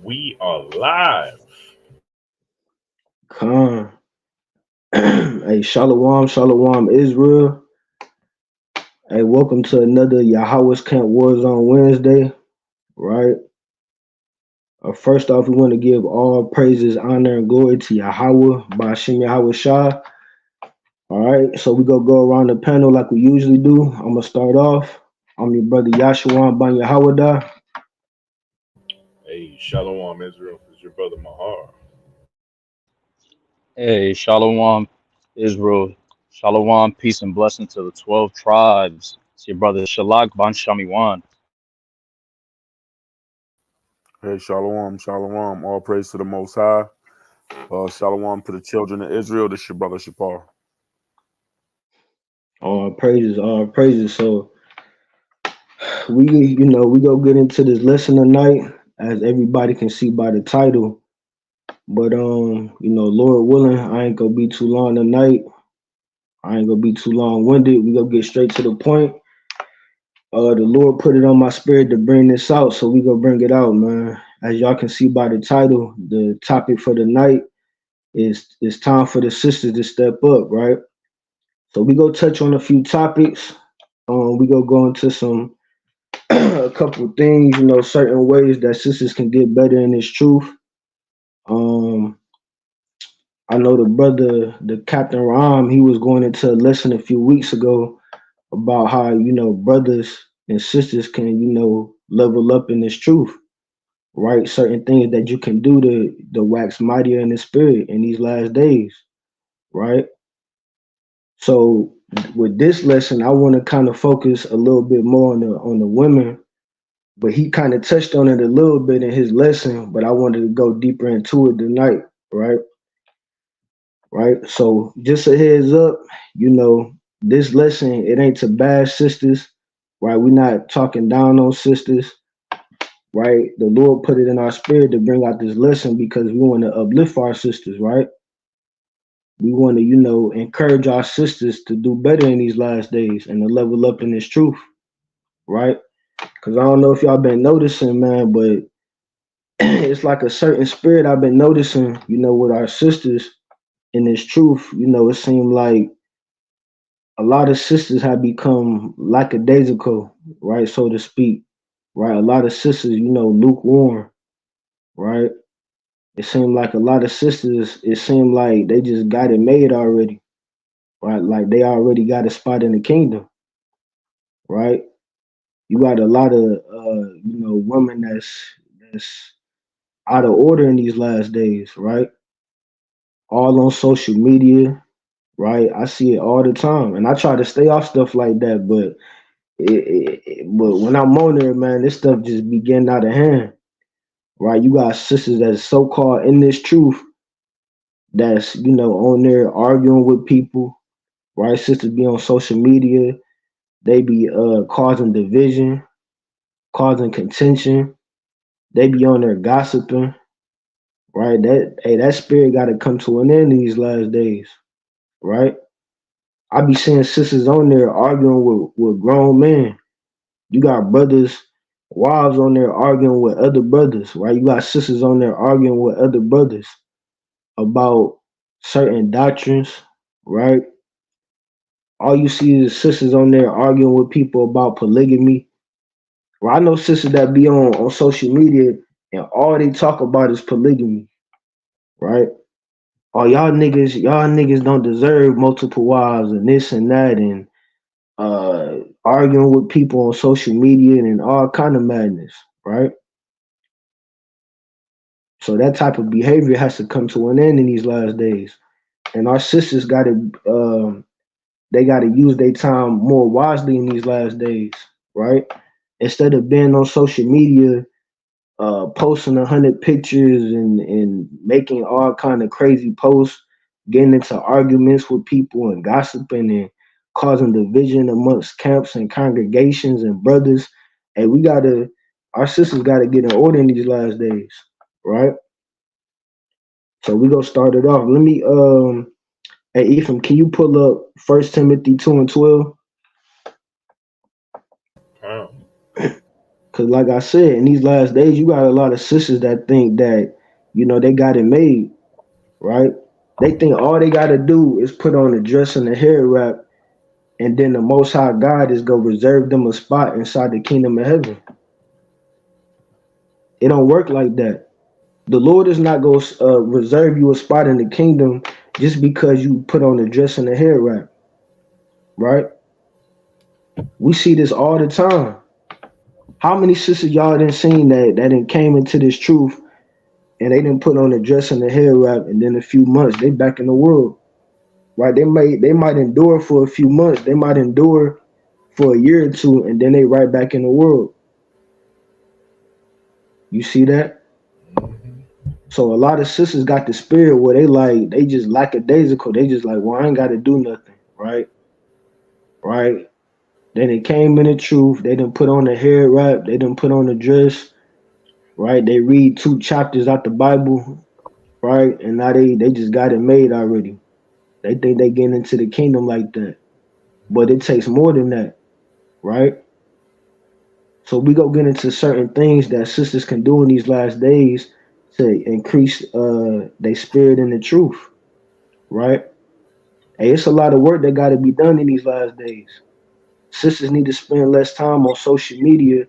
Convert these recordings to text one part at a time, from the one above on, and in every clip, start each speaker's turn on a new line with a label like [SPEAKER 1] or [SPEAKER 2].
[SPEAKER 1] We are live.
[SPEAKER 2] Khan. Hey, Shalom, Israel. Hey, welcome to another Yahawah's Camp Warzone Wednesday, right? First off, we want to give all praises, honor, and glory to Yahawah, Ba'ashem Yahawah Shah. All right, so we gonna go around the panel like we usually do. I'm gonna start off. I'm your brother Yahshua Ban Yahawah.
[SPEAKER 1] Hey, Shalom Israel. It's your brother Mahar.
[SPEAKER 3] Hey, Shalom, Israel. Shalom, peace and blessing to the 12 tribes. It's your brother Shalak Ban Shamiwan.
[SPEAKER 4] Hey, shalom. All praise to the Most High. Shalom to the children of Israel. This is your brother Shapar.
[SPEAKER 2] All praises. So we go get into this lesson tonight, as everybody can see by the title. But Lord willing, I ain't gonna be too long tonight. I ain't gonna be too long-winded. We gonna get straight to the point. The Lord put it on my spirit to bring this out, so we gonna bring it out, man. As y'all can see by the title, the topic for the night is it's time for the sisters to step up, right? So we go touch on a few topics. We go into some a couple things, certain ways that sisters can get better in this truth. I know the Captain Ram, he was going into a lesson a few weeks ago about how, brothers and sisters can, level up in this truth, right? Certain things that you can do to wax mightier in the spirit in these last days, right? So with this lesson, I want to kind of focus a little bit more on the women, but he kind of touched on it a little bit in his lesson, but I wanted to go deeper into it tonight, right? Right. So just a heads up, this lesson, it ain't to bash sisters, right? We're not talking down on sisters, right? The Lord put it in our spirit to bring out this lesson because we want to uplift our sisters, right? We want to, encourage our sisters to do better in these last days and to level up in this truth, right? Because I don't know if y'all been noticing, man, but it's like a certain spirit I've been noticing, with our sisters in this truth. It seemed like a lot of sisters have become lackadaisical, right, so to speak, right? A lot of sisters, lukewarm, right? It seemed like a lot of sisters, it seemed like they just got it made already, right? Like they already got a spot in the kingdom, right? You got a lot of, women that's out of order in these last days, right? All on social media, right? I see it all the time, and I try to stay off stuff like that, but but when I'm on there, man, this stuff just be getting out of hand, right? You got sisters that's so called in this truth that's on there arguing with people, right? Sisters be on social media, they be causing division, causing contention, they be on there gossiping, right? That spirit got to come to an end these last days, right? I be seeing sisters on there arguing with grown men. You got brothers, wives on there arguing with other brothers, right? You got sisters on there arguing with other brothers about certain doctrines, right? All you see is sisters on there arguing with people about polygamy. Well, I know sisters that be on social media and all they talk about is polygamy, right? Oh, y'all niggas don't deserve multiple wives and this and that, and arguing with people on social media and all kind of madness, right? So that type of behavior has to come to an end in these last days, and our sisters got to they got to use their time more wisely in these last days, right? Instead of being on social media, posting 100 pictures and making all kind of crazy posts, getting into arguments with people and gossiping and causing division amongst camps and congregations and brothers. And our sisters gotta get in order in these last days, right? So we gonna start it off. Let me hey Ephraim, can you pull up 1 Timothy 2:12? Cause like I said, in these last days, you got a lot of sisters that think that, you know, they got it made, right? They think all they gotta do is put on a dress and a hair wrap, and then the Most High God is gonna reserve them a spot inside the kingdom of heaven. It don't work like that. The Lord is not gonna reserve you a spot in the kingdom just because you put on a dress and a hair wrap, right? We see this all the time. How many sisters y'all didn't seen that didn't came into this truth and they didn't put on a dress and a hair wrap, and then a few months they back in the world, right? They might endure for a few months, they might endure for a year or two, and then they right back in the world. You see that? So a lot of sisters got the spirit where they just lackadaisical. They just like, well, I ain't got to do nothing, right? Right? Then they came in the truth. They didn't put on the hair wrap. They didn't put on the dress, right? They read 2 chapters out the Bible, right? And now they just got it made already. They think they getting into the kingdom like that. But it takes more than that, right? So we go get into certain things that sisters can do in these last days to increase their spirit in the truth, right? Hey, it's a lot of work that got to be done in these last days. Sisters need to spend less time on social media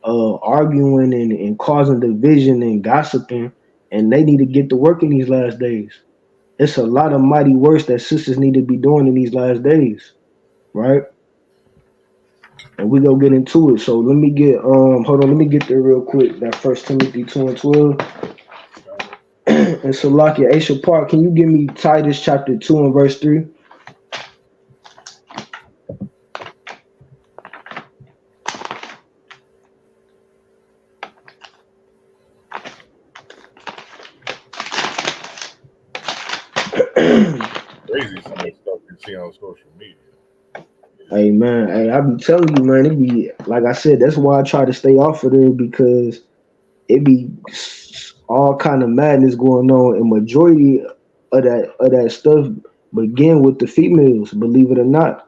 [SPEAKER 2] arguing and causing division and gossiping, and they need to get to work in these last days. It's a lot of mighty works that sisters need to be doing in these last days, right? And we go get into it. So let me get hold on, let me get there real quick. That 1 Timothy 2:12. And Salakia Aisha Park, can you give me Titus chapter 2 and verse 3?
[SPEAKER 1] Crazy some of the stuff you see on social media.
[SPEAKER 2] Hey man, hey, I be telling you, man, it be like I said, that's why I try to stay off of there, because it be all kind of madness going on, and majority of that stuff begin with the females, believe it or not.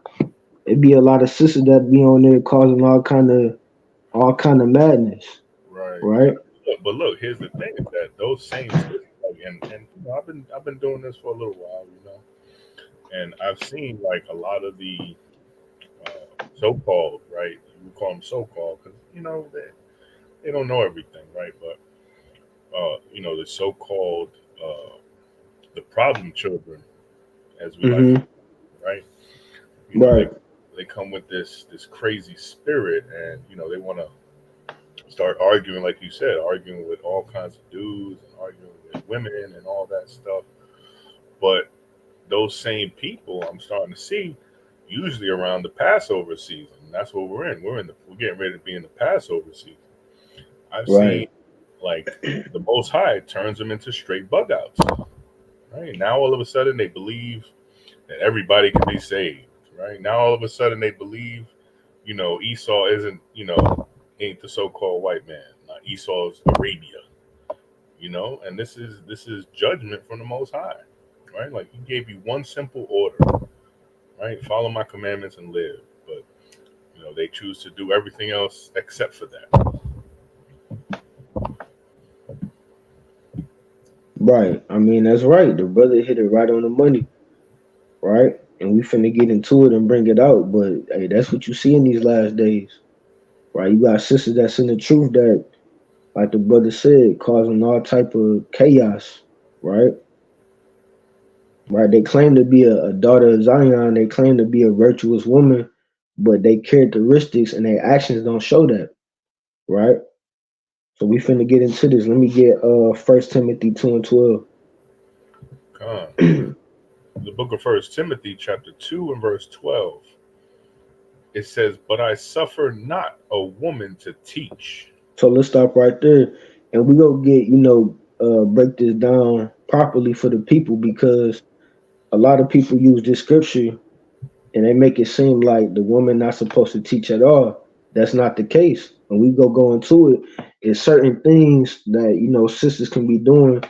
[SPEAKER 2] It be a lot of sisters that be on there causing all kind of madness. Right.
[SPEAKER 1] But look, here's the thing: is that those same sisters, like, and you know, I've been doing this for a little while, you know, and I've seen like a lot of the so-called, right? We call them so-called because you know they don't know everything, right? But you know, the so-called the problem children, as we like, to, right? You know,
[SPEAKER 2] Right.
[SPEAKER 1] they come with this crazy spirit, and you know they want to start arguing, like you said, arguing with all kinds of dudes and arguing with women and all that stuff. But those same people I'm starting to see usually around the Passover season. That's what we're in. We're getting ready to be in the Passover season. I've seen like the Most High turns them into straight bug outs. Right? Now all of a sudden they believe that everybody can be saved. Right? Now all of a sudden they believe, you know, Esau isn't, you know, ain't the so-called white man. Esau's Arabia. You know, and this is judgment from the Most High. Right? Like he gave you one simple order. Right? Follow my commandments and live. But you know, they choose to do everything else except for that.
[SPEAKER 2] Right. I mean, that's right. The brother hit it right on the money. Right? And we finna get into it and bring it out. But hey, that's what you see in these last days. Right? You got sisters that's in the truth that, like the brother said, causing all type of chaos. Right? Right? They claim to be a daughter of Zion. They claim to be a virtuous woman, but their characteristics and their actions don't show that. Right? So we finna get into this. Let me get 1 Timothy 2:12.
[SPEAKER 1] The book of 1 Timothy chapter 2 and verse 12. It says, "But I suffer not a woman to teach."
[SPEAKER 2] So let's stop right there, and we go get break this down properly for the people, because a lot of people use this scripture and they make it seem like the woman not supposed to teach at all. That's not the case. When we go into it, it's certain things that sisters can be doing,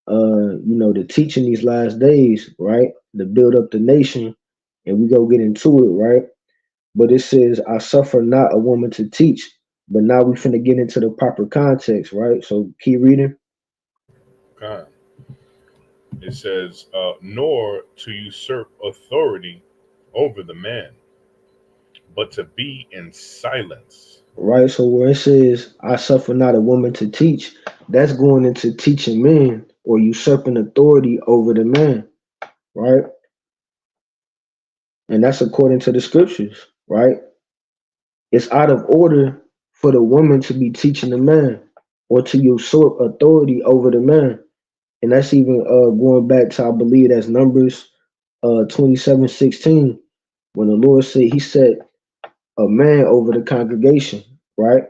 [SPEAKER 2] to teach in these last days, right? To build up the nation, and we go get into it, right? But it says, "I suffer not a woman to teach, But now we finna get into the proper context, right? So keep reading.
[SPEAKER 1] God. It says, nor to usurp authority over the man, but to be in silence.
[SPEAKER 2] Right. So where it says, I suffer not a woman to teach, that's going into teaching men or usurping authority over the man, right? And that's according to the scriptures, right? It's out of order for the woman to be teaching the man or to usurp authority over the man. And that's even going back to, I believe that's Numbers 27:16, when the Lord said he set a man over the congregation, right?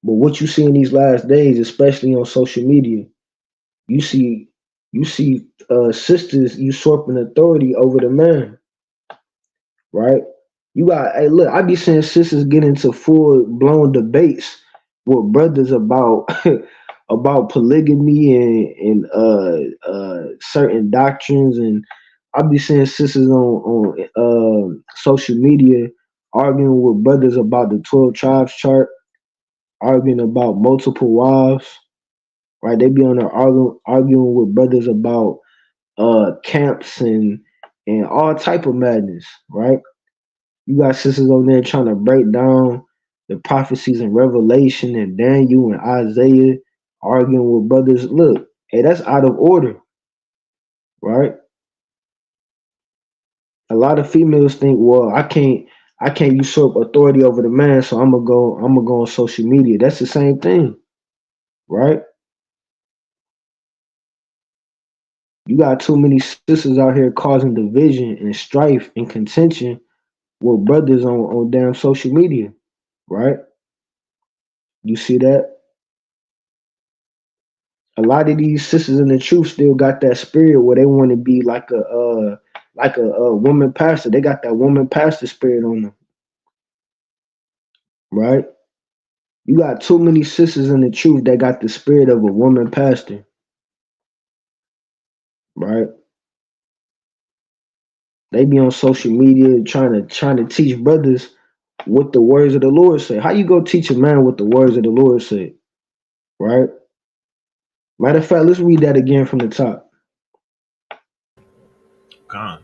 [SPEAKER 2] But what you see in these last days, especially on social media, you see sisters usurping authority over the man, right? You got, hey, look, I be seeing sisters get into full blown debates with brothers about about polygamy and certain doctrines, and I be seeing sisters on social media arguing with brothers about the 12 tribes chart, arguing about multiple wives, right? They be on there arguing with brothers about camps and all type of madness, right? You got sisters on there trying to break down the prophecies in Revelation and Daniel and Isaiah, arguing with brothers. Look, hey, that's out of order, right? A lot of females think, well, I can't usurp authority over the man, so I'm gonna go on social media. That's the same thing, right? You got too many sisters out here causing division and strife and contention with brothers on damn social media, right? You see that? A lot of these sisters in the truth still got that spirit where they want to be like a woman pastor. They got that woman pastor spirit on them, right? You got too many sisters in the truth that got the spirit of a woman pastor, right? They be on social media trying to teach brothers what the words of the Lord say. How you go teach a man what the words of the Lord say, right? Matter of fact, let's read that again from the top.
[SPEAKER 1] God.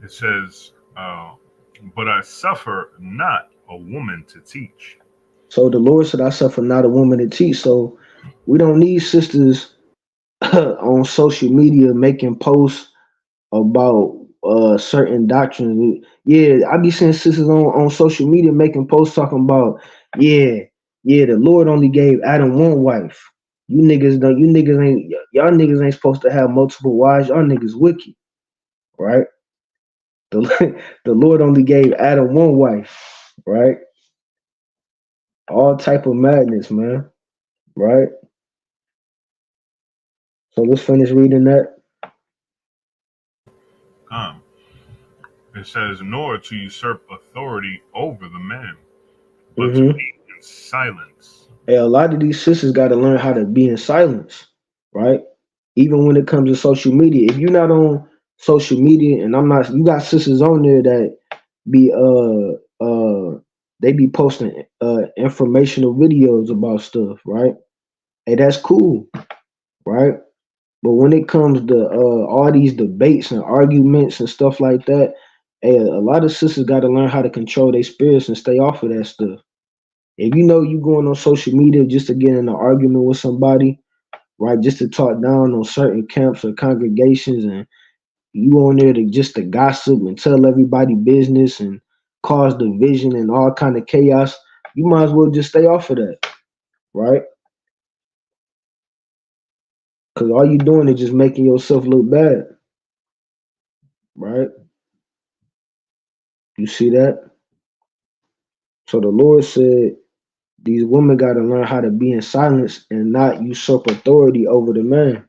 [SPEAKER 1] It says, but I suffer not a woman to teach.
[SPEAKER 2] So the Lord said, I suffer not a woman to teach. So we don't need sisters on social media making posts about certain doctrines. Yeah, I be seeing sisters on social media making posts talking about, the Lord only gave Adam one wife. Y'all niggas ain't supposed to have multiple wives. Y'all niggas wicked, right? The Lord only gave Adam one wife, right? All type of madness, man, right? So let's finish reading that.
[SPEAKER 1] It says, nor to usurp authority over the man, but to be in silence.
[SPEAKER 2] Hey, a lot of these sisters got to learn how to be in silence, right? Even when it comes to social media. If you're not on social media, and I'm not, you got sisters on there that be they be posting informational videos about stuff, right? Hey, that's cool, right? But when it comes to all these debates and arguments and stuff like that, hey, a lot of sisters got to learn how to control their spirits and stay off of that stuff. If you know you going on social media just to get in an argument with somebody, right, just to talk down on certain camps or congregations, and you on there to gossip and tell everybody business and cause division and all kind of chaos, you might as well just stay off of that, right? Because all you doing is just making yourself look bad, right? You see that? So the Lord said these women got to learn how to be in silence and not usurp authority over the man,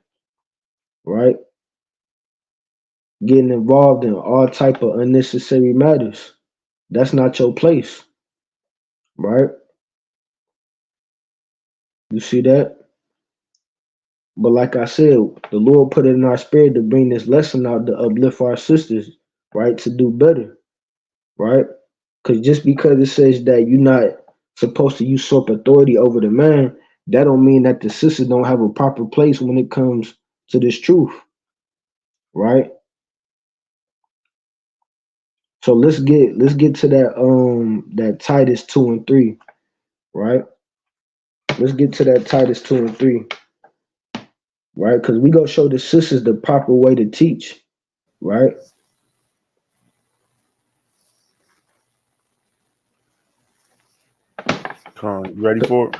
[SPEAKER 2] right? Getting involved in all type of unnecessary matters. That's not your place, right? You see that? But like I said, the Lord put it in our spirit to bring this lesson out to uplift our sisters, right? To do better, right? Because just because it says that you're not supposed to usurp authority over the man, that don't mean that the sisters don't have a proper place when it comes to this truth, right? So let's get to that Titus 2:3, right? Let's get to that Titus 2:3, right? Because we gonna show the sisters the proper way to teach, right?
[SPEAKER 4] You ready for it?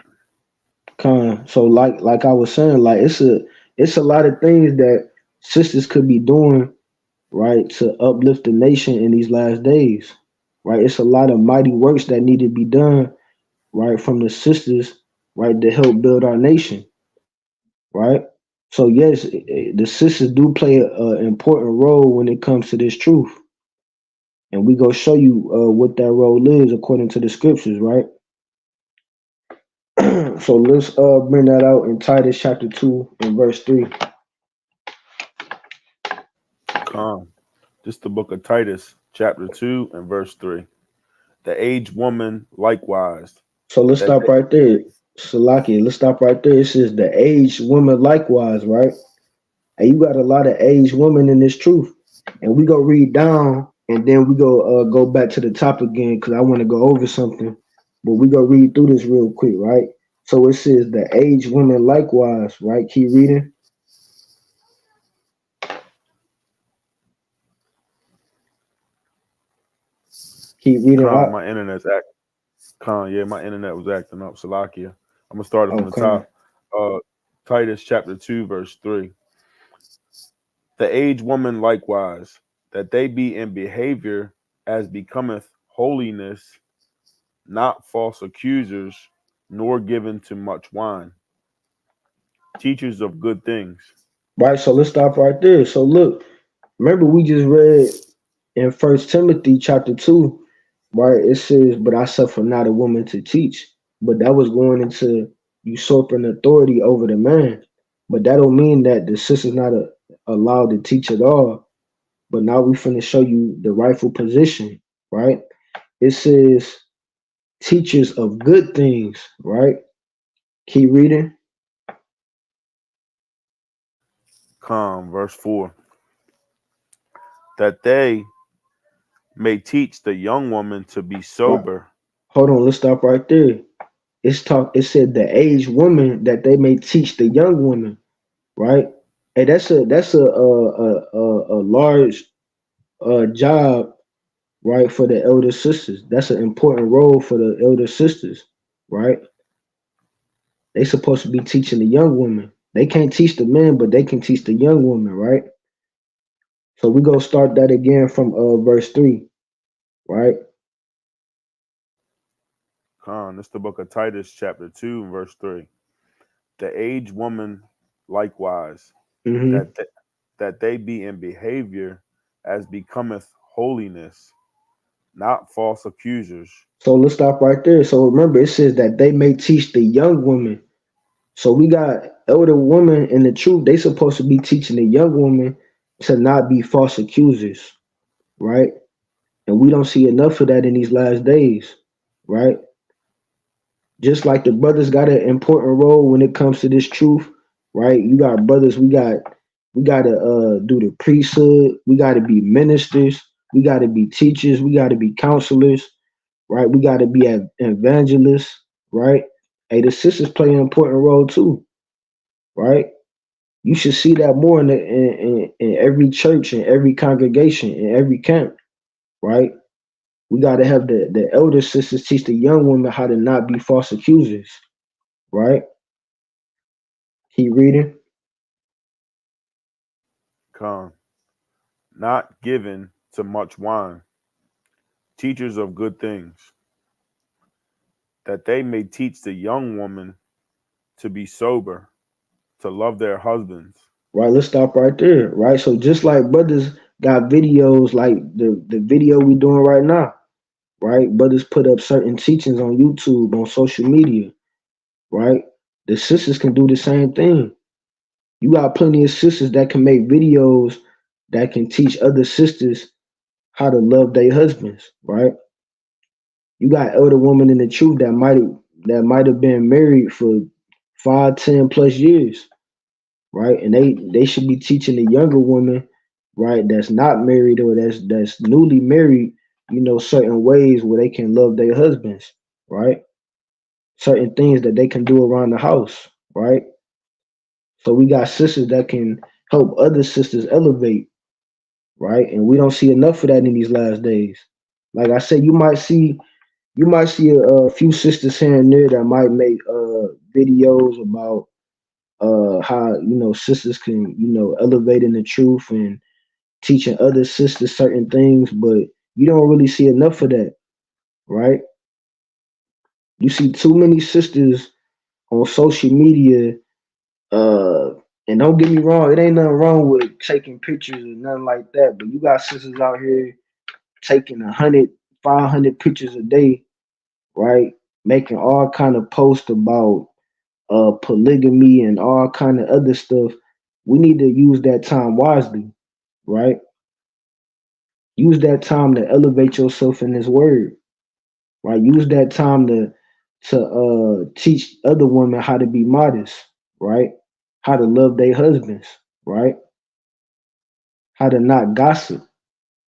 [SPEAKER 2] So like I was saying, like it's a lot of things that sisters could be doing, right, to uplift the nation in these last days, right? It's a lot of mighty works that need to be done, right, from the sisters, right, to help build our nation, right? So yes, the sisters do play an important role when it comes to this truth, and we go show you what that role is according to the scriptures, right? So let's bring that out in Titus chapter 2 and verse 3.
[SPEAKER 4] This is the book of Titus, chapter 2 and verse 3. The aged woman likewise.
[SPEAKER 2] So let's stop right there. Salaki, let's stop right there. It says the aged woman likewise, right? And you got a lot of aged women in this truth. And we go read down and then we go back to the top again because I want to go over something. But we go read through this real quick, right? So it says the aged women likewise, right? Keep reading. Keep reading.
[SPEAKER 4] My internet's my internet was acting up. Salakia. I'm gonna start it from the top. Titus chapter 2, verse 3. The aged woman likewise, that they be in behavior as becometh holiness, not false accusers, nor given to much wine, teachers of good things.
[SPEAKER 2] Right, so let's stop right there. So look, remember we just read in 1 Timothy chapter 2, right? It says, but I suffer not a woman to teach. But that was going into usurping authority over the man. But that don't mean that the sister's not allowed to teach at all. But now we finna show you the rightful position, right? It says teachers of good things, right? Keep reading.
[SPEAKER 4] Verse 4. That they may teach the young woman to be sober.
[SPEAKER 2] Right. Hold on, let's stop right there. It said the aged woman that they may teach the young woman, right? And that's a large job, right, for the elder sisters. That's an important role for the elder sisters, right? They supposed to be teaching the young women. They can't teach the men, but they can teach the young women, right? So we go start that again from verse 3, right?
[SPEAKER 4] This is the book of Titus, chapter 2, and verse 3. The aged woman likewise, that they be in behavior as becometh holiness, not false accusers.
[SPEAKER 2] So let's stop right there. So remember, it says that they may teach the young women. So we got elder women in the truth. They supposed to be teaching the young women to not be false accusers, right? And we don't see enough of that in these last days, right? Just like the brothers got an important role when it comes to this truth, right? You got brothers, we got to do the priesthood, we got to be ministers, we got to be teachers, we got to be counselors, right? We got to be evangelists, right? Hey, the sisters play an important role too, right? You should see that more in every church, in every congregation, in every camp, right? We got to have the elder sisters teach the young women how to not be false accusers, right? Keep reading.
[SPEAKER 4] Not given to much wine, teachers of good things, that they may teach the young woman to be sober, to love their husbands.
[SPEAKER 2] Right, let's stop right there, right? So just like brothers got videos like the video we doing right now, right? Brothers put up certain teachings on YouTube, on social media, right? The sisters can do the same thing. You got plenty of sisters that can make videos that can teach other sisters how to love their husbands, right? You got elder women in the truth that might have been married for 5, 10 plus years, right? And they should be teaching the younger women, right, that's not married or that's newly married, certain ways where they can love their husbands, right? Certain things that they can do around the house, right? So we got sisters that can help other sisters elevate, right? And we don't see enough of that in these last days. Like I said, you might see a few sisters here and there that might make videos about how sisters can elevate in the truth and teaching other sisters certain things, but you don't really see enough of that, right? You see too many sisters on social media. And don't get me wrong, it ain't nothing wrong with taking pictures or nothing like that, but you got sisters out here taking 100, 500 pictures a day, right? Making all kind of posts about polygamy and all kind of other stuff. We need to use that time wisely, right? Use that time to elevate yourself in this word, right? Use that time to teach other women how to be modest, right? How to love their husbands, right? How to not gossip,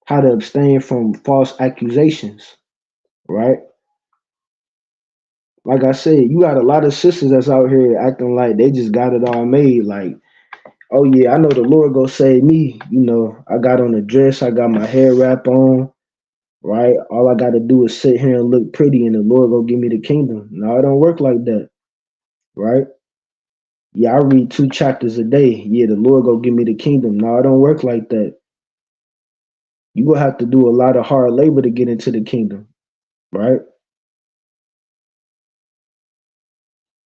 [SPEAKER 2] how to abstain from false accusations, right? Like I said, you got a lot of sisters that's out here acting like they just got it all made. Like, oh yeah, I know the Lord gonna save me. I got on a dress, I got my hair wrap on, right? All I gotta do is sit here and look pretty, and the Lord gonna give me the kingdom. No, it don't work like that, right? Yeah, I read 2 chapters a day. Yeah, the Lord gonna give me the kingdom. No, it don't work like that. You gonna have to do a lot of hard labor to get into the kingdom, right?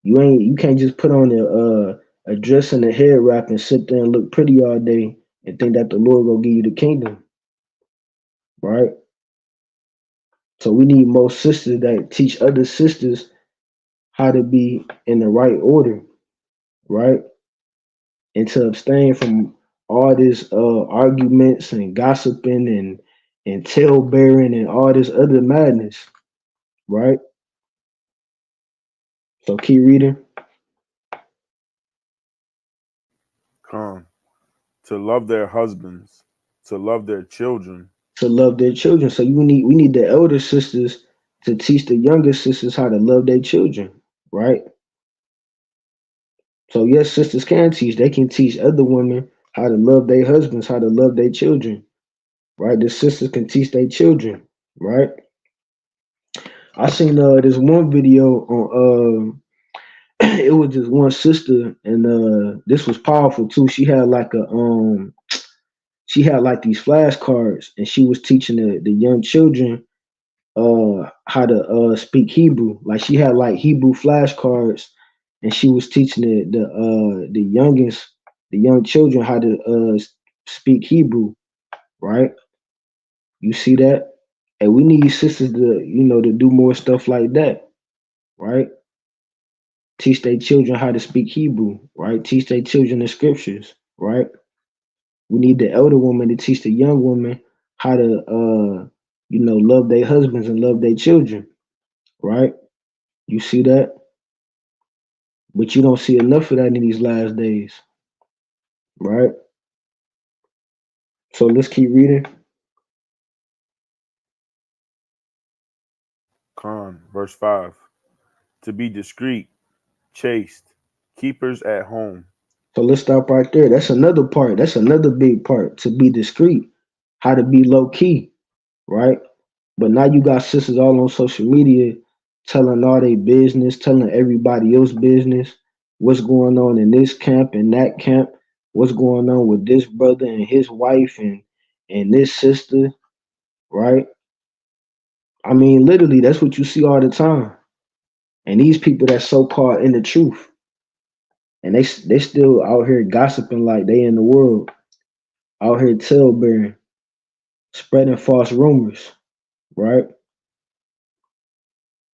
[SPEAKER 2] You can't just put on a dress and a hair wrap and sit there and look pretty all day and think that the Lord will give you the kingdom, right? So we need more sisters that teach other sisters how to be in the right order, right? And to abstain from all this arguments and gossiping and tale bearing and all this other madness, right? So keep reading.
[SPEAKER 4] Come to love their husbands, to love their children.
[SPEAKER 2] To love their children. So we need the elder sisters to teach the younger sisters how to love their children, right? So yes, sisters can teach. They can teach other women how to love their husbands, how to love their children, right? The sisters can teach their children, right? I seen this one video on it was just one sister, and this was powerful too. She had like these flashcards, and she was teaching the young children how to speak Hebrew. Like she had like Hebrew flashcards, and she was teaching the young children how to speak Hebrew, right? You see that? And we need sisters to do more stuff like that, right? Teach their children how to speak Hebrew, right? Teach their children the scriptures, right? We need the elder woman to teach the young woman how to love their husbands and love their children, right? You see that? But you don't see enough of that in these last days, right? So let's keep reading.
[SPEAKER 4] Verse 5. To be discreet, chaste, keepers at home.
[SPEAKER 2] So let's stop right there. That's another part. That's another big part. To be discreet, how to be low key, right? But now you got sisters all on social media telling all their business, telling everybody else business, what's going on in this camp and that camp, what's going on with this brother and his wife and this sister, right? I mean, literally, that's what you see all the time. And these people that's so called in the truth, and they still out here gossiping like they in the world, out here tale bearing, spreading false rumors, right?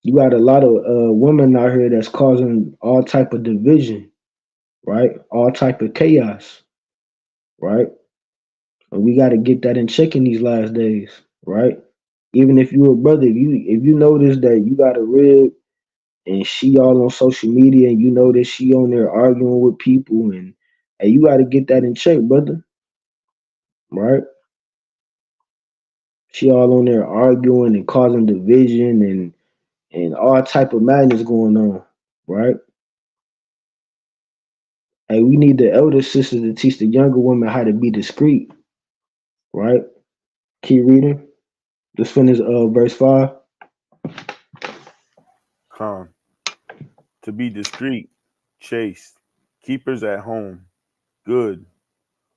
[SPEAKER 2] You got a lot of women out here that's causing all type of division, right? All type of chaos, right? And we got to get that in check in these last days, right? Even if you're a brother, if you notice that you got a rib and she all on social media and you know that she on there arguing with people and you got to get that in check, brother. Right? She all on there arguing and causing division and all type of madness going on, right? Hey, we need the elder sisters to teach the younger women how to be discreet, right? Keep reading. Let's finish verse 5.
[SPEAKER 4] To be discreet, chaste, keepers at home, good,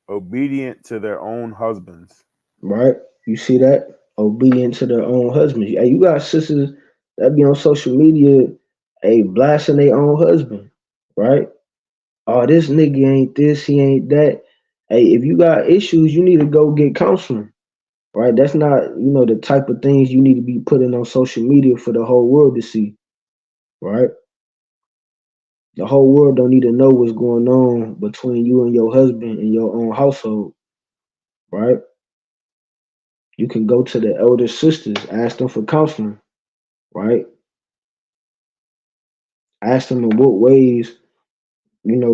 [SPEAKER 4] obedient to their own husbands.
[SPEAKER 2] Right? You see that? Obedient to their own husbands. Hey, you got sisters that be on social media, blasting their own husband, right? Oh, this nigga ain't this, he ain't that. Hey, if you got issues, you need to go get counseling, right? That's not, the type of things you need to be putting on social media for the whole world to see, right? The whole world don't need to know what's going on between you and your husband in your own household, right? You can go to the elder sisters, ask them for counseling, right? Ask them in what ways,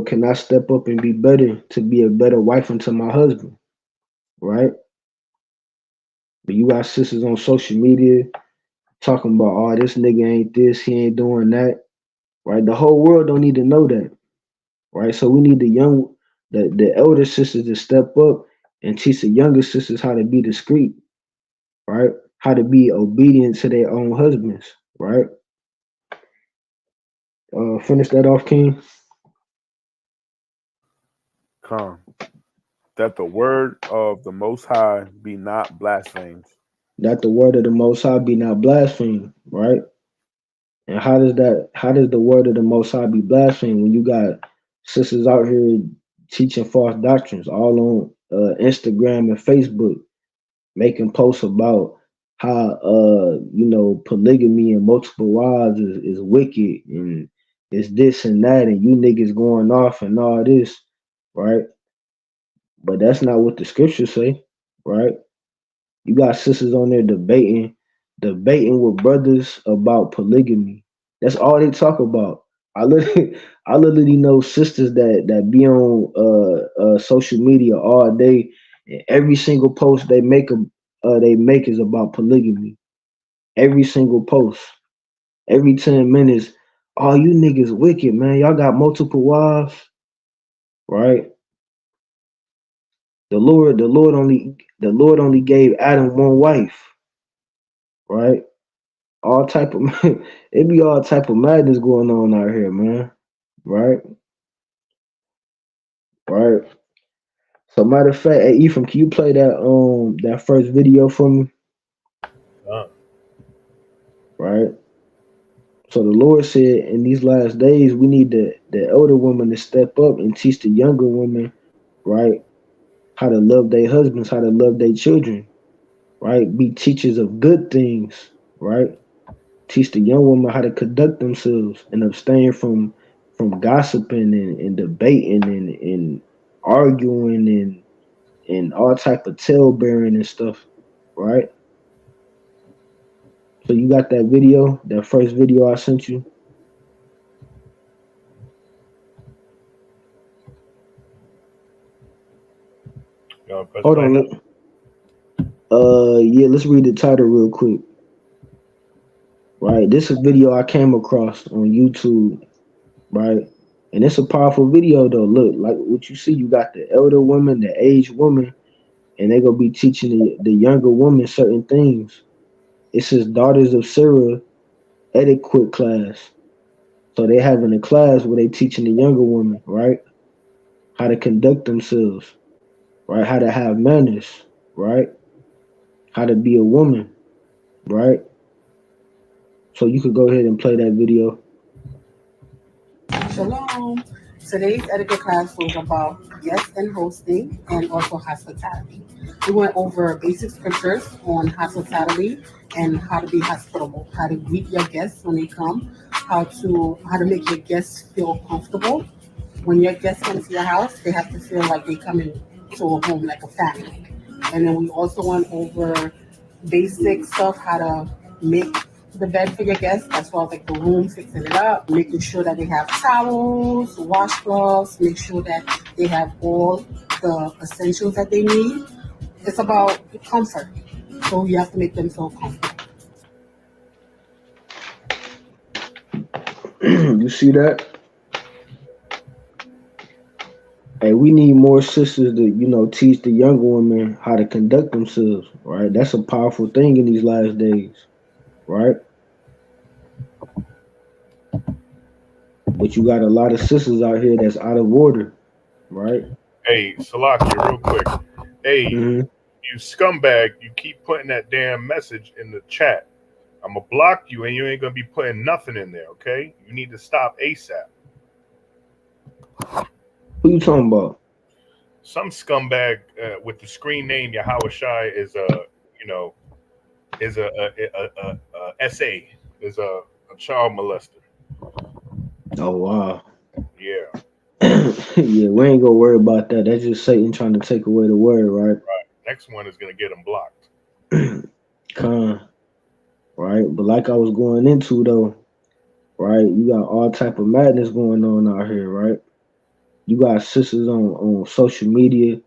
[SPEAKER 2] can I step up and be better to be a better wife unto my husband, right? But you got sisters on social media talking about, oh, this nigga ain't this, he ain't doing that, right? The whole world don't need to know that, right? So we need the elder sisters to step up and teach the younger sisters how to be discreet, right? How to be obedient to their own husbands, right? Finish that off, King.
[SPEAKER 4] That the word of the Most High be not blasphemed.
[SPEAKER 2] That the word of the Most High be not blasphemed, right? And how does the word of the Most High be blasphemed when you got sisters out here teaching false doctrines all on Instagram and Facebook, making posts about how polygamy and multiple wives is wicked and it's this and that and you niggas going off and all this, right? But that's not what the scriptures say, right? You got sisters on there debating with brothers about polygamy. That's all they talk about. I literally know sisters that be on social media all day, and every single post they make is about polygamy. Every single post, every 10 minutes, oh, you niggas wicked, man. Y'all got multiple wives, right? The Lord only gave Adam one wife, right? All type of it be all type of madness going on out here, man. Right? Right. So matter of fact, hey Ephraim, can you play that first video for me? Right. So the Lord said in these last days we need the elder women to step up and teach the younger women, right, how to love their husbands, how to love their children, right? Be teachers of good things, right? Teach the young women how to conduct themselves and abstain from gossiping and debating and arguing and all type of tale bearing and stuff, right? So you got that video, that first video I sent you. Hold on, yeah, let's read the title real quick. Right, this is a video I came across on YouTube, right? And it's a powerful video though. Look, like what you see, you got the elder woman, the aged woman, and they're gonna be teaching the younger woman certain things. It says Daughters of Sarah etiquette class. So they having a class where they teaching the younger women, right? How to conduct themselves, right? How to have manners, right? How to be a woman, right? So you could go ahead and play that video.
[SPEAKER 5] Shalom. Today's etiquette class was about guest and hosting and also hospitality. We went over basic scriptures on hospitality and how to be hospitable, how to greet your guests when they come, how to make your guests feel comfortable. When your guests come to your house, they have to feel like they come into a home like a family. And then we also went over basic stuff, how to make the bed for your guests, as well as like the room, fixing it up, making sure that they have towels, washcloths, make sure that they have all the essentials that they need. It's about comfort. So you have to make them feel comfortable.
[SPEAKER 2] You see that? Hey, we need more sisters to, teach the younger women how to conduct themselves, right? That's a powerful thing in these last days, right? But you got a lot of sisters out here that's out of order, right?
[SPEAKER 1] Hey, Salakia, real quick. Hey, you scumbag, you keep putting that damn message in the chat. I'm going to block you and you ain't going to be putting nothing in there, okay? You need to stop ASAP.
[SPEAKER 2] Who you talking about?
[SPEAKER 1] Some scumbag with the screen name Yahawah's is a SA, is a child molester.
[SPEAKER 2] Oh wow.
[SPEAKER 1] Yeah.
[SPEAKER 2] Yeah, we ain't gonna worry about that. That's just Satan trying to take away the word, right?
[SPEAKER 1] Right. Next one is gonna get him blocked.
[SPEAKER 2] Right. But like I was going into though, right? You got all type of madness going on out here, right? You got sisters on social media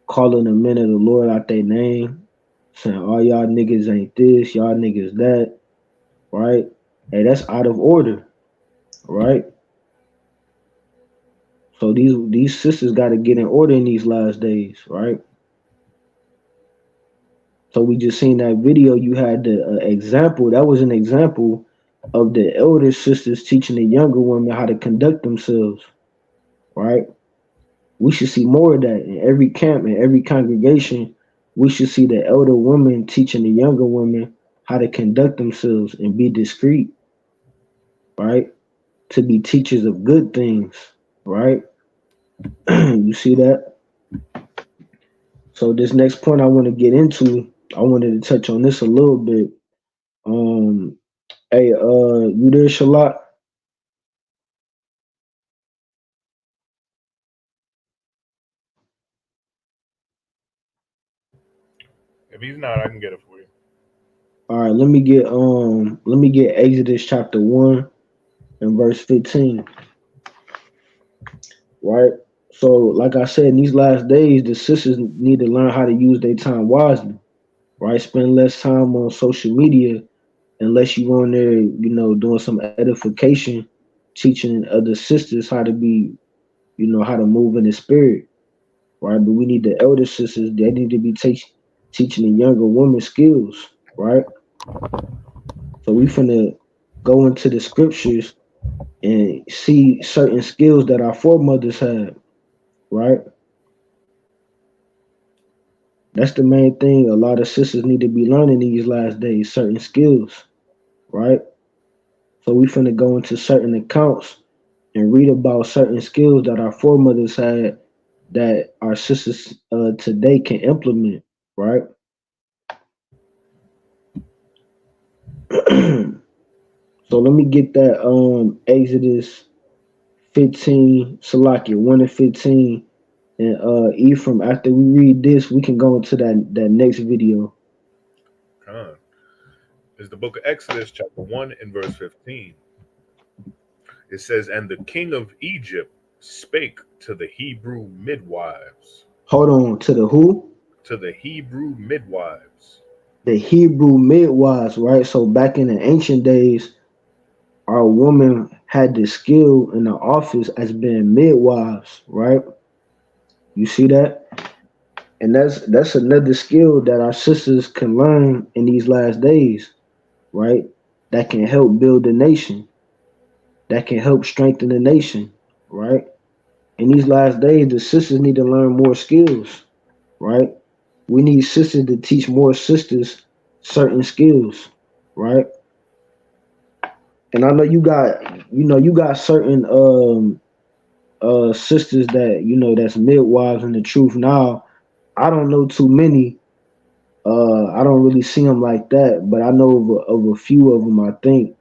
[SPEAKER 2] calling the men of the Lord out their name, saying all y'all niggas ain't this, y'all niggas that, right? Hey, that's out of order, right? So these sisters got to get in order in these last days, right? So we just seen that video. You had the example. That was an example of the elder sisters teaching the younger women how to conduct themselves, right? We should see more of that in every camp, in every congregation. We should see the elder women teaching the younger women how to conduct themselves and be discreet, right? To be teachers of good things, right? You see that? So this next point I want to get into, I wanted to touch on this a little bit. Hey, you there, Shalot?
[SPEAKER 1] If he's not, I can get it for you.
[SPEAKER 2] All right, let me get Exodus chapter 1 and verse 15. Right? So, like I said, in these last days, the sisters need to learn how to use their time wisely, right? Spend less time on social media unless you on there, doing some edification, teaching other sisters how to be, how to move in the spirit, right? But we need the elder sisters, they need to be teaching the younger women skills, right? So we finna go into the scriptures and see certain skills that our foremothers had, right? That's the main thing a lot of sisters need to be learning these last days, certain skills, right? So we finna go into certain accounts and read about certain skills that our foremothers had that our sisters today can implement, right? So let me get that Exodus 15, Salakia 1 and 15. And Ephraim, after we read this, we can go into that next video.
[SPEAKER 1] It's the book of Exodus, chapter 1 and verse 15. It says, and the king of Egypt spake to the Hebrew midwives.
[SPEAKER 2] Hold on, to the who?
[SPEAKER 1] To the Hebrew midwives.
[SPEAKER 2] The Hebrew midwives, right? So back in the ancient days, our woman had the skill in the office as being midwives, right? You see that? And that's another skill that our sisters can learn in these last days, right? That can help build the nation. That can help strengthen the nation, right? In these last days, the sisters need to learn more skills, right? We need sisters to teach more sisters certain skills, right? And I know you got certain sisters that that's midwives in the truth. Now, I don't know too many. I don't really see them like that, but I know of a few of them, I think.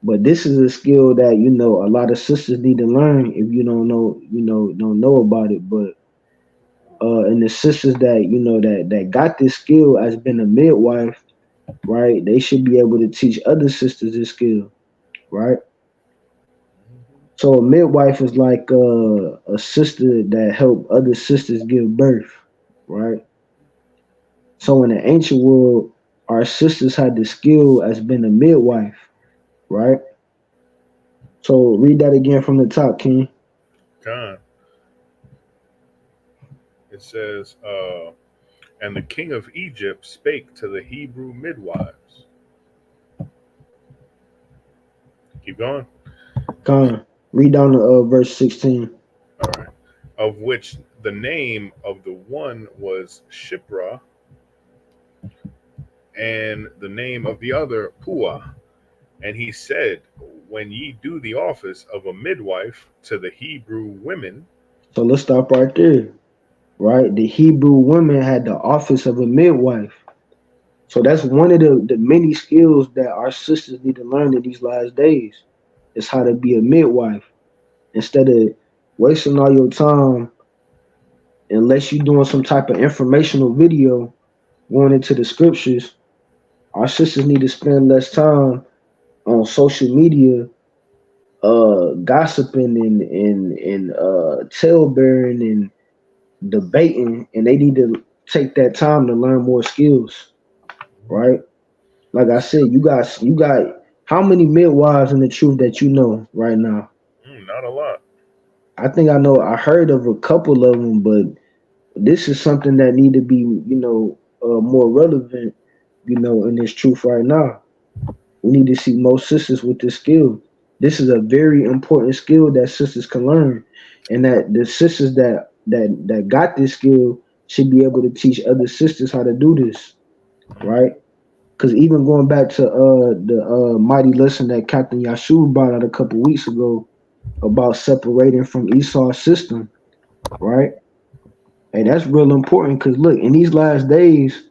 [SPEAKER 2] But this is a skill that a lot of sisters need to learn. If you don't know about it. But and the sisters that that got this skill as being a midwife, right? They should be able to teach other sisters this skill, right? So a midwife is like a sister that help other sisters give birth, right? So in the ancient world, our sisters had the skill as being a midwife, right? So read that again from the top, King.
[SPEAKER 1] God. It says, and the king of Egypt spake to the Hebrew midwives. Keep going.
[SPEAKER 2] Con. Read down to verse 16.
[SPEAKER 1] All right. Of which the name of the one was Shipra, and the name of the other Puah. And he said, when ye do the office of a midwife to the Hebrew women.
[SPEAKER 2] So let's stop right there, right? The Hebrew women had the office of a midwife. So that's one of the many skills that our sisters need to learn in these last days, is how to be a midwife. Instead of wasting all your time, unless you're doing some type of informational video going into the scriptures, our sisters need to spend less time on social media gossiping and talebearing and debating, and they need to take that time to learn more skills, right? Like I said, you got how many midwives in the truth that you know right now?
[SPEAKER 1] Not a lot.
[SPEAKER 2] I think I heard of a couple of them, but this is something that need to be more relevant, in this truth right now. We need to see most sisters with this skill. This is a very important skill that sisters can learn, and that the sisters that got this skill should be able to teach other sisters how to do this, right? Because even going back to the mighty lesson that Captain Yahshua brought out a couple weeks ago about separating from Esau's system, right? Hey, that's real important, because look, in these last days,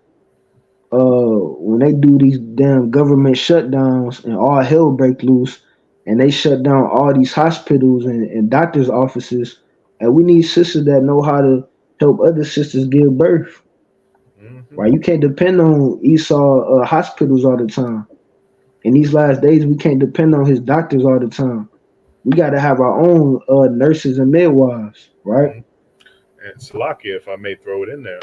[SPEAKER 2] when they do these damn government shutdowns and all hell break loose, and they shut down all these hospitals and doctors' offices, and we need sisters that know how to help other sisters give birth. Right? You can't depend on Esau hospitals all the time. In these last days, we can't depend on his doctors all the time. We got to have our own nurses and midwives, right?
[SPEAKER 1] And Salakia, if I may throw it in there.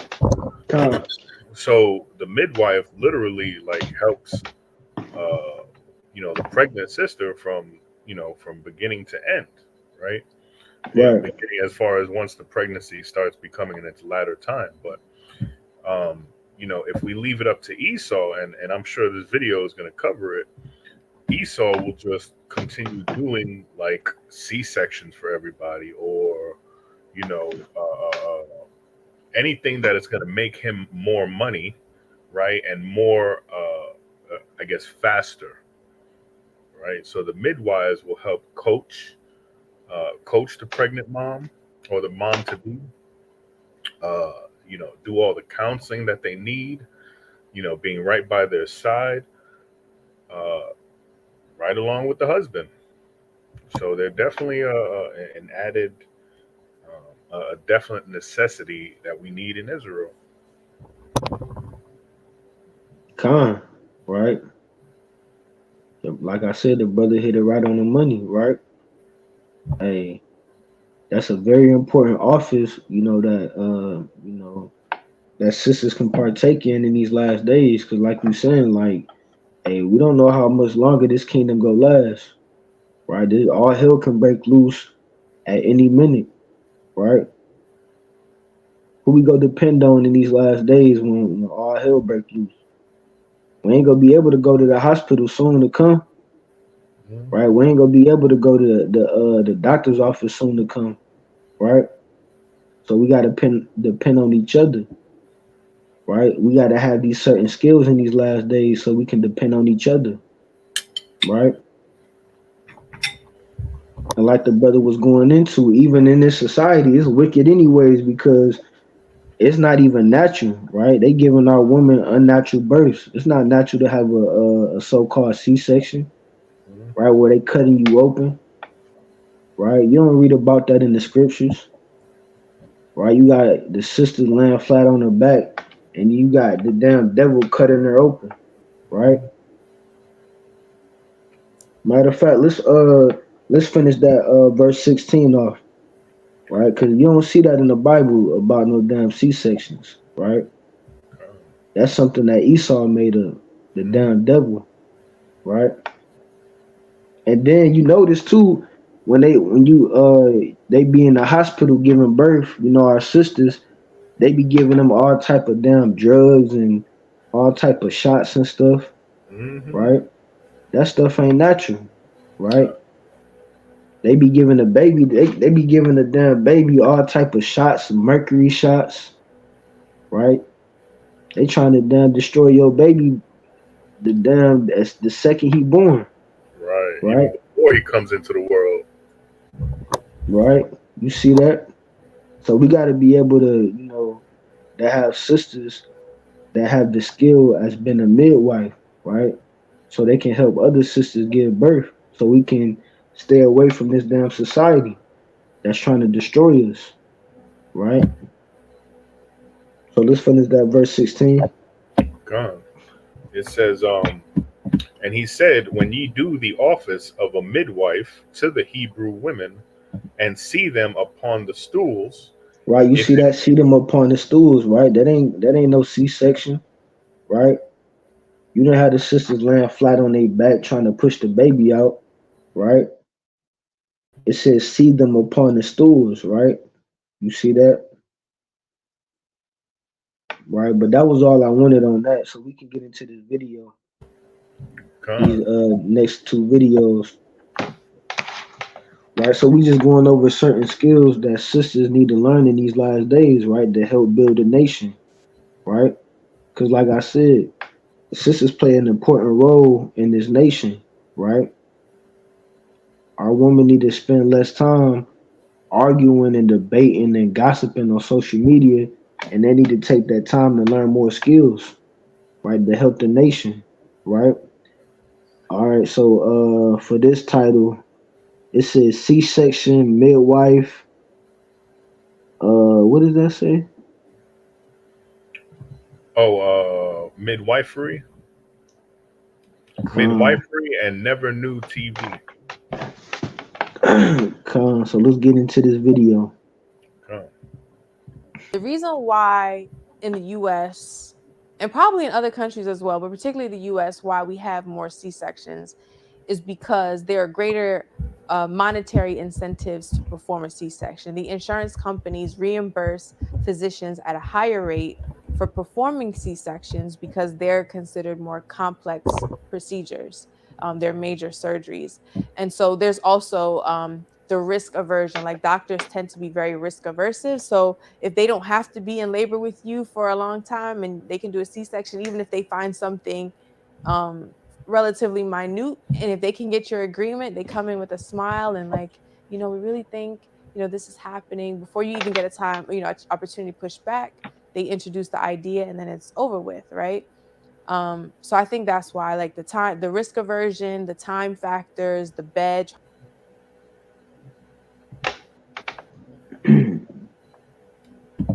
[SPEAKER 1] So the midwife literally helps, the pregnant sister from beginning to end, right? Yeah, beginning as far as once the pregnancy starts becoming in its latter time. But, if we leave it up to Esau, and I'm sure this video is going to cover it, Esau will just continue doing C-sections for everybody, or, anything that is going to make him more money, right? And more, faster, right? So the midwives will help coach the pregnant mom or the mom to be, do all the counseling that they need, being right by their side, right along with the husband. So they're definitely an added, a definite necessity that we need in Israel.
[SPEAKER 2] Right? Like I said, the brother hit it right on the money, right? Hey, that's a very important office, that sisters can partake in these last days. Because like you're saying, hey, we don't know how much longer this kingdom go last, right? All hell can break loose at any minute, right? Who we go depend on in these last days when all hell break loose? We ain't gonna be able to go to the hospital soon to come, right? We ain't gonna be able to go to the doctor's office soon to come, right? So we gotta depend on each other, right? We gotta have these certain skills in these last days so we can depend on each other, right? And like the brother was going into, even in this society, it's wicked anyways, because it's not even natural, right? They giving our women unnatural births. It's not natural to have a so-called C-section, right, where they cutting you open, right? You don't read about that in the scriptures. right? You got the sister laying flat on her back, and you got the damn devil cutting her open, right? Matter of fact, let's finish that verse 16 off, right? Because you don't see that in the Bible about no damn C-sections, right? That's something that Esau made up, the damn devil, right? And then you notice too, when they be in the hospital giving birth, you know, our sisters, they be giving them all type of damn drugs and all type of shots and stuff, right? That stuff ain't natural, right? They be giving the baby, they be giving the damn baby all type of shots, mercury shots, right? They trying to damn destroy your baby the second he born.
[SPEAKER 1] Right.
[SPEAKER 2] Right.
[SPEAKER 1] Even before he comes into the world.
[SPEAKER 2] Right. You see that? So we gotta be able to, you know, to have sisters that have the skill as being a midwife, right? So they can help other sisters give birth. So we can stay away from this damn society that's trying to destroy us. Right? So let's finish that verse 16.
[SPEAKER 1] God. It says, and he said, when ye do the office of a midwife to the Hebrew women, and see them upon the stools.
[SPEAKER 2] Right, you see that? See them upon the stools, right? That ain't no C-section, right? You don't have the sisters laying flat on their back trying to push the baby out, right? It says see them upon the stools, right? You see that? Right, but that was all I wanted on that, so we can get into this video. These next two videos. Right, so we just going over certain skills that sisters need to learn in these last days, right, to help build a nation, right? Because like I said, sisters play an important role in this nation, right? Our women need to spend less time arguing and debating and gossiping on social media, and they need to take that time to learn more skills, right, to help the nation, right? All right, so for this title, it says C-section, midwife. What does that say?
[SPEAKER 1] Midwifery. Midwifery and never knew TV.
[SPEAKER 2] So let's get into this video.
[SPEAKER 6] The reason why in the U.S. and probably in other countries as well, but particularly the U.S., why we have more C-sections is because there are greater monetary incentives to perform a C-section. The insurance companies reimburse physicians at a higher rate for performing C-sections because they're considered more complex procedures. They're major surgeries. And so there's also the risk aversion. Like doctors tend to be very risk aversive. So if they don't have to be in labor with you for a long time and they can do a C-section, even if they find something relatively minute, and if they can get your agreement, they come in with a smile and like, you know, we really think, you know, this is happening. Before you even get a time, you know, opportunity to push back, they introduce the idea and then it's over with, right? So I think that's why, like the risk aversion, the time factors, the bed.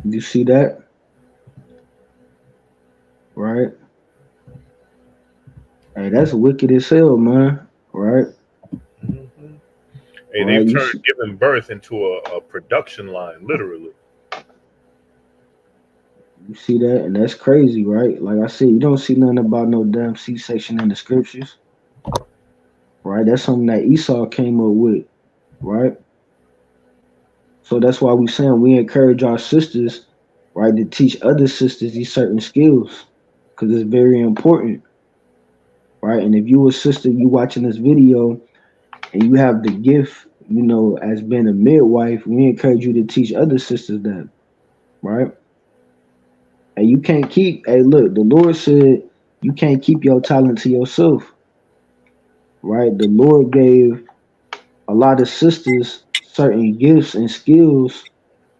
[SPEAKER 2] You see that? Right? Hey, that's wicked as hell, man. Right?
[SPEAKER 1] Hey, they've turned giving birth into a production line, literally.
[SPEAKER 2] You see that? And that's crazy, right? Like I said, you don't see nothing about no damn C-section in the scriptures. Right? That's something that Esau came up with, right? So that's why we saying we encourage our sisters, right, to teach other sisters these certain skills, because it's very important, right? And if you a sister, you watching this video, and you have the gift, you know, as being a midwife, we encourage you to teach other sisters that, right? And you can't keep, hey, look, the Lord said you can't keep your talent to yourself, right? The Lord gave a lot of sisters certain gifts and skills,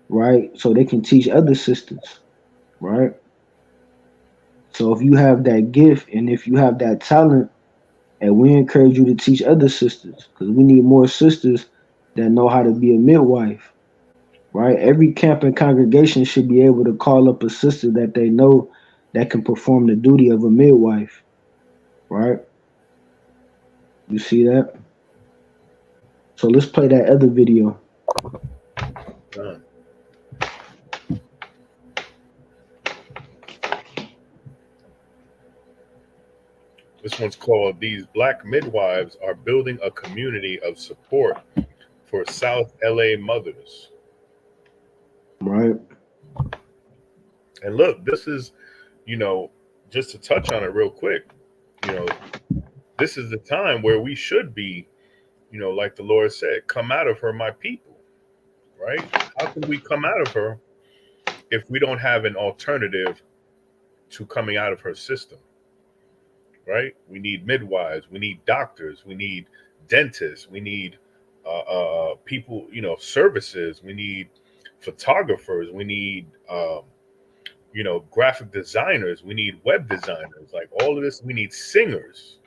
[SPEAKER 2] right? So they can teach other sisters, right? So if you have that gift and if you have that talent, and we encourage you to teach other sisters, because we need more sisters that know how to be a midwife, right? Every camp and congregation should be able to call up a sister that they know that can perform the duty of a midwife, right? You see that? So let's play that other video.
[SPEAKER 1] This one's called "These Black Midwives Are Building a Community of Support for South LA Mothers."
[SPEAKER 2] Right.
[SPEAKER 1] And look, this is, just to touch on it real quick, this is the time where we should be, like the Lord said, come out of her, my people, right? How can we come out of her if we don't have an alternative to coming out of her system, right? We need midwives, we need doctors, we need dentists, we need people, services, we need photographers, we need graphic designers, we need web designers, like all of this. We need singers,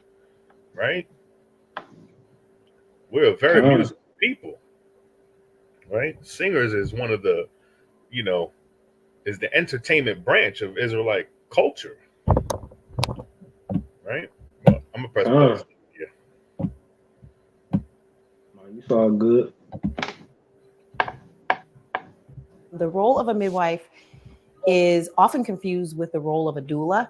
[SPEAKER 1] right? We're a very musical people, right? Singers is one of the, is the entertainment branch of Israelite culture, right? Well, I'm gonna press play. Yeah.
[SPEAKER 2] You saw good.
[SPEAKER 7] The role of a midwife is often confused with the role of a doula.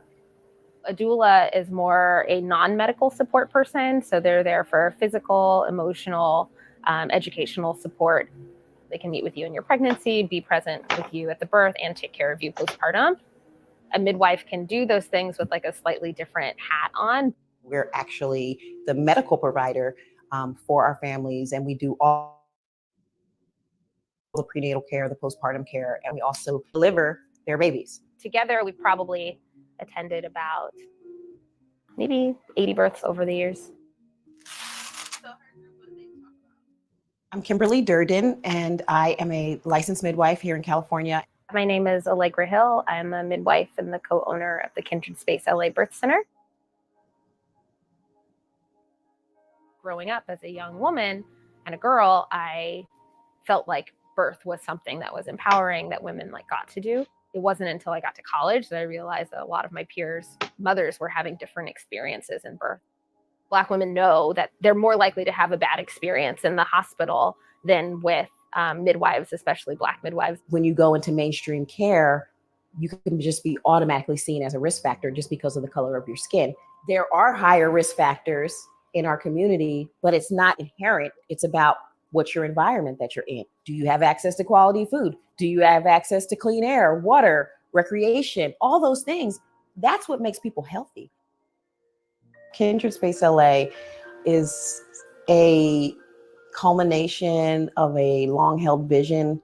[SPEAKER 8] A doula is more a non-medical support person. So they're there for physical, emotional, educational support. They can meet with you in your pregnancy, be present with you at the birth, and take care of you postpartum. A midwife can do those things with like a slightly different hat on.
[SPEAKER 7] We're actually the medical provider for our families, and we do all the prenatal care, the postpartum care, and we also deliver their babies.
[SPEAKER 8] Together, we probably attended about maybe 80 births over the years.
[SPEAKER 7] I'm Kimberly Durden, and I am a licensed midwife here in California.
[SPEAKER 8] My name is Allegra Hill. I'm a midwife and the co-owner of the Kindred Space LA Birth Center. Growing up as a young woman and a girl, I felt like birth was something that was empowering, that women got to do. It wasn't until I got to college that I realized that a lot of my peers' mothers were having different experiences in birth. Black women know that they're more likely to have a bad experience in the hospital than with midwives, especially Black midwives.
[SPEAKER 7] When you go into mainstream care, you can just be automatically seen as a risk factor just because of the color of your skin. There are higher risk factors in our community, but it's not inherent. It's about what's your environment that you're in. Do you have access to quality food? Do you have access to clean air, water, recreation, all those things? That's what makes people healthy. Kindred Space LA is a culmination of a long-held vision.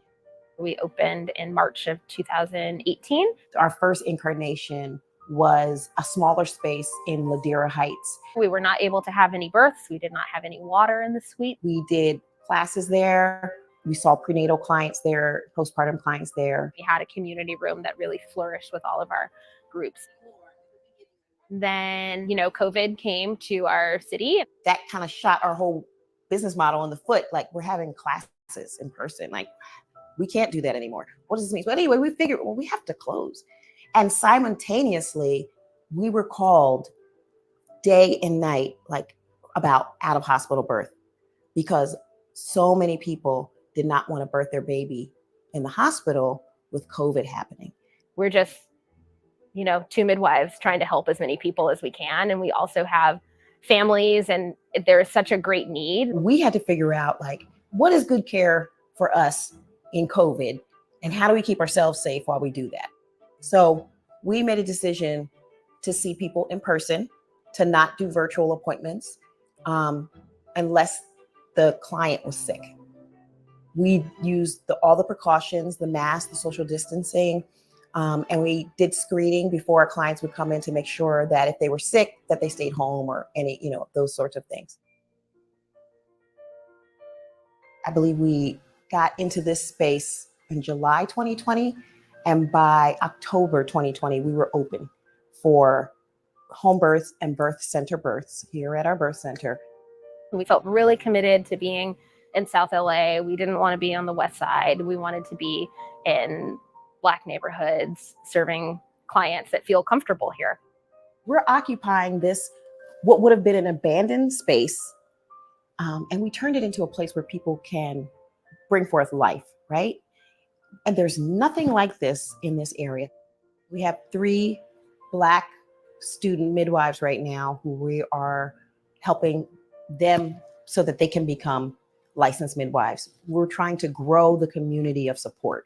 [SPEAKER 8] We opened in March of 2018.
[SPEAKER 7] Our first incarnation was a smaller space in Ladera Heights.
[SPEAKER 8] We were not able to have any births. We did not have any water in the suite.
[SPEAKER 7] We did classes there. We saw prenatal clients there, postpartum clients there.
[SPEAKER 8] We had a community room that really flourished with all of our groups. Then, COVID came to our city.
[SPEAKER 7] That kind of shot our whole business model in the foot. Like, we're having classes in person. Like, we can't do that anymore. What does this mean? But anyway, we figured, well, we have to close. And simultaneously, we were called day and night, about out of hospital birth, because so many people did not want to birth their baby in the hospital with COVID happening.
[SPEAKER 8] We're just, two midwives trying to help as many people as we can. And we also have families, and there is such a great need.
[SPEAKER 7] We had to figure out what is good care for us in COVID, and how do we keep ourselves safe while we do that? So we made a decision to see people in person, to not do virtual appointments unless the client was sick. We used all the precautions, the mask, the social distancing, and we did screening before our clients would come in to make sure that if they were sick, that they stayed home, or any, those sorts of things. I believe we got into this space in July 2020, and by October 2020, we were open for home births and birth center births here at our birth center.
[SPEAKER 8] We felt really committed to being in South LA. We didn't want to be on the West Side. We wanted to be in Black neighborhoods, serving clients that feel comfortable here.
[SPEAKER 7] We're occupying this, what would have been an abandoned space, and we turned it into a place where people can bring forth life, right? And there's nothing like this in this area. We have 3 Black student midwives right now who we are helping them so that they can become licensed midwives. We're trying to grow the community of support.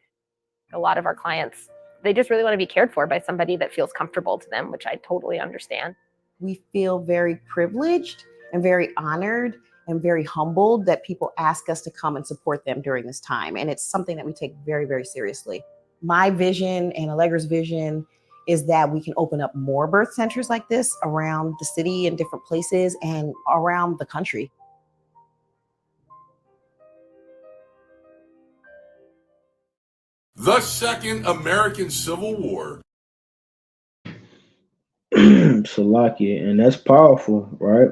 [SPEAKER 8] A lot of our clients, they just really want to be cared for by somebody that feels comfortable to them, which I totally understand.
[SPEAKER 7] We feel very privileged and very honored and very humbled that people ask us to come and support them during this time. And it's something that we take very, very seriously. My vision and Allegra's vision is that we can open up more birth centers like this around the city and different places and around the country.
[SPEAKER 9] The Second American Civil War.
[SPEAKER 2] Salakia, and that's powerful, right?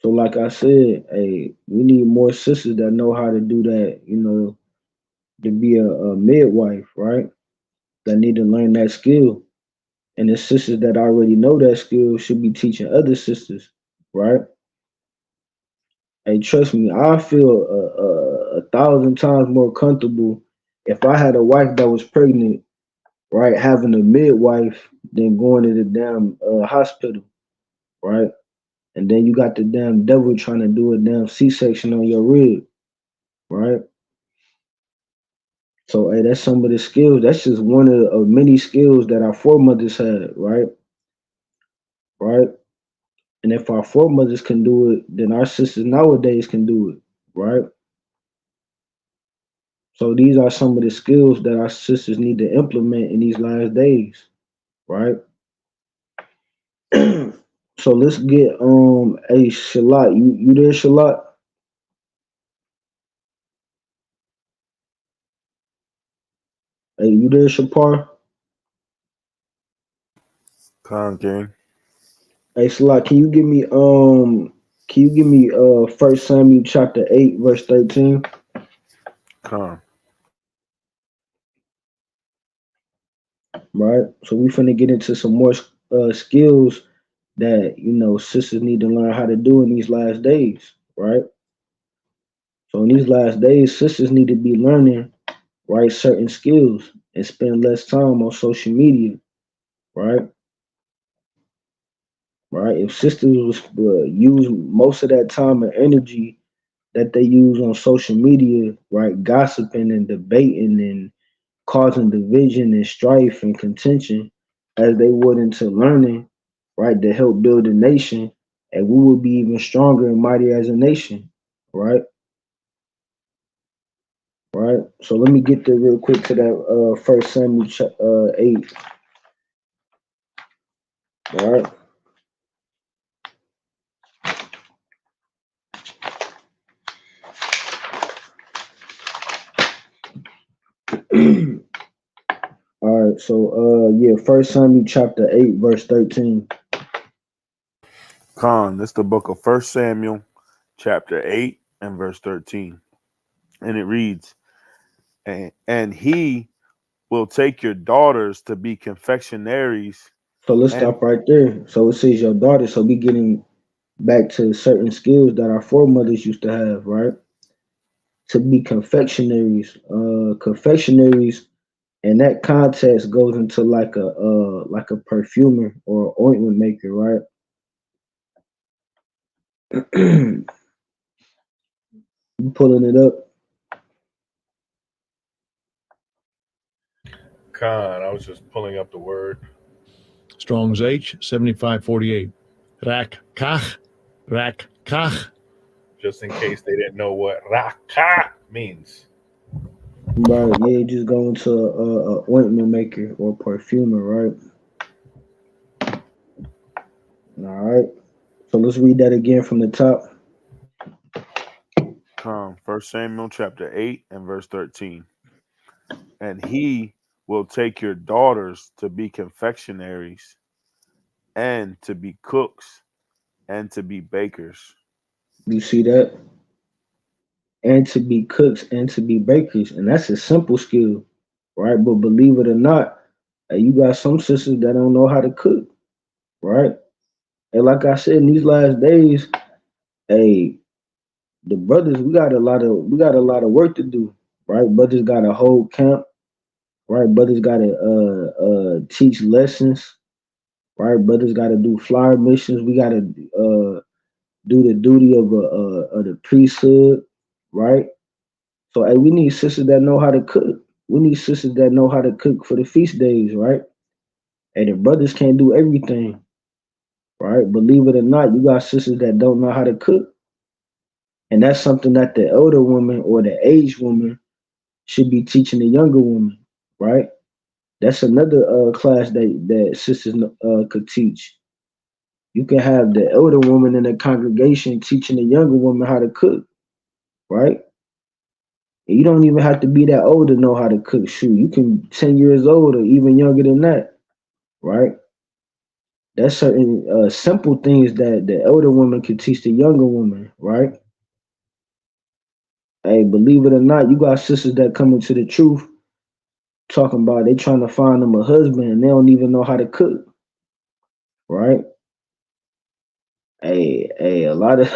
[SPEAKER 2] So like I said, hey, we need more sisters that know how to do that, you know, to be a midwife, right? That need to learn that skill. And the sisters that already know that skill should be teaching other sisters, right? Hey, trust me, I feel 1,000 times more comfortable if I had a wife that was pregnant, right, having a midwife than going to the damn hospital, right? And then you got the damn devil trying to do a damn C-section on your rib, right? So, hey, that's some of the skills. That's just one of many skills that our foremothers had, right? Right? And if our foremothers can do it, then our sisters nowadays can do it, right? So these are some of the skills that our sisters need to implement in these last days, right? So let's get hey Shalat, you there, Shalat? Hey, you there, Shapar?
[SPEAKER 4] Con King.
[SPEAKER 2] Hey Shalat, can you give me 1 Samuel chapter 8, verse 13?
[SPEAKER 4] Con.
[SPEAKER 2] Right? So we finna get into some more skills that, you know, sisters need to learn how to do in these last days, right? So in these last days, sisters need to be learning, right, certain skills and spend less time on social media, right? Right? If sisters was use most of that time and energy that they use on social media, right, gossiping and debating and causing division and strife and contention, as they would into learning, right, to help build a nation, and we would be even stronger and mighty as a nation, right? Right. So let me get there real quick to that 1 Samuel 8. All right. All right. So yeah, 1 Samuel chapter 8, verse 13.
[SPEAKER 4] Con, this is the book of 1 Samuel, chapter 8 and verse 13. And it reads, and he will take your daughters to be confectionaries.
[SPEAKER 2] So let's stop right there. So it says your daughter. So we getting back to certain skills that our foremothers used to have, right? To be confectionaries. Confectionaries in that context goes into like a perfumer or ointment maker, right? You pulling it up?
[SPEAKER 1] Khan, I was just pulling up the word.
[SPEAKER 10] Strong's H 7548. Rak kach, rak kach.
[SPEAKER 1] Just in case they didn't know what raka means.
[SPEAKER 2] Right, yeah, just go into a ointment maker or perfumer, right? All right. So let's read that again from the top.
[SPEAKER 4] 1 Samuel chapter 8 and verse 13. And he will take your daughters to be confectionaries and to be cooks and to be bakers.
[SPEAKER 2] You see that? and to be cooks and to be bakers. And that's a simple skill, right? But believe it or not, you got some sisters that don't know how to cook, right? And like I said, in these last days, hey, the brothers, we got a lot of work to do, right? Brothers got a whole camp, right? Brothers got to teach lessons, right? Brothers got to do flyer missions. We got to do the duty of the priesthood, right? So hey, we need sisters that know how to cook. We need sisters that know how to cook for the feast days, right? And the brothers can't do everything, right? Believe it or not, you got sisters that don't know how to cook. And that's something that the elder woman or the aged woman should be teaching the younger woman, right? That's another class that sisters could teach. You can have the elder woman in the congregation teaching the younger woman how to cook, right? And you don't even have to be that old to know how to cook. Shoot, you can 10 years old or even younger than that, right? That's certain simple things that the elder woman can teach the younger woman, right? Hey, believe it or not, you got sisters that come into the truth talking about they trying to find them a husband and they don't even know how to cook, right? Hey, a lot of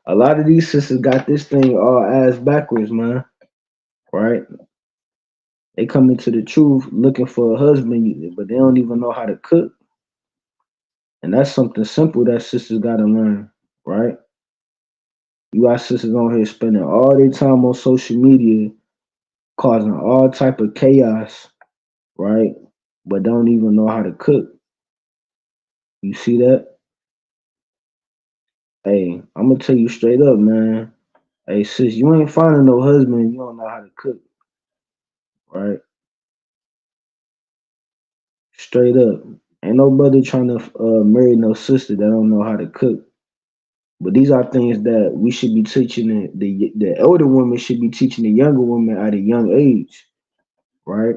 [SPEAKER 2] a lot of these sisters got this thing all ass backwards, man. Right? They come into the truth looking for a husband, but they don't even know how to cook. And that's something simple that sisters gotta learn, right? You got sisters on here spending all their time on social media, causing all type of chaos, right? But don't even know how to cook. You see that? Hey, I'm gonna tell you straight up, man. Hey, sis, you ain't finding no husband. You don't know how to cook, right? Straight up. Ain't no brother trying to marry no sister that don't know how to cook. But these are things that we should be teaching the elder woman should be teaching the younger woman at a young age, right?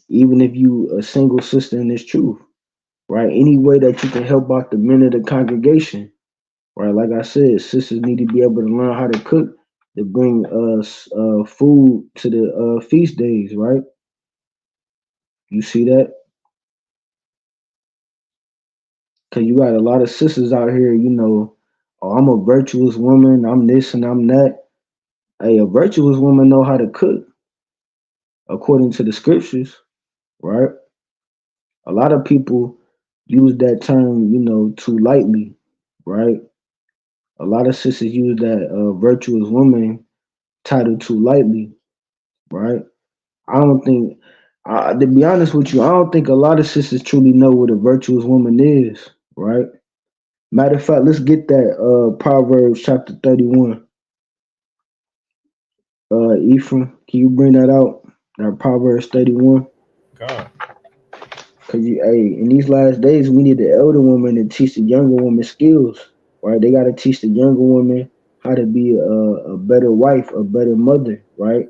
[SPEAKER 2] Even if you a single sister in this truth, right? Any way that you can help out the men of the congregation, right? Like I said, sisters need to be able to learn how to cook to bring us food to the feast days, right? You see that? Cause you got a lot of sisters out here, you know, oh, I'm a virtuous woman, I'm this and I'm that. Hey, a virtuous woman know how to cook according to the scriptures, right? A lot of people use that term, you know, too lightly, right? A lot of sisters use that virtuous woman title too lightly, right? I don't think, to be honest with you, I don't think a lot of sisters truly know what a virtuous woman is, right? Matter of fact, let's get that Proverbs chapter 31. Ephraim, can you bring that out? That Proverbs 31.
[SPEAKER 1] God.
[SPEAKER 2] Cause in these last days, we need the elder woman to teach the younger woman skills, right? They got to teach the younger woman how to be a better wife, a better mother, right?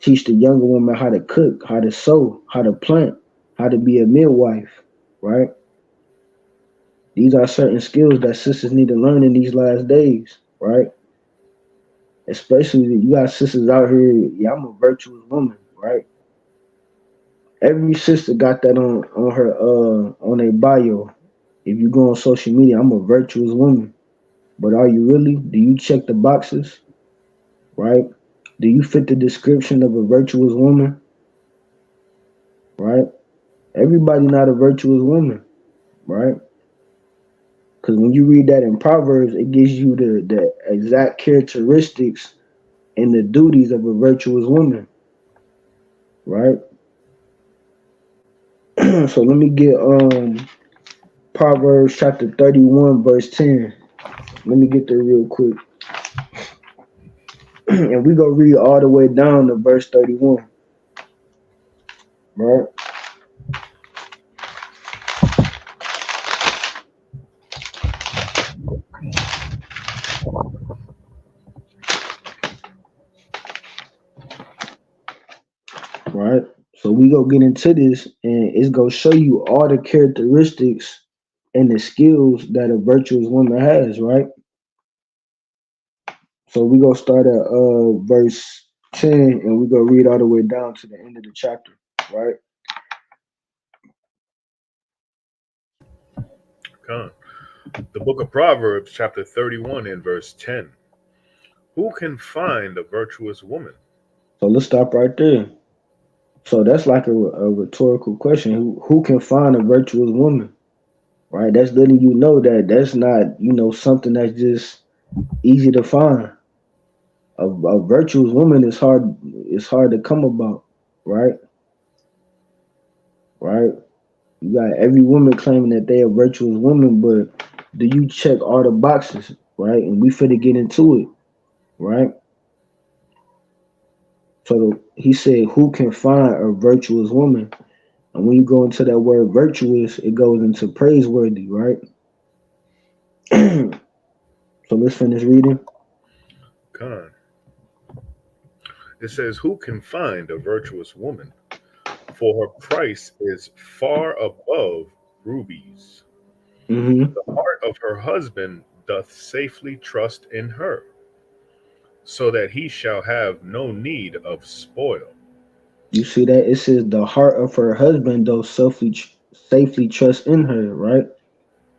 [SPEAKER 2] Teach the younger woman how to cook, how to sew, how to plant, how to be a midwife, right? These are certain skills that sisters need to learn in these last days, right? Especially you got sisters out here. Yeah, I'm a virtuous woman, right? Every sister got that on her on their bio. If you go on social media, I'm a virtuous woman. But are you really? Do you check the boxes? Right? Do you fit the description of a virtuous woman? Right? Everybody not a virtuous woman, right? Because when you read that in Proverbs, it gives you the exact characteristics and the duties of a virtuous woman, right? So let me get Proverbs chapter 31, verse 10. Let me get there real quick. And we go read all the way down to verse 31. Right? Right? So we go get into this and it's gonna show you all the characteristics and the skills that a virtuous woman has, right? So we gonna start at verse 10, and we gonna read all the way down to the end of the chapter, right?
[SPEAKER 1] Come. The book of Proverbs, chapter 31, and verse 10. Who can find a virtuous woman?
[SPEAKER 2] So let's stop right there. So that's like a rhetorical question. Who can find a virtuous woman? Right? That's letting you know that that's not, something that's just easy to find. A virtuous woman is hard. It's hard to come about, right? Right? You got every woman claiming that they are virtuous woman, but do you check all the boxes, right? And we finna get into it, right? So he said, who can find a virtuous woman? And when you go into that word virtuous, it goes into praiseworthy, right? So let's finish reading.
[SPEAKER 1] Come. It says, who can find a virtuous woman? For her price is far above rubies.
[SPEAKER 2] Mm-hmm.
[SPEAKER 1] The heart of her husband doth safely trust in her, so that he shall have no need of spoil.
[SPEAKER 2] You see that? It says the heart of her husband doth safely trust in her, right?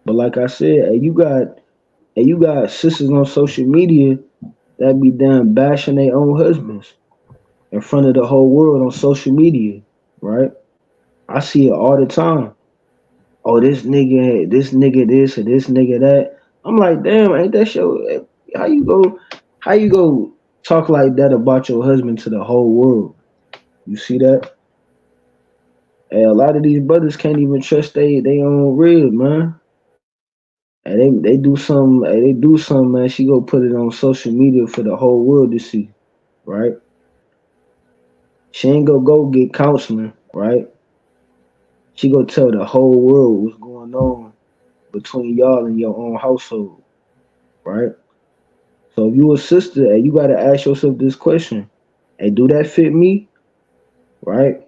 [SPEAKER 2] But like I said, you got sisters on social media that be done bashing their own husbands in front of the whole world on social media, right? I see it all the time. Oh, this nigga this or this nigga that. I'm like, damn, ain't that show? How you go talk like that about your husband to the whole world? You see that? And a lot of these brothers can't even trust they own rib, man. And they do something, man. She go put it on social media for the whole world to see, right? She ain't go get counseling, right? She go tell the whole world what's going on between y'all and your own household, right? So if you a sister, and you gotta ask yourself this question: hey, do that fit me, right?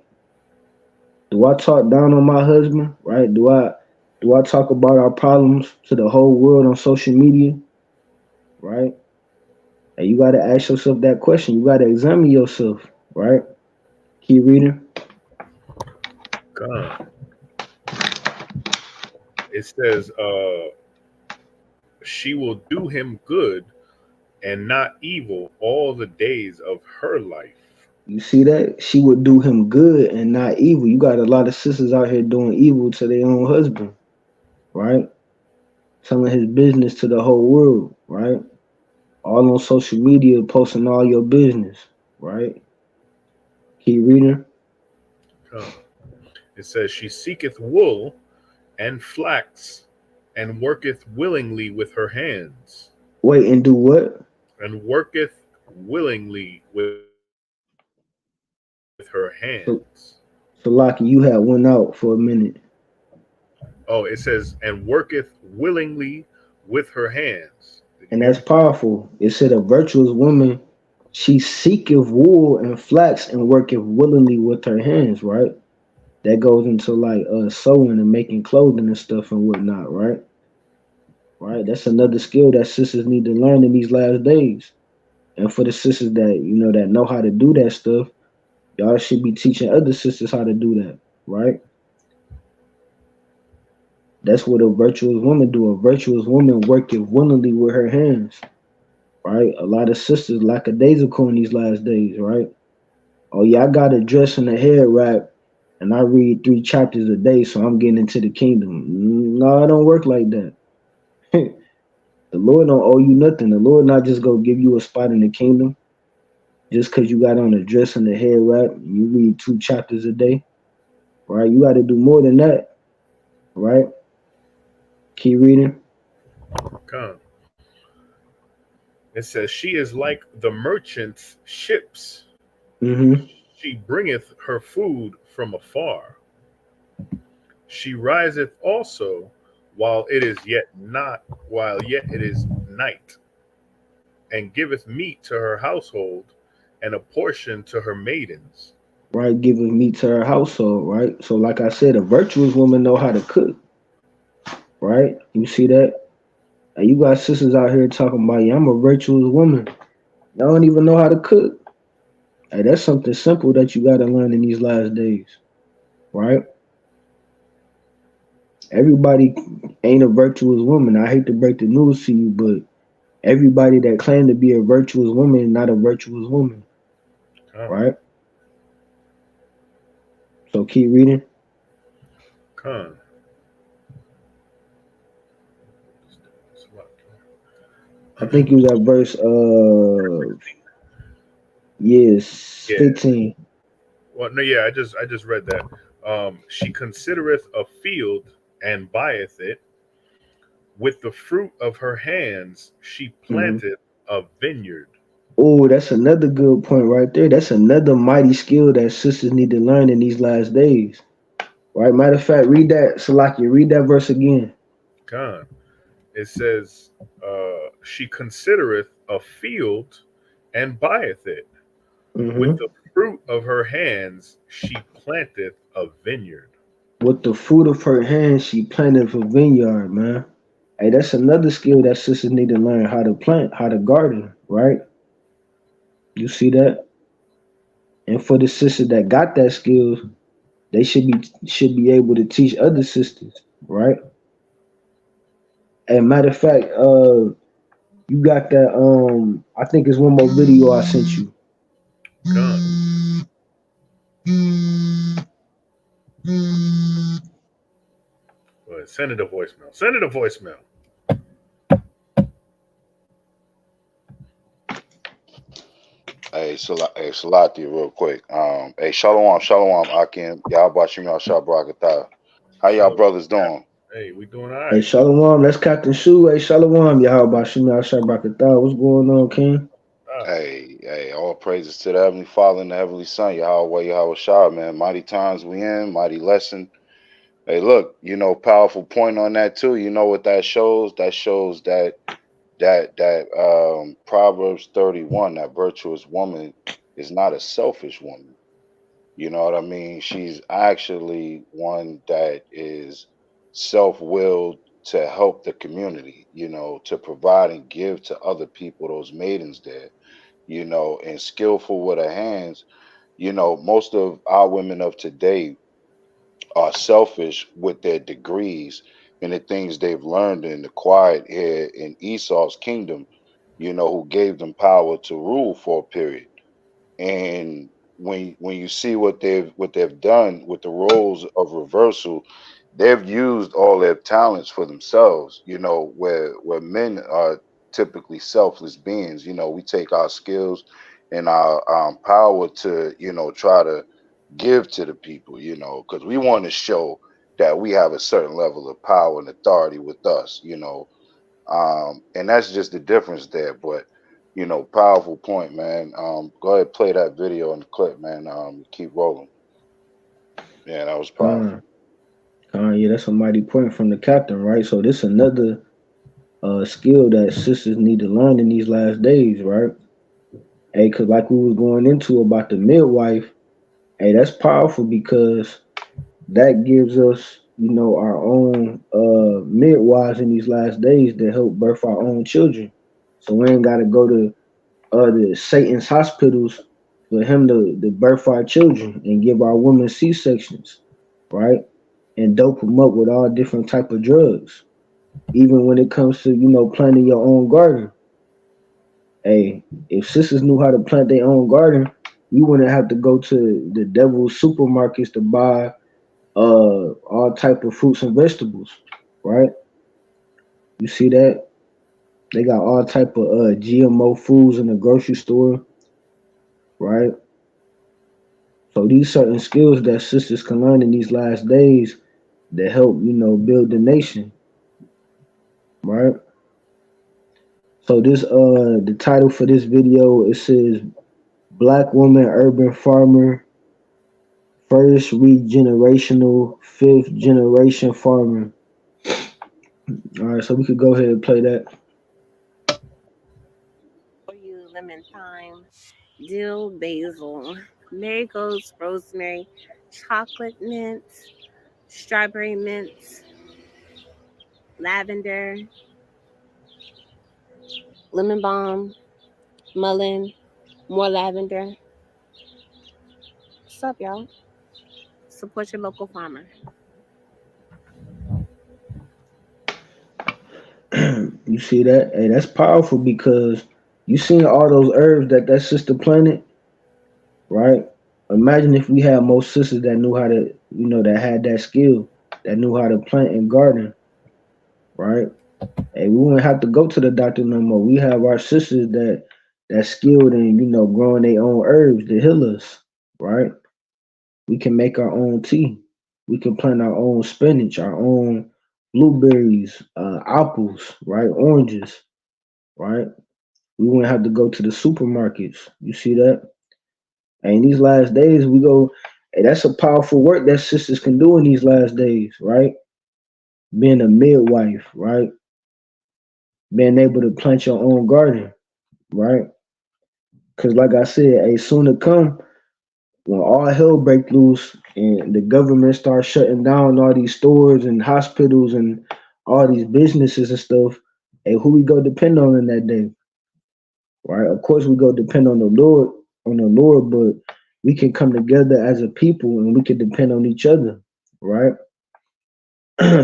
[SPEAKER 2] Do I talk down on my husband, right? Do I talk about our problems to the whole world on social media, right? And you gotta ask yourself that question. You gotta examine yourself, right? Keep reading.
[SPEAKER 1] God. It says, she will do him good and not evil all the days of her life.
[SPEAKER 2] You see that? She would do him good and not evil. You got a lot of sisters out here doing evil to their own husband, right? Telling his business to the whole world, right? All on social media, posting all your business, right? Keep reading.
[SPEAKER 1] It says, she seeketh wool and flax, and worketh willingly with her hands.
[SPEAKER 2] Wait, and do what?
[SPEAKER 1] And worketh willingly with her hands.
[SPEAKER 2] So Lockie, you had one out for a minute.
[SPEAKER 1] Oh, it says, and worketh willingly with her hands.
[SPEAKER 2] And that's powerful. It said a virtuous woman, she seeketh wool and flax and worketh willingly with her hands, right? That goes into like sewing and making clothing and stuff and whatnot, right? Right. That's another skill that sisters need to learn in these last days. And for the sisters that that know how to do that stuff, y'all should be teaching other sisters how to do that, right? That's what a virtuous woman do. A virtuous woman worketh willingly with her hands, right? A lot of sisters lackadaisical in these last days, right? Oh yeah, I got a dress and a hair wrap, and I read 3 chapters a day, so I'm getting into the kingdom. No, it don't work like that. The Lord don't owe you nothing. The Lord not just gonna give you a spot in the kingdom just because you got on a dress and a hair wrap. You read 2 chapters a day, right? You got to do more than that, right? Keep reading.
[SPEAKER 1] Come. It says, she is like the merchant's ships.
[SPEAKER 2] Mm-hmm.
[SPEAKER 1] She bringeth her food from afar. She riseth also while yet it is night, and giveth meat to her household and a portion to her maidens.
[SPEAKER 2] Right, giving meat to her household, right? So like I said, a virtuous woman know how to cook, right? You see that? And you got sisters out here talking about, yeah, I'm a virtuous woman. Y'all don't even know how to cook. Hey, that's something simple that you gotta learn in these last days, right? Everybody ain't a virtuous woman. I hate to break the news to you, but everybody that claimed to be a virtuous woman is not a virtuous woman, right? So keep reading. I think it was at verse 15.
[SPEAKER 1] Well, no, yeah, I just read that. She considereth a field and buyeth it. With the fruit of her hands, she planteth a vineyard.
[SPEAKER 2] Oh, that's another good point right there. That's another mighty skill that sisters need to learn in these last days. Right? Matter of fact, read that, Salaki, read that verse again.
[SPEAKER 1] It says, she considereth a field and buyeth it. With the fruit of her hands, she planteth a vineyard.
[SPEAKER 2] With the fruit of her hands, she planteth a vineyard, man. Hey, that's another skill that sisters need to learn, how to plant, how to garden, right? You see that? And for the sisters that got that skill, they should be able to teach other sisters, right? And matter of fact, you got that. I think it's one more video I sent you.
[SPEAKER 1] Send it a voicemail. Send it a voicemail.
[SPEAKER 11] Hey, Salati, real quick. Hey, Shalom, Akim, Yahawahscamp. How y'all brothers doing?
[SPEAKER 1] Hey, we doing all right.
[SPEAKER 2] Hey, Shalom, that's Captain Shu. Hey, Shalom, Yahawahscamp. What's going on, King?
[SPEAKER 11] Hey, all praises to the Heavenly Father and the Heavenly Son, Yahawah, man. Mighty times we in, mighty lesson. Hey, look, powerful point on that too. You know what that shows? That shows that Proverbs 31, that virtuous woman is not a selfish woman. You know what I mean? She's actually one that is self-willed to help the community, to provide and give to other people, those maidens there, and skillful with her hands. Most of our women of today are selfish with their degrees and the things they've learned and acquired here in Esau's kingdom, who gave them power to rule for a period. And when you see what they've done with the roles of reversal, they've used all their talents for themselves, where men are typically selfless beings. We take our skills and our power to, try to give to the people, because we want to show that we have a certain level of power and authority with us, and that's just the difference there. But powerful point, man. Go ahead, play that video and the clip, man. Keep rolling. Yeah, that was powerful.
[SPEAKER 2] Yeah, that's a mighty point from the captain, right? So this another skill that sisters need to learn in these last days, right? Hey, cause like we was going into about the midwife, hey, that's powerful because that gives us, our own midwives in these last days that help birth our own children. So we ain't gotta go to the Satan's hospitals for him to birth our children and give our women C-sections, right? And dope them up with all different type of drugs. Even when it comes to, planting your own garden. Hey, if sisters knew how to plant their own garden, you wouldn't have to go to the devil's supermarkets to buy all type of fruits and vegetables, right? You see that? They got all type of GMO foods in the grocery store, right? So these certain skills that sisters can learn in these last days that help, build the nation, right? So this the title for this video, it says Black Woman Urban Farmer, First Regenerational, Fifth Generation Farmer. All right, so we could go ahead and play that.
[SPEAKER 12] For you, lemon thyme, dill, basil, marigolds, rosemary, chocolate mint, strawberry mint, lavender, lemon balm, mullein, more lavender. What's up, y'all? Support your local farmer.
[SPEAKER 2] You see that? Hey, that's powerful because you seen all those herbs that sister planted, right? Imagine if we had more sisters that knew how to, that had that skill, that knew how to plant and garden, right? Hey, we wouldn't have to go to the doctor no more. We have our sisters that skilled in, growing their own herbs to heal us, right? We can make our own tea. We can plant our own spinach, our own blueberries, apples, right? Oranges, right? We wouldn't have to go to the supermarkets. You see that? And these last days, we go, hey, that's a powerful work that sisters can do in these last days, right? Being a midwife, right? Being able to plant your own garden, right? Because, like I said, hey, soon to come, when all hell break loose and the government starts shutting down all these stores and hospitals and all these businesses and stuff, hey, who we go depend on in that day? Right? Of course we go depend on the Lord, but we can come together as a people and we can depend on each other, right?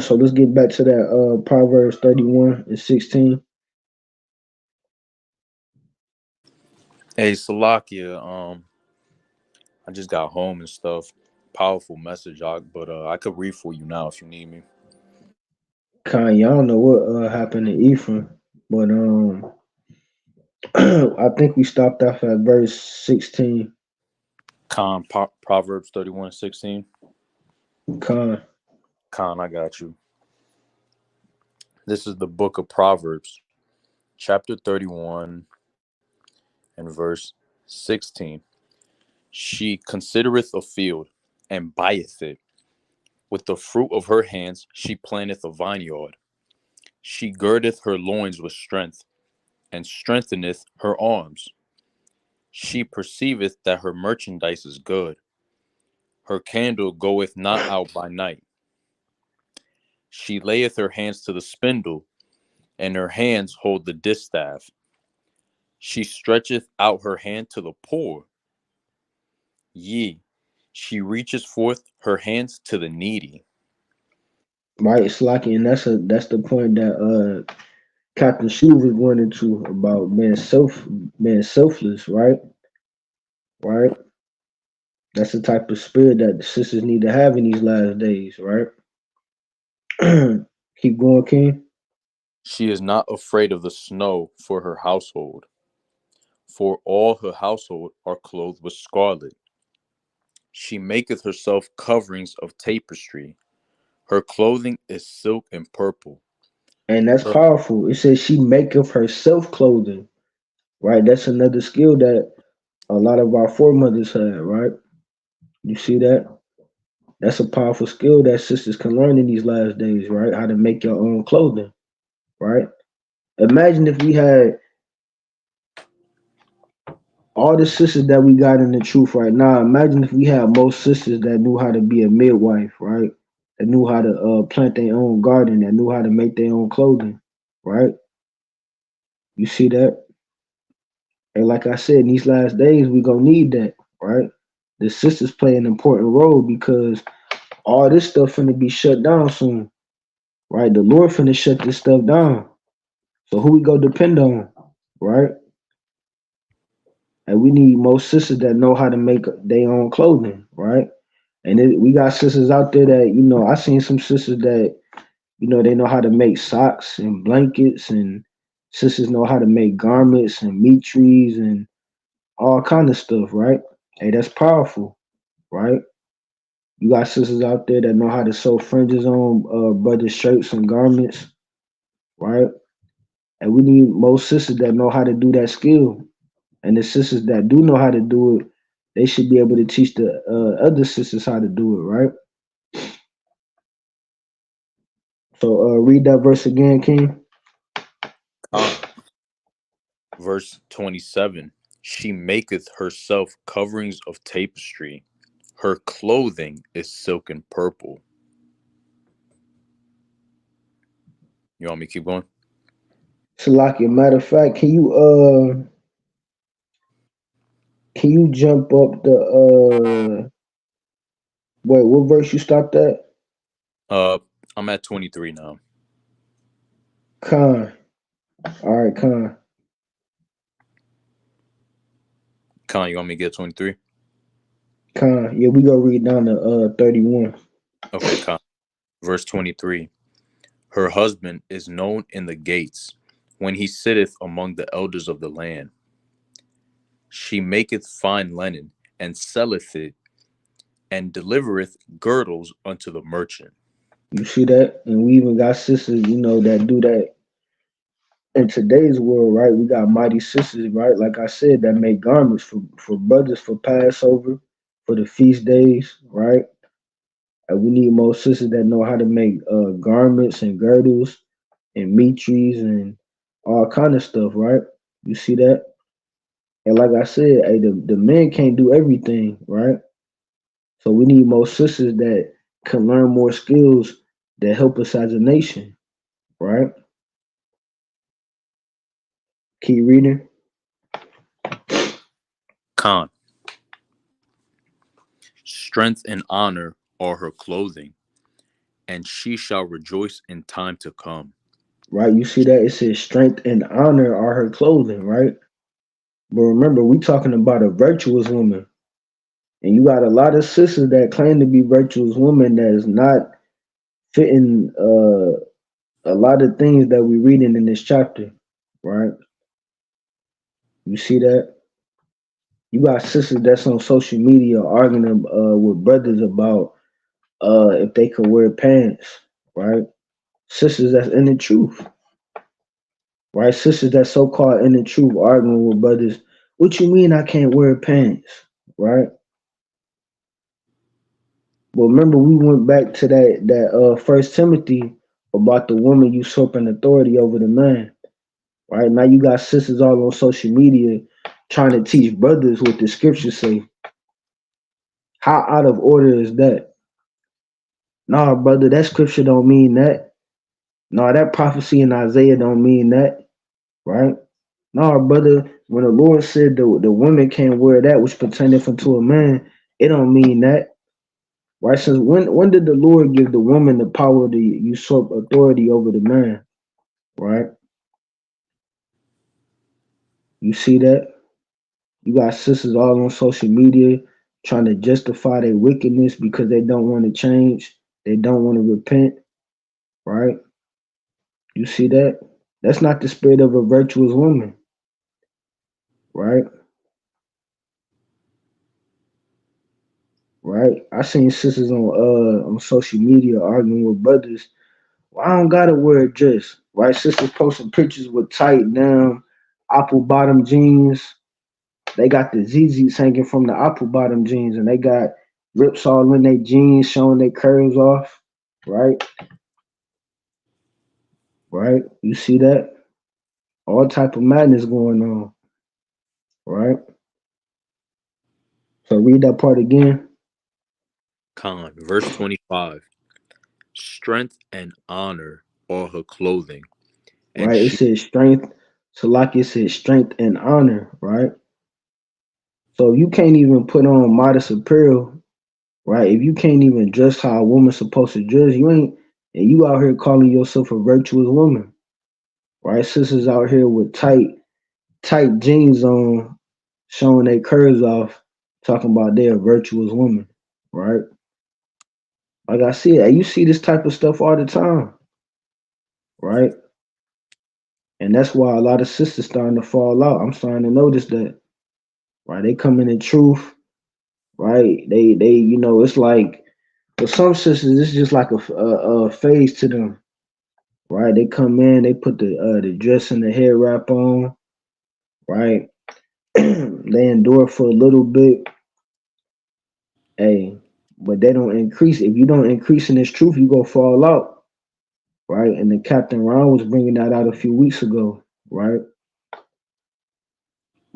[SPEAKER 2] So let's get back to that Proverbs 31:16.
[SPEAKER 3] Hey, Salakia, I just got home and stuff. Powerful message, but I could read for you now if you need me.
[SPEAKER 2] Kanye, I don't know what happened to Ephraim, but I think we stopped off at verse 16.
[SPEAKER 3] Proverbs 31:16.
[SPEAKER 2] Con,
[SPEAKER 3] I got you. This is the book of Proverbs, chapter 31 and verse 16. She considereth a field and buyeth it. With the fruit of her hands she planteth a vineyard. She girdeth her loins with strength, and strengtheneth her arms. She perceiveth that her merchandise is good. Her candle goeth not out by night. She layeth her hands to the spindle, and her hands hold the distaff. She stretcheth out her hand to the poor. Yea, she reaches forth her hands to the needy.
[SPEAKER 2] right, Slocky, and that's the point that Captain Shoe was going into about being selfless, right? Right? That's the type of spirit that the sisters need to have in these last days, right? Keep going, King.
[SPEAKER 3] She is not afraid of the snow for her household, for all her household are clothed with scarlet. She maketh herself coverings of tapestry. Her clothing is silk and purple.
[SPEAKER 2] And that's
[SPEAKER 3] Her,
[SPEAKER 2] powerful. It says she maketh herself clothing, right? That's another skill that a lot of our foremothers had, right? You see that? That's a powerful skill that sisters can learn in these last days, right? How to make your own clothing, right? Imagine if we had all the sisters that we got in the truth right now. Imagine if we had most sisters that knew how to be a midwife, right? That knew how to plant their own garden, that knew how to make their own clothing, right? You see that? And like I said, in these last days, we gonna need that, right? The sisters play an important role because all this stuff finna be shut down soon, right? The Lord finna shut this stuff down. So who we go depend on, right? And we need most sisters that know how to make their own clothing, right? And we got sisters out there that, I seen some sisters that, they know how to make socks and blankets, and sisters know how to make garments and meat trees and all kind of stuff, right? Hey, that's powerful, right? You got sisters out there that know how to sew fringes on brothers' shirts and garments, right? And we need most sisters that know how to do that skill. And the sisters that do know how to do it, they should be able to teach the other sisters how to do it, right? So read that verse again, King.
[SPEAKER 3] verse 27. She maketh herself coverings of tapestry. Her clothing is silk and purple. You want me to keep going?
[SPEAKER 2] Salaki, matter of fact, can you Can you jump up the wait, what verse you stopped at?
[SPEAKER 3] I'm at 23 now.
[SPEAKER 2] Con. All right, Con.
[SPEAKER 3] Con, you want me to get 23?
[SPEAKER 2] Con. Yeah, we go read down to 31.
[SPEAKER 3] Okay, Con. Verse 23. Her husband is known in the gates, when he sitteth among the elders of the land. She maketh fine linen, and selleth it, and delivereth girdles unto the merchant.
[SPEAKER 2] You see that? And we even got sisters, you know, that do that in today's world, right? We got mighty sisters, right? Like I said, that make garments for brothers for Passover, for the feast days, right? And we need more sisters that know how to make garments and girdles and mitris and all kind of stuff, right? You see that? And like I said, hey, the men can't do everything, right? So we need more sisters that can learn more skills that help us as a nation, right? Keep reading.
[SPEAKER 3] Con. Strength and honor are her clothing, and she shall rejoice in time to come.
[SPEAKER 2] Right, you see that? It says strength and honor are her clothing, right? But remember, we talking about a virtuous woman. And you got a lot of sisters that claim to be virtuous women that is not fitting a lot of things that we reading in this chapter, right? You see that? You got sisters that's on social media arguing with brothers about if they could wear pants, right? Sisters that's in the truth, right? Sisters that's so called in the truth arguing with brothers. What you mean I can't wear pants, right? Well, remember we went back to that First Timothy about the woman usurping authority over the man, right? Now you got sisters all on social media trying to teach brothers what the scriptures say. How out of order is that? Nah, brother, that scripture don't mean that. Nah, that prophecy in Isaiah don't mean that, right? Nah, brother, when the Lord said the woman can't wear that which pertaineth unto a man, it don't mean that. Right? Since when did the Lord give the woman the power to usurp authority over the man? Right? You see that? You got sisters all on social media trying to justify their wickedness because they don't want to change. They don't want to repent. Right? You see that? That's not the spirit of a virtuous woman. Right? Right? I seen sisters on social media arguing with brothers. Well, I don't gotta wear a dress. Right? Sisters posting pictures with tight down apple bottom jeans. They got the ZZs hanging from the apple bottom jeans, and they got rips all in their jeans, showing their curves off. Right? Right? You see that? All type of madness going on. Right? So read that part again.
[SPEAKER 3] Con. Verse 25. Strength and honor are her clothing. And
[SPEAKER 2] right? It says strength. So like it says strength and honor. Right? So you can't even put on modest apparel. Right? If you can't even dress how a woman's supposed to dress, you ain't, and you out here calling yourself a virtuous woman. Right? Sisters out here with tight jeans on, showing their curves off, talking about they're a virtuous woman. Right? Like I said, you see this type of stuff all the time. Right? And that's why a lot of sisters starting to fall out. I'm starting to notice that. Right? They come in truth. Right? They you know, it's like for some sisters, it's just like a phase to them. Right? They come in, they put the dress and the hair wrap on. Right? They endure for a little bit. Hey, but they don't increase. If you don't increase in this truth, you go fall out. Right? And the Captain Ron was bringing that out a few weeks ago. Right?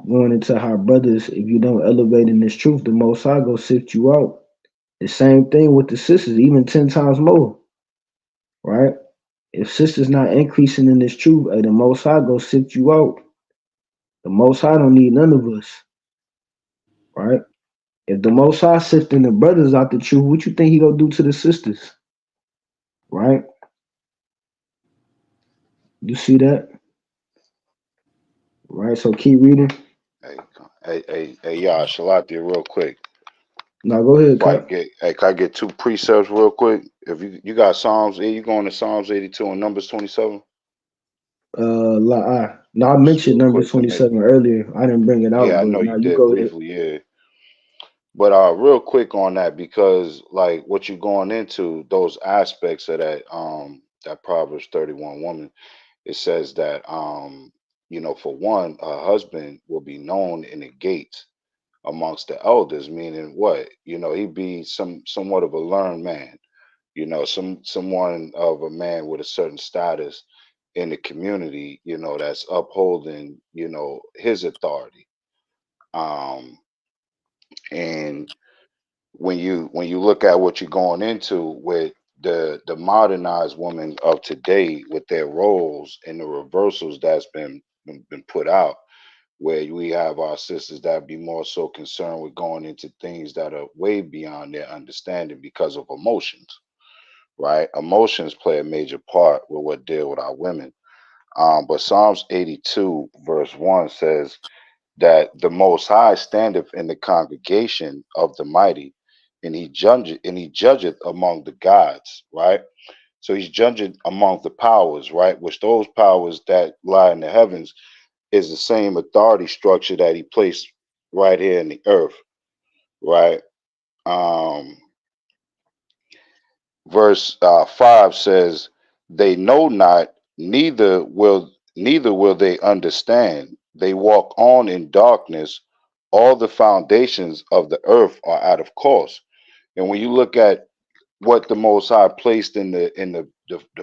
[SPEAKER 2] Going into how brothers, if you don't elevate in this truth, the Most High go sift you out. The same thing with the sisters, even 10 times more. Right? If sisters not increasing in this truth, the Most High go sift you out. The Most High don't need none of us. right? If the Most High sifting the brothers out the truth, what you think he gonna do to the sisters, right? You see that, right? So keep reading.
[SPEAKER 11] Hey, y'all, Shalatia, real quick.
[SPEAKER 2] Now go ahead,
[SPEAKER 11] If I
[SPEAKER 2] Cut.
[SPEAKER 11] get, hey, can I get two precepts real quick? If you got Psalms, you going to Psalms 82 and Numbers 27?
[SPEAKER 2] No, I mentioned
[SPEAKER 11] Real
[SPEAKER 2] Numbers
[SPEAKER 11] quick for me.
[SPEAKER 2] 27 earlier. I didn't bring it out,
[SPEAKER 11] Yeah, I
[SPEAKER 2] but
[SPEAKER 11] know
[SPEAKER 2] now
[SPEAKER 11] you
[SPEAKER 2] you
[SPEAKER 11] did
[SPEAKER 2] go ahead.
[SPEAKER 11] briefly, yeah. But real quick on that, because like what you're going into, those aspects of that Proverbs 31 woman, it says that for one, a husband will be known in the gates amongst the elders, meaning what? He'd be somewhat of a learned man, someone of a man with a certain status in the community, that's upholding, his authority. Um, and when you look at what you're going into with the modernized women of today with their roles and the reversals that's been put out, where we have our sisters that be more so concerned with going into things that are way beyond their understanding because of emotions, right? Emotions play a major part with what deal with our women. But Psalms 82 verse 1 says that the Most High standeth in the congregation of the mighty, and he judgeth among the gods, right? So he's judging among the powers, right? Which those powers that lie in the heavens is the same authority structure that he placed right here in the earth, right? Um, verse 5 says, "They know not, neither will they understand. They walk on in darkness. All the foundations of the earth are out of course." And when you look at what the Most High placed in the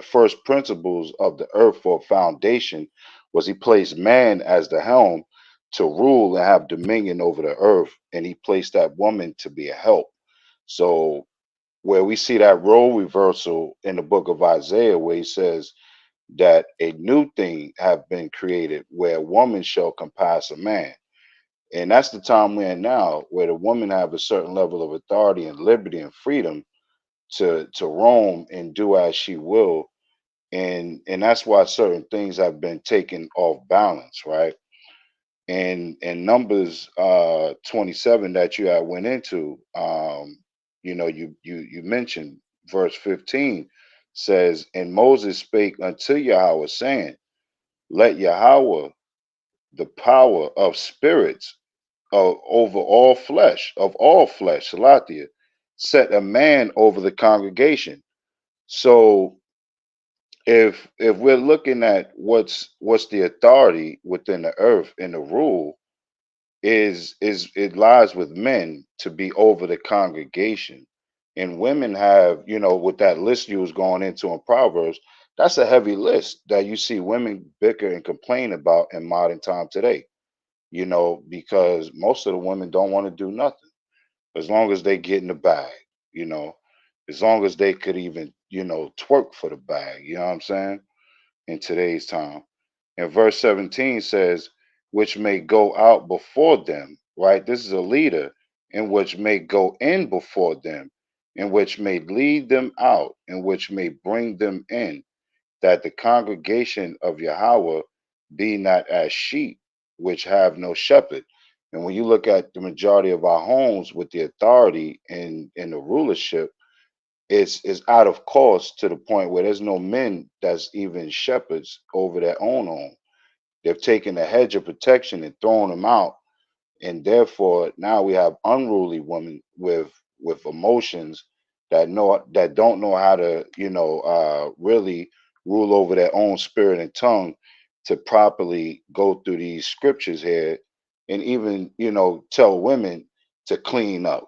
[SPEAKER 11] first principles of the earth for foundation, was he placed man as the helm to rule and have dominion over the earth, and he placed that woman to be a help. So where we see that role reversal in the book of Isaiah, where he says that a new thing have been created, where a woman shall compass a man. And that's the time we're in now, where the woman have a certain level of authority and liberty and freedom to roam and do as she will. And that's why certain things have been taken off balance, right? And Numbers 27 that you had went into, you mentioned verse 15 says, "And Moses spake unto Yahawah, saying, Let Yahawah, the power of spirits over all flesh, Salathia, set a man over the congregation." So if we're looking at what's the authority within the earth and the rule, is it lies with men to be over the congregation. And women have, with that list you was going into in Proverbs, that's a heavy list that you see women bicker and complain about in modern time today, because most of the women don't want to do nothing as long as they get in the bag, you know, as long as they could even, twerk for the bag, you know what I'm saying? In today's time. And verse 17 says, "Which may go out before them," right? This is a leader, "and which may go in before them, and which may lead them out, and which may bring them in, that the congregation of Yahawah be not as sheep which have no shepherd." And when you look at the majority of our homes with the authority and the rulership, it's out of course to the point where there's no men that's even shepherds over their own home. They've taken a hedge of protection and thrown them out, and therefore now we have unruly women with emotions that don't know how to really rule over their own spirit and tongue to properly go through these scriptures here, and even tell women to clean up.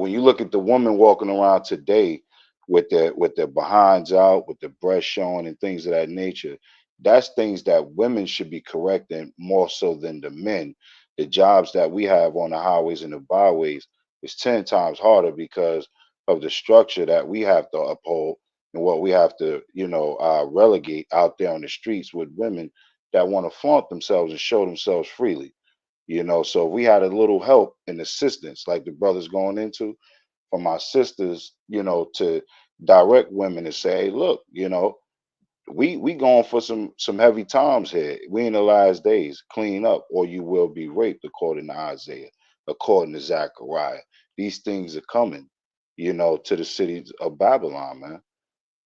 [SPEAKER 11] When you look at the woman walking around today with their behinds out, with their breasts showing and things of that nature, that's things that women should be correcting more so than the men. The jobs that we have on the highways and the byways is 10 times harder because of the structure that we have to uphold and what we have to, relegate out there on the streets with women that want to flaunt themselves and show themselves freely. You know, so if we had a little help and assistance, like the brothers going into, from our sisters, you know, to direct women and say, hey, look, you know, we going for some heavy times here. We in the last days. Clean up, or you will be raped, according to Isaiah, according to Zechariah. These things are coming, you know, to the cities of Babylon, man.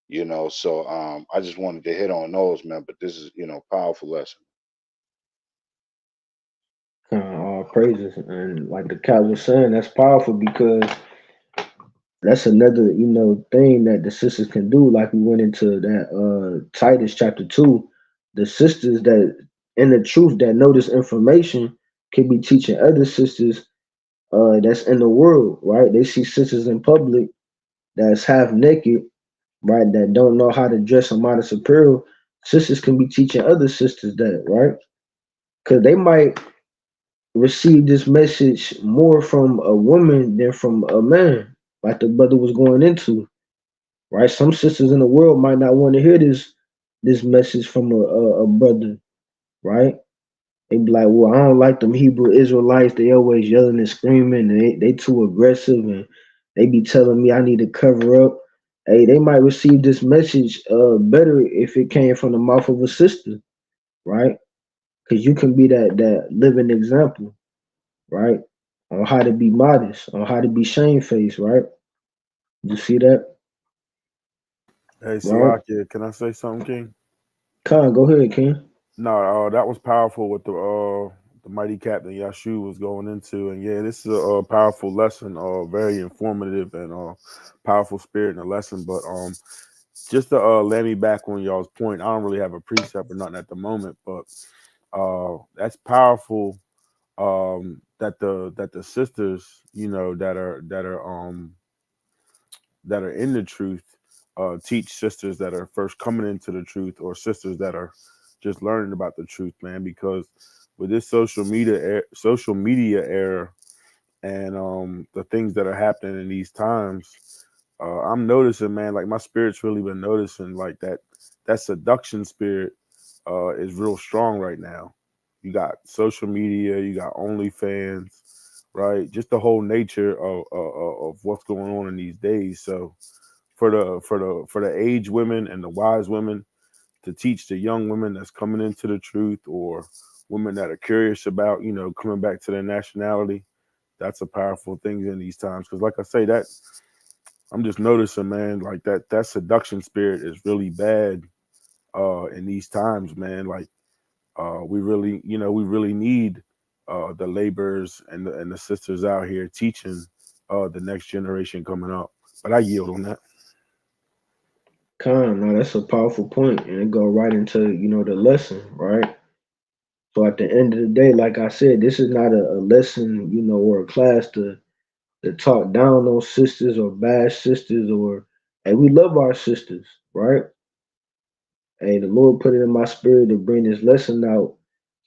[SPEAKER 11] You know, so I just wanted to hit on those, man. But this is, you know, powerful lesson.
[SPEAKER 2] All praises, and like the cat was saying, that's powerful because that's another, you know, thing that the sisters can do. Like we went into that Titus chapter 2, the sisters that in the truth that know this information can be teaching other sisters that's in the world, right? They see sisters in public that's half naked, right? That don't know how to dress a modest apparel. Sisters can be teaching other sisters that, right? Because they might receive this message more from a woman than from a man, like the brother was going into, right? Some sisters in the world might not want to hear this message from a brother, right? They be like, well, I don't like them Hebrew Israelites. They always yelling and screaming, and they too aggressive, and they be telling me I need to cover up. Hey, they might receive this message better if it came from the mouth of a sister, right? Because you can be that living example, right? On how to be modest, on how to be shamefaced, right? You see that,
[SPEAKER 4] Hey,
[SPEAKER 2] right?
[SPEAKER 4] Salakia, can I say something, King?
[SPEAKER 2] Khan, go ahead, King.
[SPEAKER 4] No, that was powerful what the mighty captain Yashu was going into, and yeah, this is a powerful lesson, very informative and powerful spirit in the lesson. But just to land me back on y'all's point, I don't really have a precept or nothing at the moment, but that's powerful. That the sisters, you know, that are in the truth, teach sisters that are first coming into the truth, or sisters that are just learning about the truth, man. Because with this social media era, and the things that are happening in these times, I'm noticing, man, like my spirit's really been noticing, like that seduction spirit is real strong right now. You got social media, you got OnlyFans, right? Just the whole nature of what's going on in these days. So for the aged women and the wise women to teach the young women that's coming into the truth, or women that are curious about, you know, coming back to their nationality, that's a powerful thing in these times. Because like I say, that I'm just noticing, man, like that seduction spirit is really bad in these times, man. Like we really, you know, we really need the laborers and the sisters out here teaching the next generation coming up. But I yield on that.
[SPEAKER 2] Khan, no, that's a powerful point, and it go right into, you know, the lesson, right? So at the end of the day, like I said, this is not a lesson, you know, or a class to talk down on sisters or bash sisters, or hey, we love our sisters, right? Hey, the Lord put it in my spirit to bring this lesson out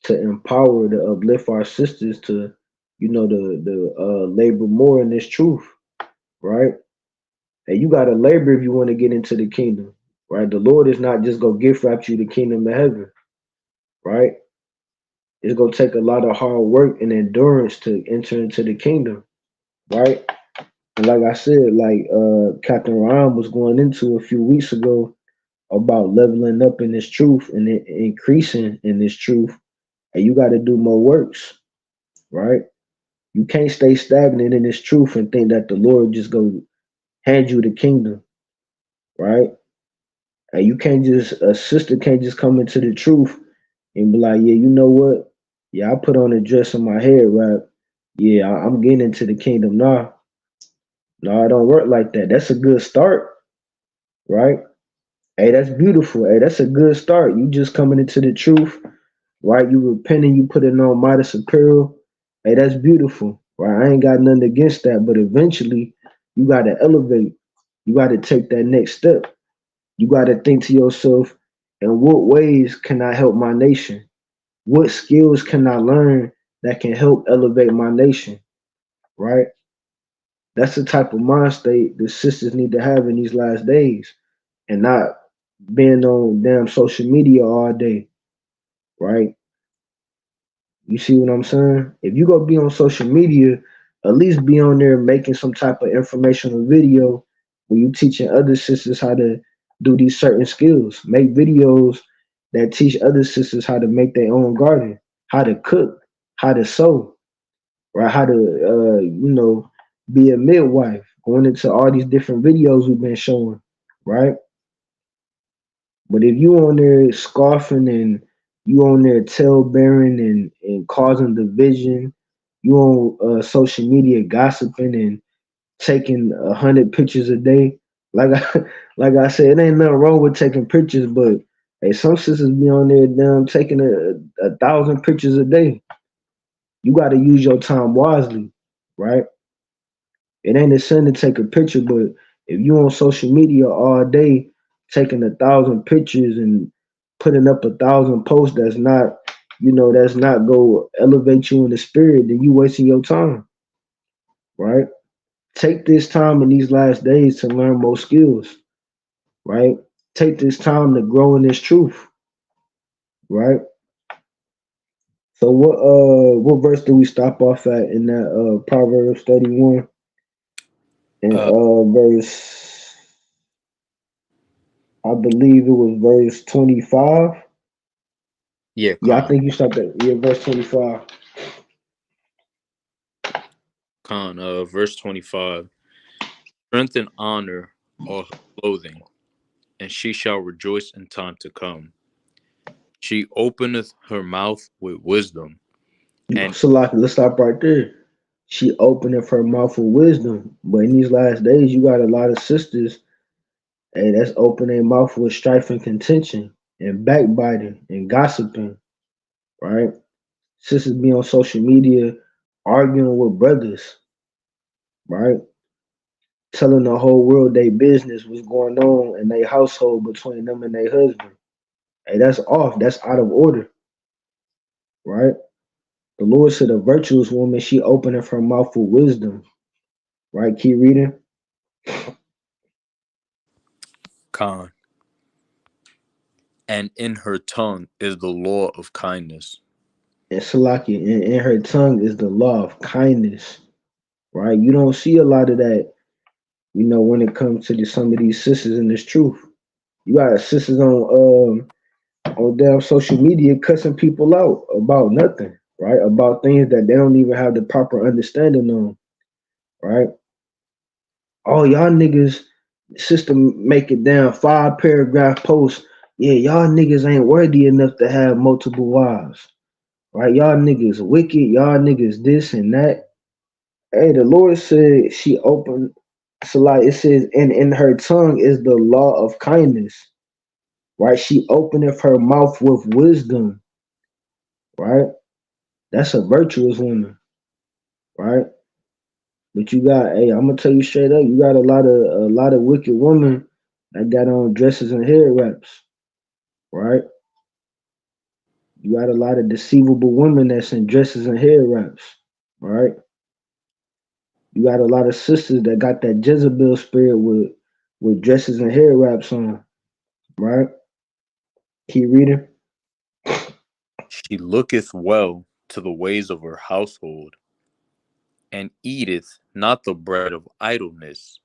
[SPEAKER 2] to empower, to uplift our sisters to, you know, the labor more in this truth, right? Hey, you gotta labor if you want to get into the kingdom, right? The Lord is not just gonna gift wrap you the kingdom of heaven, right? It's gonna take a lot of hard work and endurance to enter into the kingdom, right? And like I said, like Captain Ron was going into a few weeks ago about leveling up in this truth and increasing in this truth, and you got to do more works, right? You can't stay stagnant in this truth and think that the Lord just go hand you the kingdom, right? And you can't just a sister can't just come into the truth and be like, yeah, you know what? Yeah, I put on a dress on my head, right? Yeah, I'm getting into the kingdom now. No, it don't work like that. That's a good start, right? Hey, that's beautiful. Hey, that's a good start. You just coming into the truth, right? You repenting, you putting on modest apparel. Hey, that's beautiful, right? I ain't got nothing against that, but eventually you got to elevate. You got to take that next step. You got to think to yourself, in what ways can I help my nation? What skills can I learn that can help elevate my nation, right? That's the type of mind state the sisters need to have in these last days, and not being on damn social media all day, right? You see what I'm saying? If you go be on social media, at least be on there making some type of informational video where you teaching other sisters how to do these certain skills. Make videos that teach other sisters how to make their own garden, how to cook, how to sew, right? How to be a midwife. Going into all these different videos we've been showing, right? But if you on there scoffing and you on there tail bearing and causing division, you on social media gossiping and taking 100 pictures a day. Like I like I said, it ain't nothing wrong with taking pictures, but hey, some sisters be on there damn taking a 1,000 pictures a day. You got to use your time wisely, right? It ain't a sin to take a picture, but if you on social media all day taking 1,000 pictures and putting up 1,000 posts that's not go elevate you in the spirit, then you wasting your time, right? Take this time in these last days to learn more skills, right? Take this time to grow in this truth, right? So what verse do we stop off at in that Proverbs 31 and verse, I believe it was verse 25.
[SPEAKER 3] Yeah,
[SPEAKER 2] Yeah, I
[SPEAKER 3] Khan.
[SPEAKER 2] think you stopped at verse 25.
[SPEAKER 3] Khan, verse 25. Strength and honor are her clothing, and she shall rejoice in time to come. She openeth her mouth with wisdom, and
[SPEAKER 2] So like, let's stop right there. She opened up her mouth with wisdom, but in these last days, you got a lot of sisters, hey, that's opening their mouth with strife and contention and backbiting and gossiping, right? Sisters be on social media arguing with brothers, right? Telling the whole world their business, what's going on in their household between them and their husband. Hey, that's off. That's out of order, right? The Lord said a virtuous woman, she openeth her mouth with wisdom, right? Keep reading.
[SPEAKER 3] Khan, and in her tongue is the law of kindness.
[SPEAKER 2] And Salaki, in her tongue is the law of kindness, right? You don't see a lot of that, when it comes to some of these sisters in this truth. You got sisters on damn social media cussing people out about nothing, right? About things that they don't even have the proper understanding on, right? Oh, y'all niggas, sister make it down 5 paragraph post. Yeah, y'all niggas ain't worthy enough to have multiple wives, right? Y'all niggas wicked. Y'all niggas this and that. Hey, the Lord said she opened. So like it says, and in her tongue is the law of kindness, right? She openeth her mouth with wisdom, right? That's a virtuous woman, right? But you got, hey, I'm gonna tell you straight up, you got a lot of wicked women that got on dresses and hair wraps, right? You got a lot of deceivable women that's in dresses and hair wraps, right? You got a lot of sisters that got that Jezebel spirit with dresses and hair wraps on, right? Keep reading.
[SPEAKER 3] She looketh well to the ways of her household, and eateth not the bread of idleness.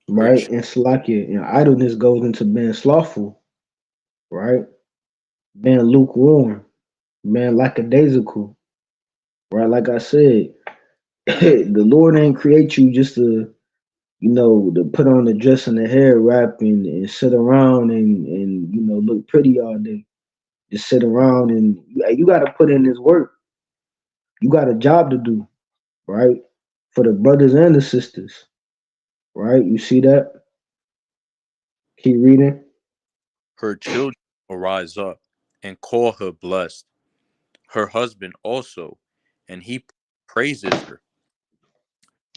[SPEAKER 3] Her
[SPEAKER 2] Right? And Slakia, and idleness goes into being slothful, right? Being lukewarm, being lackadaisical, right? Like I said, the Lord ain't create you just to put on the dress and the hair wrap and sit around and look pretty all day. Just sit around and you got to put in this work. You got a job to do, right? For the brothers and the sisters, right? You see that? Keep reading.
[SPEAKER 3] her children arise up and call her blessed. Her husband also, and he praises her.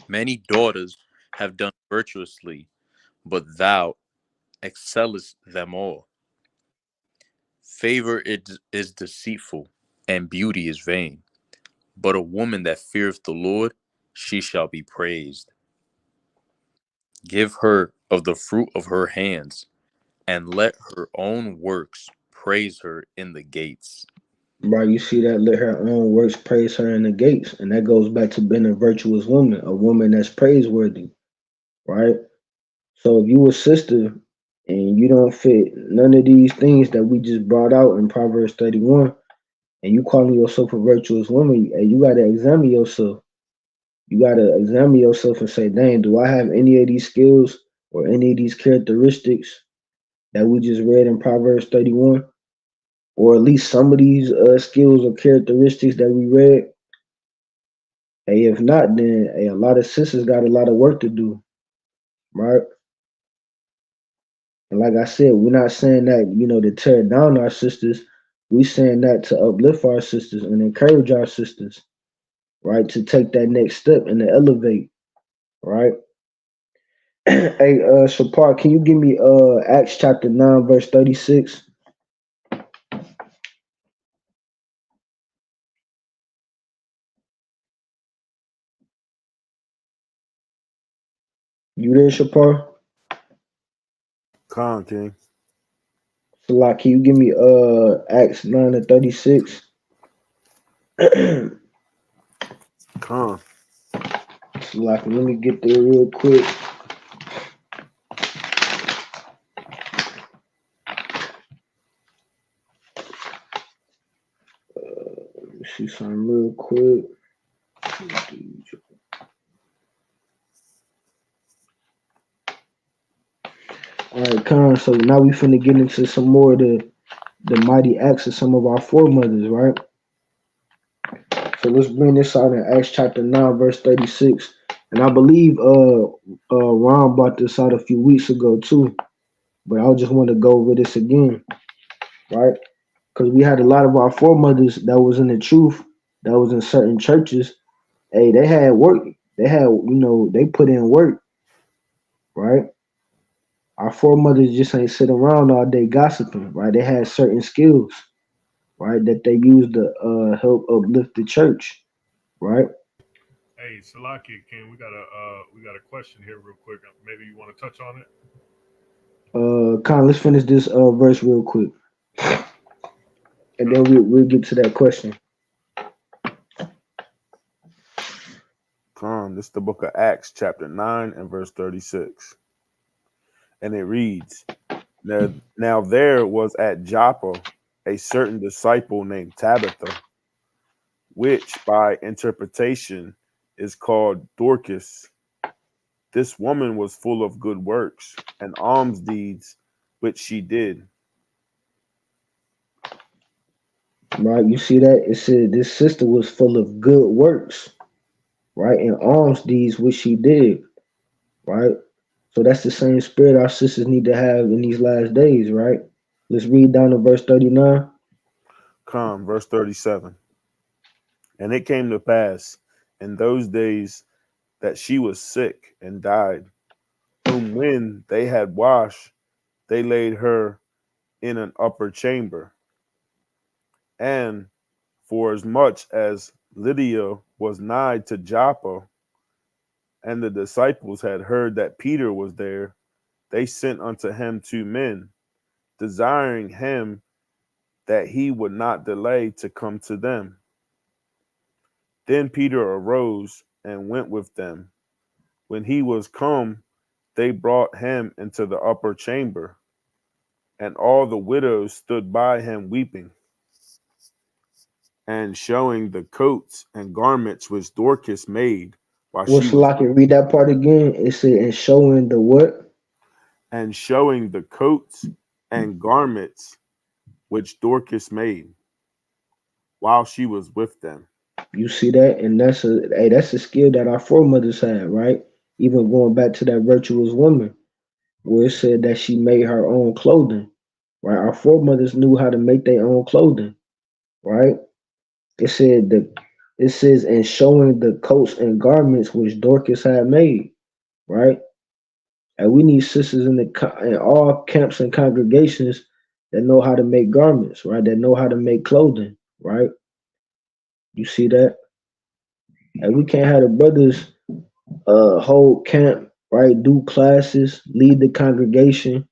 [SPEAKER 3] Many daughters have done virtuously, but thou excellest them all. Favor is deceitful, and beauty is vain. But a woman that feareth the Lord, she shall be praised. Give her of the fruit of her hands, and let her own works praise her in the gates.
[SPEAKER 2] Right, you see that, let her own works praise her in the gates. And that goes back to being a virtuous woman, a woman that's praiseworthy, right? So if you a sister and you don't fit none of these things that we just brought out in Proverbs 31, and you calling yourself a virtuous woman, and you gotta examine yourself. You gotta examine yourself and say, dang, do I have any of these skills or any of these characteristics that we just read in Proverbs 31? Or at least some of these skills or characteristics that we read. Hey, if not, then hey, a lot of sisters got a lot of work to do, right? And like I said, we're not saying that, to tear down our sisters. We saying that to uplift our sisters and encourage our sisters, right? To take that next step and to elevate, right? Hey, Shapar, can you give me Acts chapter 9, verse 36? You there, Shapar?
[SPEAKER 4] Con King.
[SPEAKER 2] So like, can you give me Acts 9 and 36?
[SPEAKER 4] Con.
[SPEAKER 2] So like, let me get there real quick. Let me see something real quick. All right, Con. So now we finna get into some more of the mighty acts of some of our foremothers, right? So let's bring this out in Acts chapter 9, verse 36. And I believe Ron brought this out a few weeks ago too. But I just want to go over this again, right? Because we had a lot of our foremothers that was in the truth, that was in certain churches. Hey, they had work. They had, they put in work, right? Our foremothers just ain't sit around all day gossiping, right? They had certain skills, right, that they used to help uplift the church, right?
[SPEAKER 1] Hey, Salaki, King, we got a question here real quick. Maybe you want to touch on it.
[SPEAKER 2] Con, let's finish this verse real quick, and then we'll get to that question.
[SPEAKER 4] Con, this is the book of Acts, chapter 9 and verse 36. And it reads, Now there was at Joppa a certain disciple named Tabitha, which by interpretation is called Dorcas. This woman was full of good works and alms deeds, which she did.
[SPEAKER 2] Right, you see that? It said this sister was full of good works, right, and alms deeds which she did, right? So that's the same spirit our sisters need to have in these last days, right? Let's read down to verse 39.
[SPEAKER 4] Come, verse 37. And it came to pass in those days that she was sick and died, whom when they had washed, they laid her in an upper chamber. And for as much as Lydia was nigh to Joppa, and the disciples had heard that Peter was there, they sent unto him 2 men, desiring him that he would not delay to come to them. Then Peter arose and went with them. When he was come, they brought him into the upper chamber, and all the widows stood by him weeping, and showing the coats and garments which Dorcas made while she was.
[SPEAKER 2] Like, read that part again. It said, and showing the what?
[SPEAKER 4] And showing the coats and garments which Dorcas made while she was with them.
[SPEAKER 2] You see that? And that's a skill that our foremothers had, right? Even going back to that virtuous woman, where it said that she made her own clothing, right? Our foremothers knew how to make their own clothing, right? It says, and showing the coats and garments which Dorcas had made, right? And we need sisters in all camps and congregations that know how to make garments, right? That know how to make clothing, right? You see that? And we can't have the brothers hold camp, right? Do classes, lead the congregation,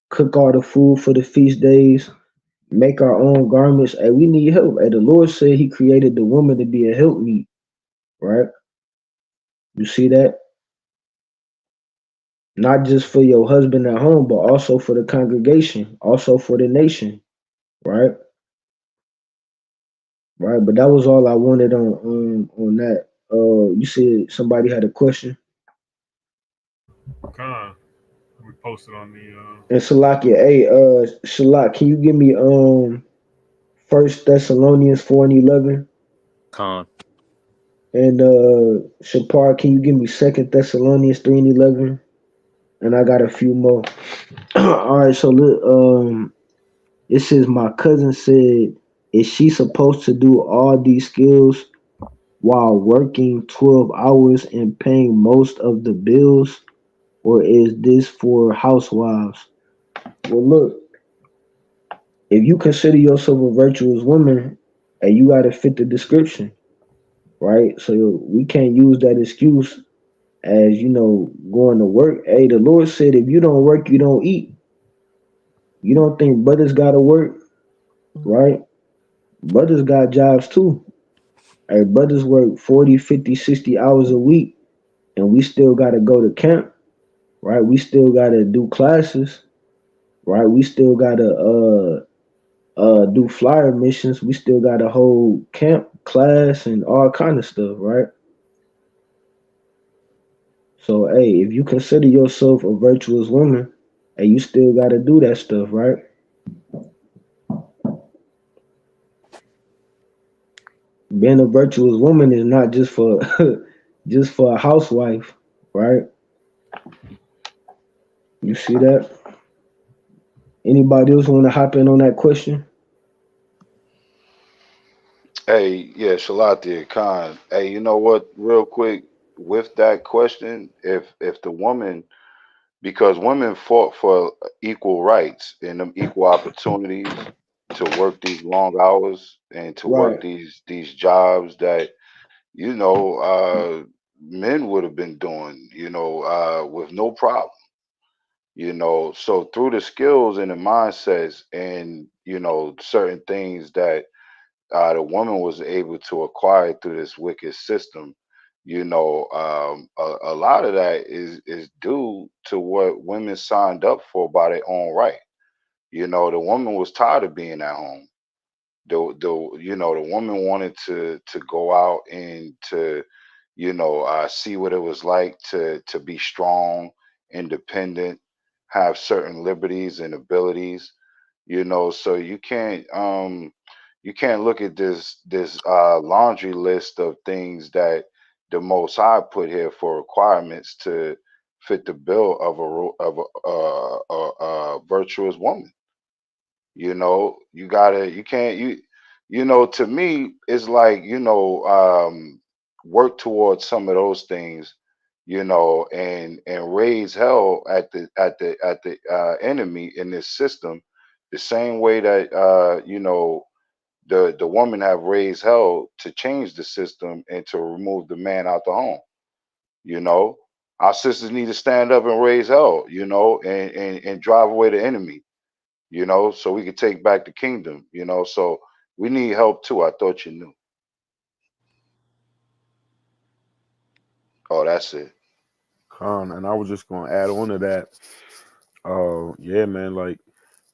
[SPEAKER 2] cook all the food for the feast days, make our own garments. Hey, we need help. Hey, the Lord said He created the woman to be a helpmeet, right? You see that? Not just for your husband at home, but also for the congregation, also for the nation, right? Right. But that was all I wanted on that. You said somebody had a question.
[SPEAKER 13] We posted on the
[SPEAKER 2] And Salakia, hey, Shalak, can you give me 1 Thessalonians 4:11?
[SPEAKER 3] Con.
[SPEAKER 2] And Shapar, can you give me 2 Thessalonians 3:11? And I got a few more. All right, so it says my cousin said, is she supposed to do all these skills while working 12 hours and paying most of the bills, or is this for housewives? Well, look, if you consider yourself a virtuous woman, and you got to fit the description, right? So we can't use that excuse as, going to work. Hey, the Lord said, if you don't work, you don't eat. You don't think brothers got to work, right? Brothers got jobs too. Hey, brothers work 40, 50, 60 hours a week, and we still got to go to camp, right? We still got to do classes, right? We still got to do flyer missions. We still got to hold camp class and all kind of stuff, right? So, hey, if you consider yourself a virtuous woman, hey, you still got to do that stuff, right? Being a virtuous woman is not just for just for a housewife, right? You see that? Anybody else want to hop in on that question?
[SPEAKER 11] Hey, yeah, Shalatia Khan. Hey, you know what? Real quick, with that question, if the woman, because women fought for equal rights and them equal opportunities to work these long hours and to work
[SPEAKER 2] Right.
[SPEAKER 11] these jobs that men would have been doing, with no problem. So through the skills and the mindsets and certain things that the woman was able to acquire through this wicked system, a lot of that is due to what women signed up for by their own right. The woman was tired of being at home. The woman wanted to go out and to see what it was like to be strong, independent, have certain liberties and abilities. So you can't look at this laundry list of things that the Most High put here for requirements to fit the bill of a virtuous woman. You can't to me it's like work towards some of those things, and raise hell at the enemy in this system, the same way that the woman have raised hell to change the system and to remove the man out the home. you know our sisters need to stand up and raise hell, and drive away the enemy, so we could take back the kingdom, so we need help too. I thought you knew. Oh, that's it.
[SPEAKER 4] Con, and I was just gonna add on to that. Yeah, man, like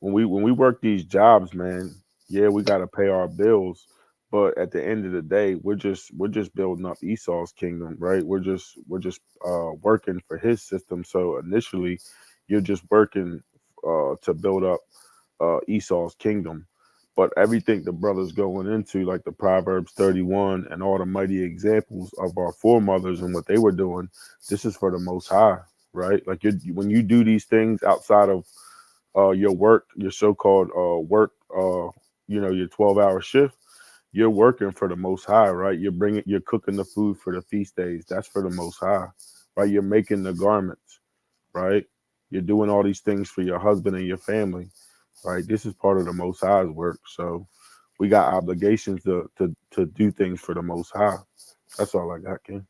[SPEAKER 4] when we work these jobs, man, yeah, we gotta pay our bills. But at the end of the day, we're just building up Esau's kingdom, right? We're just working for his system. So initially, you're just working to build up Esau's kingdom. But everything the brothers going into, like the Proverbs 31 and all the mighty examples of our foremothers and what they were doing, this is for the Most High, right? Like when you do these things outside of your work, your so-called work, your 12-hour shift, you're working for the Most High, right? You're cooking the food for the feast days. That's for the Most High, right? You're making the garments, right? You're doing all these things for your husband and your family, right? This is part of the Most High's work. So we got obligations to do things for the Most High. That's all I got, King.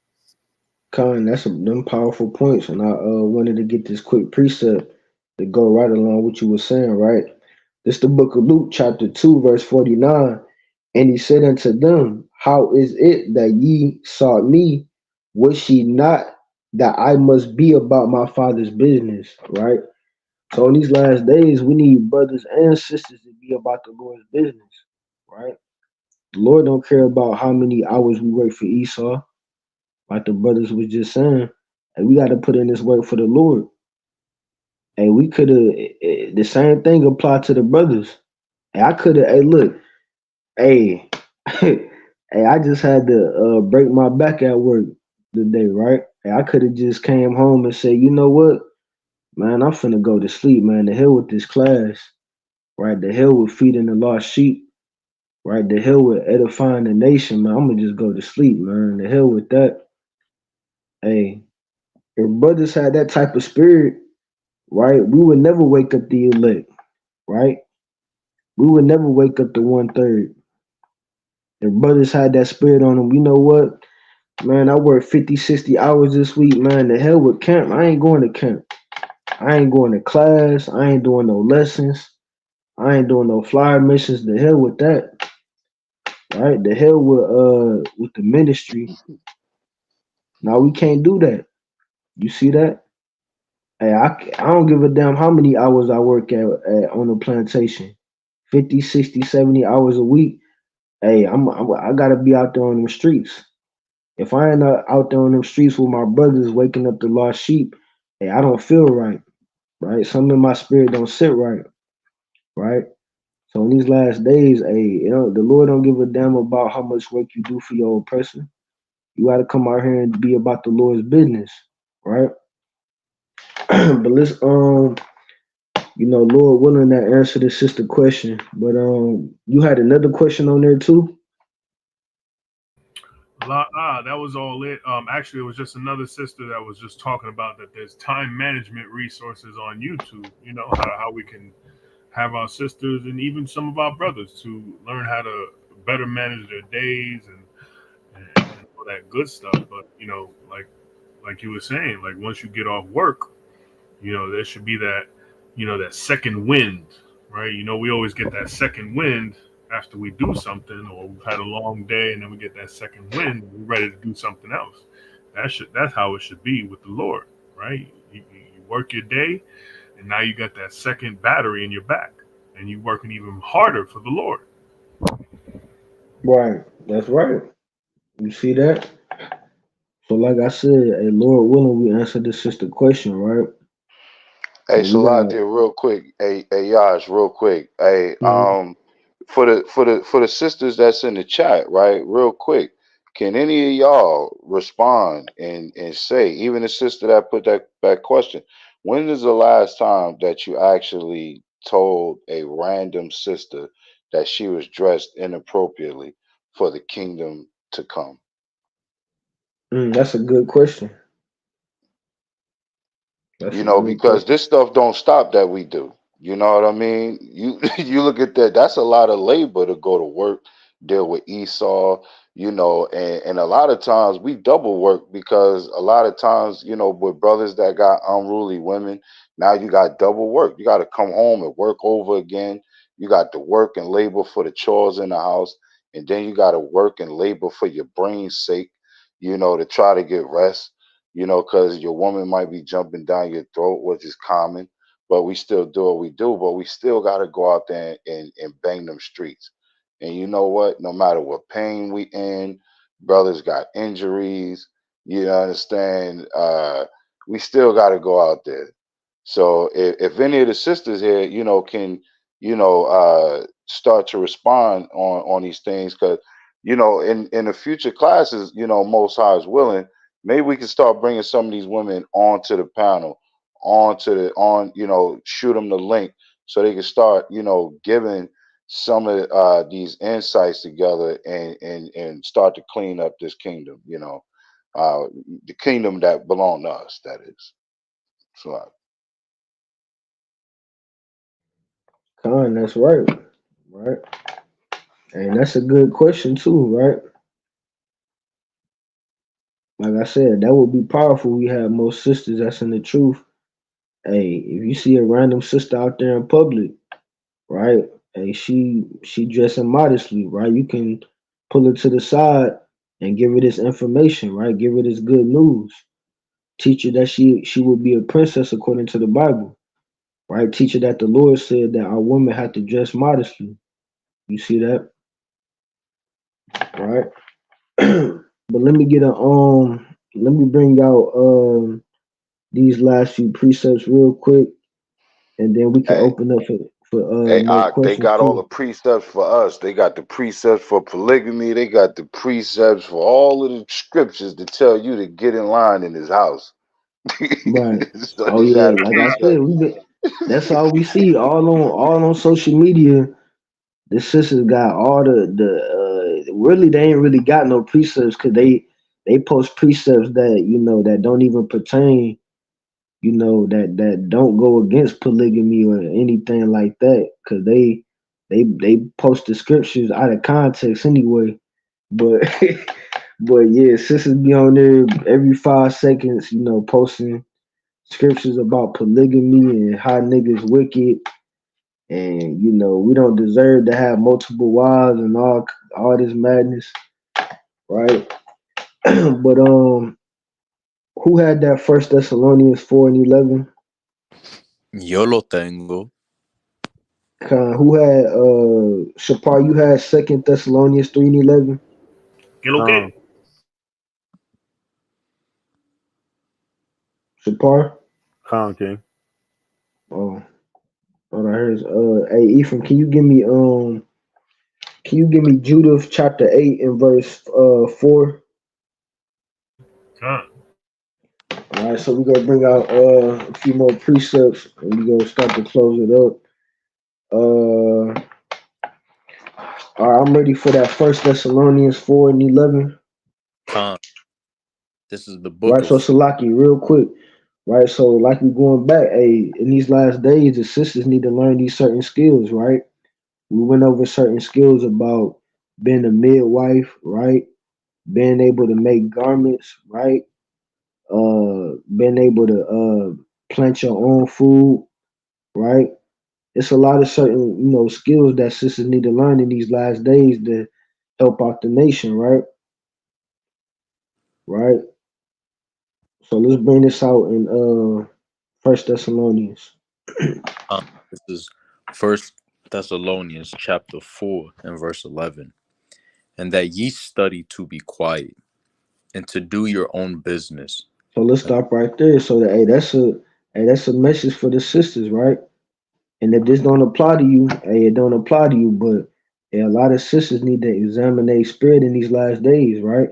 [SPEAKER 2] Con, that's them powerful points, and I wanted to get this quick precept to go right along what you were saying, right? This the book of Luke, chapter 2, verse 49. And he said unto them, how is it that ye sought me? Was ye not that I must be about my Father's business? Right? So in these last days, we need brothers and sisters to be about the Lord's business. Right? The Lord don't care about how many hours we work for Esau, like the brothers was just saying. And we got to put in this work for the Lord. And we could have, the same thing applied to the brothers. And I could have, hey, look, hey, hey, I just had to break my back at work today, right? And I could have just came home and said, you know what, man, I'm finna go to sleep, man. The hell with this class, right? The hell with feeding the lost sheep, right? The hell with edifying the nation, man. I'm gonna just go to sleep, man. The hell with that. Hey, if brothers had that type of spirit, right, we would never wake up the elect, right? We would never wake up the 1/3. If brothers had that spirit on them, you know what? Man, I worked 50, 60 hours this week, man. The hell with camp. I ain't going to camp. I ain't going to class. I ain't doing no lessons. I ain't doing no flyer missions. The hell with that. Right? The hell with the ministry. Now we can't do that. You see that? Hey, I don't give a damn how many hours I work at on the plantation. 50, 60, 70 hours a week. Hey, I gotta be out there on the streets. If I ain't out there on them streets with my brothers waking up the lost sheep, hey, I don't feel right, right? Something in my spirit don't sit right, right? So in these last days, hey, you know, the Lord don't give a damn about how much work you do for your own person. You got to come out here and be about the Lord's business, right? But let's you know, Lord willing, that answer the sister question. But you had another question on there too.
[SPEAKER 13] That was all it. Actually, it was just another sister that was just talking about that there's time management resources on YouTube. You know how we can have our sisters and even some of our brothers to learn how to better manage their days and all that good stuff. But you know, like you were saying, like once you get off work, you know there should be that, you know, that second wind, right? You know, we always get that second wind after we do something, or we've had a long day, and then we get that second wind. We're ready to do something else. That's how it should be with the Lord, right? You work your day, and now you got that second battery in your back, and you're working even harder for the Lord.
[SPEAKER 2] Right, that's right. You see that? So like I said, hey, Lord willing, we answered the sister question, right?
[SPEAKER 11] Hey,
[SPEAKER 2] So we got
[SPEAKER 11] Salakia, real quick. Hey, Yash, real quick. Hey,
[SPEAKER 2] mhm.
[SPEAKER 11] for the sisters that's in the chat, right? Real quick, can any of y'all respond and say, even the sister that put that question, when is the last time that you actually told a random sister that she was dressed inappropriately for the kingdom to come?
[SPEAKER 2] That's a good question. That's
[SPEAKER 11] You
[SPEAKER 2] a
[SPEAKER 11] know,
[SPEAKER 2] good
[SPEAKER 11] because
[SPEAKER 2] question.
[SPEAKER 11] this stuff don't stop that we do. You know what I mean? You you look at that, that's a lot of labor to go to work, deal with Esau, you know, and a lot of times we double work because a lot of times, you know, with brothers that got unruly women, now you got double work. You got to come home and work over again. You got to work and labor for the chores in the house, and then you got to work and labor for your brain's sake, you know, to try to get rest, you know, because your woman might be jumping down your throat, which is common, but we still do what we do, but we still got to go out there and bang them streets. And you know what? No matter what pain we in, brothers got injuries, you understand? We still got to go out there. So if any of the sisters here, you know, can, you know, start to respond on these things, because, you know, in the future classes, you know, Most High is willing, maybe we can start bringing some of these women onto the panel, you know, shoot them the link so they can start, you know, giving some of these insights together and start to clean up this kingdom, you know, the kingdom that belong to us, that is. So
[SPEAKER 2] Khan, that's right. Right. And that's a good question too, right? Like I said, that would be powerful. We have most sisters that's in the truth. Hey, if you see a random sister out there in public, right? And she dressing modestly, right? You can pull her to the side and give her this information, right? Give her this good news. Teach her that she will be a princess according to the Bible, right? Teach her that the Lord said that our women have to dress modestly. You see that, right? But let me get a let me bring out these last few precepts real quick, and then we can
[SPEAKER 11] Hey,
[SPEAKER 2] open up for
[SPEAKER 11] hey,
[SPEAKER 2] more
[SPEAKER 11] they
[SPEAKER 2] questions
[SPEAKER 11] got all the
[SPEAKER 2] too.
[SPEAKER 11] precepts for us. They got the precepts for polygamy. They got the precepts for all of the scriptures to tell you to get in line in this house.
[SPEAKER 2] Right.
[SPEAKER 11] So
[SPEAKER 2] Oh
[SPEAKER 11] they
[SPEAKER 2] yeah,
[SPEAKER 11] got
[SPEAKER 2] like I said,
[SPEAKER 11] precepts.
[SPEAKER 2] that's all we see all on social media. The sisters got all the really they ain't really got no precepts because they post precepts that that don't even pertain, that don't go against polygamy or anything like that because they post the scriptures out of context anyway. But but yeah, sisters be on there every 5 seconds, posting scriptures about polygamy and how niggas wicked, and we don't deserve to have multiple wives and all this madness, right? But who had that First Thessalonians 4:11?
[SPEAKER 3] Yo lo tengo.
[SPEAKER 2] Who had Shapar? You had Second Thessalonians 3:11.
[SPEAKER 13] Que lo que?
[SPEAKER 2] Shapar.
[SPEAKER 4] King.
[SPEAKER 2] Oh, all I heard is hey Ephraim, can you give me Judith chapter 8 and verse 4?
[SPEAKER 13] Con.
[SPEAKER 2] All right, so we're gonna bring out a few more precepts and we're gonna start to close it up. All right, I'm ready for that First Thessalonians 4:11.
[SPEAKER 3] Con. This is the book
[SPEAKER 2] Right, so
[SPEAKER 3] of
[SPEAKER 2] Salaki, real quick. Right, so like we going back, hey, in these last days, the sisters need to learn these certain skills, right? We went over certain skills about being a midwife, right? Being able to make garments, right? Being able to plant your own food, right? It's a lot of certain, skills that sisters need to learn in these last days to help out the nation, right? Right. So let's bring this out in First Thessalonians.
[SPEAKER 3] This is First Thessalonians chapter 4 and verse 11. And that ye study to be quiet and to do your own business.
[SPEAKER 2] So let's stop right there. So that that's a message for the sisters, right? And if this don't apply to you, hey, it don't apply to you. But a lot of sisters need to examine their spirit in these last days, right?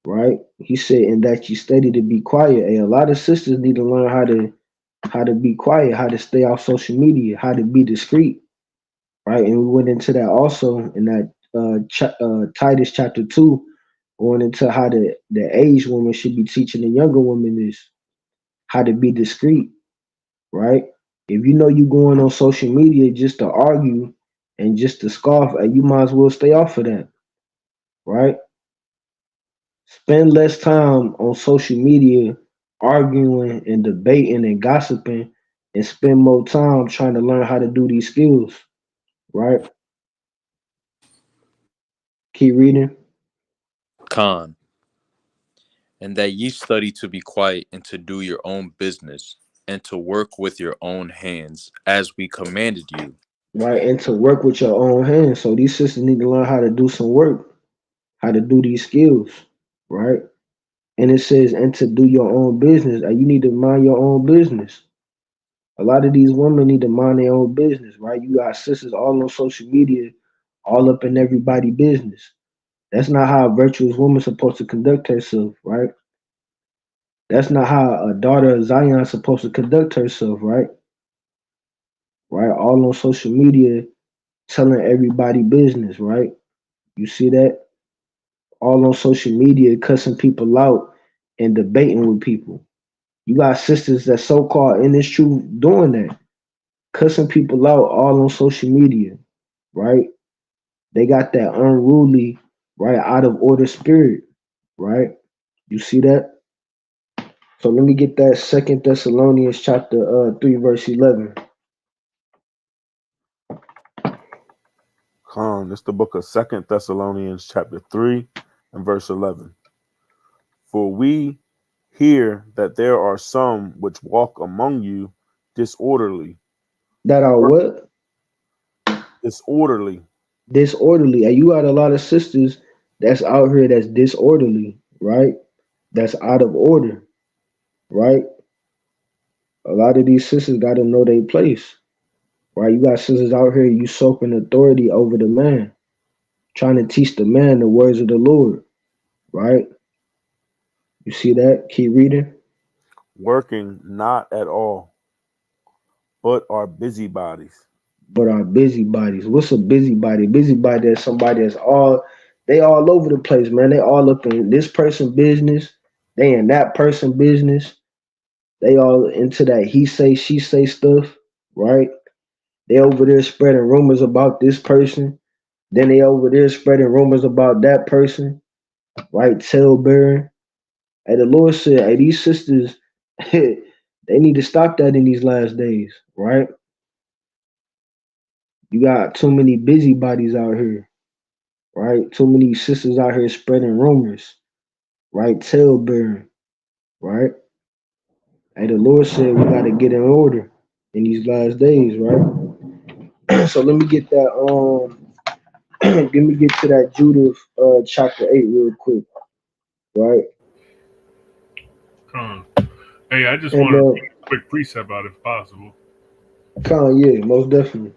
[SPEAKER 2] Right? He said, and that you study to be quiet. A lot of sisters need to learn how to be quiet, how to stay off social media, how to be discreet, right? And we went into that also in that Titus chapter 2, going into how the aged woman should be teaching the younger woman is how to be discreet, right? If you know you going on social media just to argue and just to scoff, you might as well stay off of that, right? Spend less time on social media arguing and debating and gossiping, and spend more time trying to learn how to do these skills, right? Keep reading.
[SPEAKER 3] Con. And that ye study to be quiet and to do your own business and to work with your own hands as we commanded you.
[SPEAKER 2] Right, and to work with your own hands. So these sisters need to learn how to do some work, how to do these skills, right? And it says, and to do your own business. You need to mind your own business. A lot of these women need to mind their own business, right? You got sisters all on social media, all up in everybody's business. That's not how a virtuous woman's supposed to conduct herself, right? That's not how a daughter of Zion's supposed to conduct herself, right? Right? All on social media, telling everybody business, right? You see that? All on social media, cussing people out and debating with people. You got sisters that so-called in this truth doing that, cussing people out all on social media, right? They got that unruly, right, out of order spirit, right? You see that? So let me get that Second Thessalonians chapter 3 verse 11.
[SPEAKER 4] It's the book of 2 Thessalonians chapter 3 and verse 11. For we hear that there are some which walk among you disorderly.
[SPEAKER 2] That are what?
[SPEAKER 4] Disorderly.
[SPEAKER 2] Disorderly. And you got a lot of sisters that's out here that's disorderly, right? That's out of order, right? A lot of these sisters got to know their place, right? You got sisters out here usurping authority over the man, trying to teach the man the words of the Lord, right? You see that? Keep reading.
[SPEAKER 4] Working not at all, but are busybodies.
[SPEAKER 2] But are busybodies. What's a busybody? Busybody is somebody that's they all over the place, man. They all up in this person business. They in that person business. They all into that he say, she say stuff, right? They over there spreading rumors about this person. Then they over there spreading rumors about that person, right? Tailbearing. Hey, the Lord said, hey, these sisters, they need to stop that in these last days, right? You got too many busybodies out here, right? Too many sisters out here spreading rumors, right? Tailbearing, right? Hey, the Lord said we got to get in order in these last days, right? So let me get that. Let me get to that Judith chapter 8 real quick, right?
[SPEAKER 13] Hey, I just want to read a quick precept out if possible.
[SPEAKER 2] Yeah, most definitely.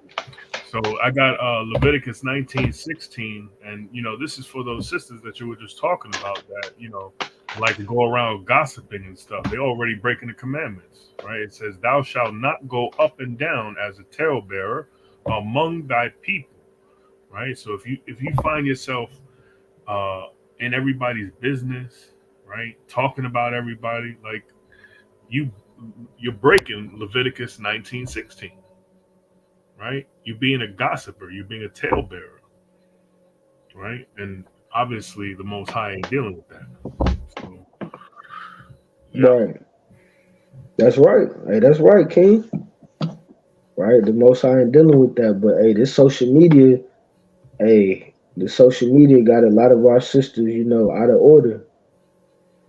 [SPEAKER 13] So I got Leviticus 19:16, and this is for those sisters that you were just talking about that like to go around gossiping and stuff. They're already breaking the commandments, right? It says, "Thou shalt not go up and down as a talebearer among thy people." Right. So if you find yourself in everybody's business, right, talking about everybody, like you're breaking Leviticus 19:16. Right? You being a gossiper, you being a talebearer, right? And obviously, the Most High ain't dealing with that. So, yeah.
[SPEAKER 2] Right. That's right. Hey, that's right, King. Right. The Most High ain't dealing with that, but hey, this social media, the social media got a lot of our sisters, out of order,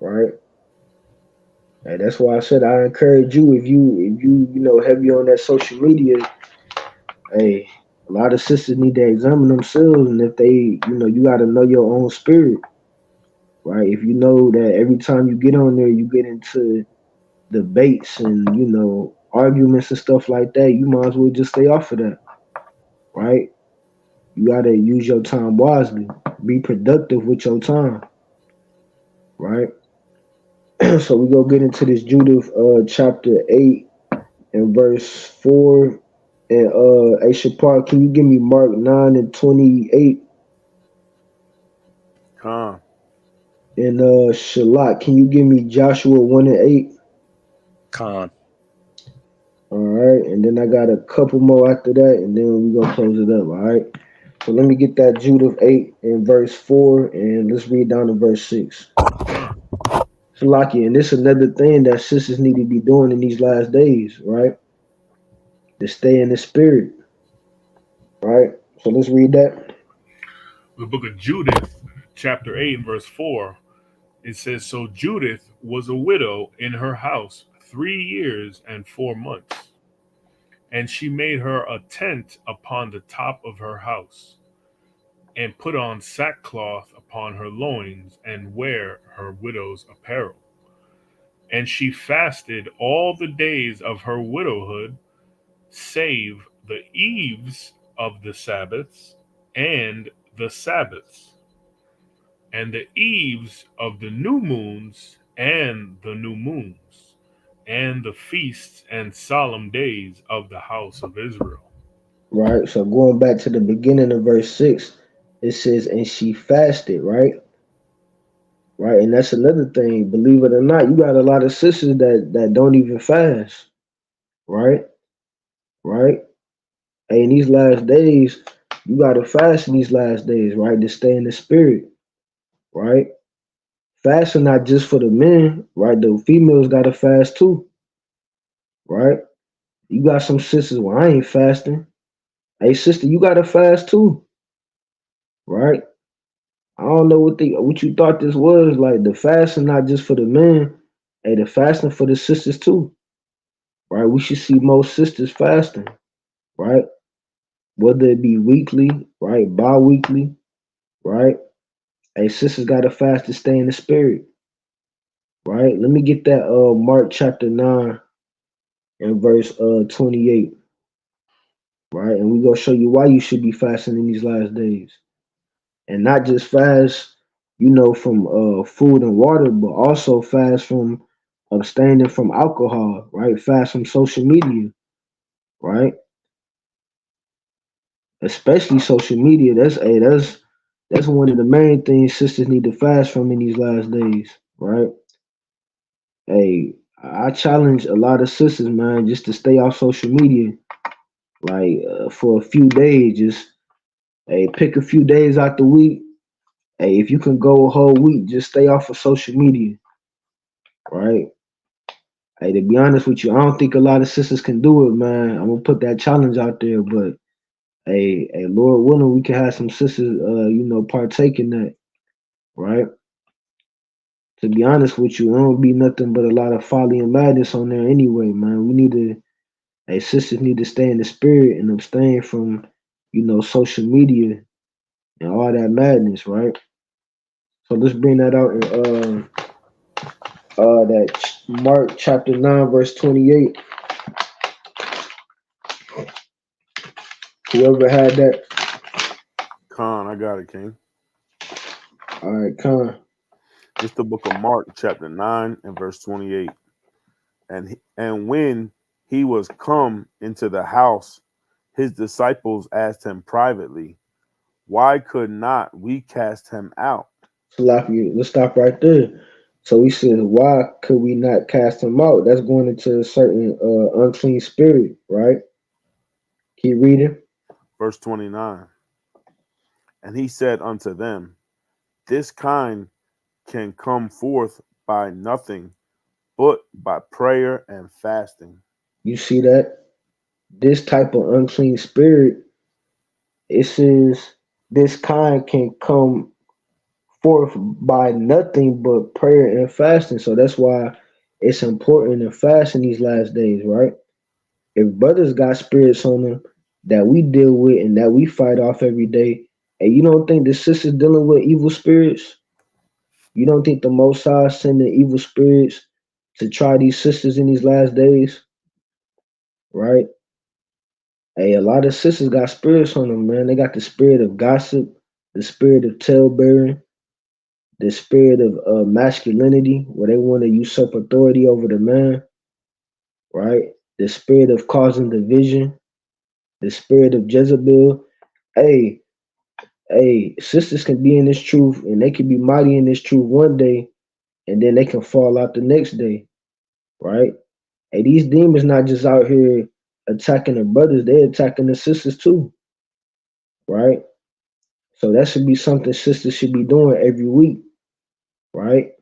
[SPEAKER 2] right? Hey, that's why I said I encourage you if you heavy on that social media. Hey, a lot of sisters need to examine themselves, and if they, you got to know your own spirit, right? If you know that every time you get on there, you get into debates and arguments and stuff like that, you might as well just stay off of that, right? You got to use your time wisely, be productive with your time, right? So we go get into this Judith chapter 8 and verse 4. And hey Shapar, can you give me Mark 9 and 28? And Shalak, can you give me Joshua 1 and 8?
[SPEAKER 3] All
[SPEAKER 2] right, and then I got a couple more after that, and then we're gonna close it up. All right. So let me get that Judith 8 and verse 4, and let's read down to verse 6. Shalaki, and this is another thing that sisters need to be doing in these last days, right? To stay in the spirit. Right? So let's read that.
[SPEAKER 13] The book of Judith, chapter 8 and verse 4, it says, "So Judith was a widow in her house 3 years and 4 months. And she made her a tent upon the top of her house, and put on sackcloth upon her loins, and wear her widow's apparel. And she fasted all the days of her widowhood, save the eves of the Sabbaths and the Sabbaths, and the eves of the new moons and the new moons, and the feasts and solemn days of the house of Israel."
[SPEAKER 2] Right. So going back to the beginning of verse 6, it says, and she fasted, right? Right. And that's another thing. Believe it or not, you got a lot of sisters that don't even fast. Right? Right? Hey, in these last days, you gotta fast in these last days, right? To stay in the spirit. Right? Fasting not just for the men, right? The females gotta fast too. Right? You got some sisters, well, I ain't fasting. Hey, sister, you gotta fast too. right? I don't know what you thought this was. Like the fasting, not just for the men, hey, the fasting for the sisters too, right? We should see most sisters fasting, right? Whether it be weekly, right, bi-weekly, right? Hey, sisters gotta fast to stay in the spirit, right? Let me get that Mark chapter 9 and verse 28, right? And we gonna show you why you should be fasting in these last days. And not just fast, from food and water, but also fast from abstaining from alcohol, right? Fast from social media, right? Especially social media. That's one of the main things sisters need to fast from in these last days, right? Hey, I challenge a lot of sisters, man, just to stay off social media, like for a few days. Just pick a few days out the week. Hey, if you can go a whole week, just stay off of social media, right? Hey, to be honest with you, I don't think a lot of sisters can do it, man. I'm gonna put that challenge out there, but Lord willing, we can have some sisters, partake in that, right? To be honest with you, it don't be nothing but a lot of folly and madness on there anyway, man. Sisters need to stay in the spirit and abstain from, social media and all that madness, right? So let's bring that out in Mark chapter 9, verse 28. Whoever had that.
[SPEAKER 4] Con, I got it, King.
[SPEAKER 2] All right, Con.
[SPEAKER 4] It's the book of Mark, chapter 9 and verse 28. And when he was come into the house, his disciples asked him privately, why could not we cast him out?
[SPEAKER 2] Salafi, let's stop right there. So he says, why could we not cast him out? That's going into a certain unclean spirit, right? Keep reading.
[SPEAKER 4] Verse 29. And he said unto them, this kind can come forth by nothing but by prayer and fasting.
[SPEAKER 2] You see that? This type of unclean spirit, it says this kind can come forth by nothing but prayer and fasting. So that's why it's important to fast in these last days, right? If brothers got spirits on them that we deal with and that we fight off every day, and you don't think the sisters dealing with evil spirits? You don't think the Most High sending evil spirits to try these sisters in these last days, right? Hey, a lot of sisters got spirits on them, man. They got the spirit of gossip, the spirit of talebearing, the spirit of masculinity, where they want to usurp authority over the man, right? The spirit of causing division, the spirit of Jezebel. Hey, sisters can be in this truth and they can be mighty in this truth one day and then they can fall out the next day, right? Hey, these demons not just out here attacking the brothers, they're attacking the sisters too, right? So that should be something sisters should be doing every week, right?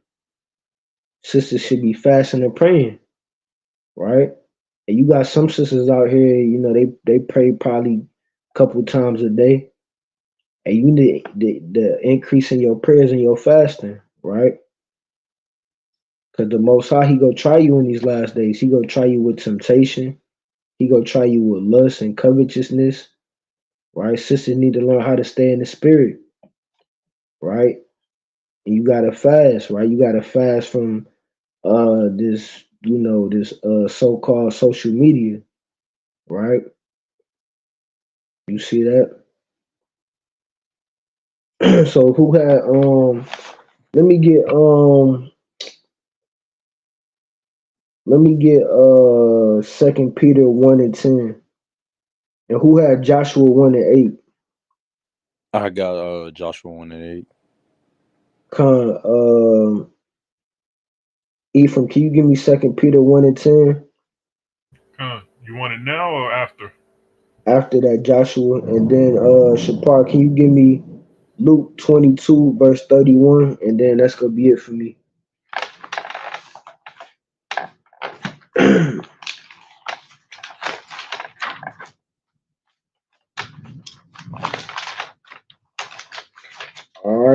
[SPEAKER 2] Sisters should be fasting and praying, right? And you got some sisters out here, they pray probably a couple times a day. And you need the increase in your prayers and your fasting, right? Because the Most High, he go try you in these last days. He go try you with temptation. He go try you with lust and covetousness, right? Sisters need to learn how to stay in the spirit, right? And you gotta fast, right? You gotta fast from this, this so-called social media, right? You see that? So who had let me get 2 Peter 1 and 10. And who had Joshua 1 and 8?
[SPEAKER 3] I got Joshua 1 and 8.
[SPEAKER 2] Ephraim, can you give me 2 Peter 1 and 10?
[SPEAKER 13] You want it now or after?
[SPEAKER 2] After that, Joshua. And then Shapar, can you give me Luke 22, verse 31? And then that's gonna be it for me.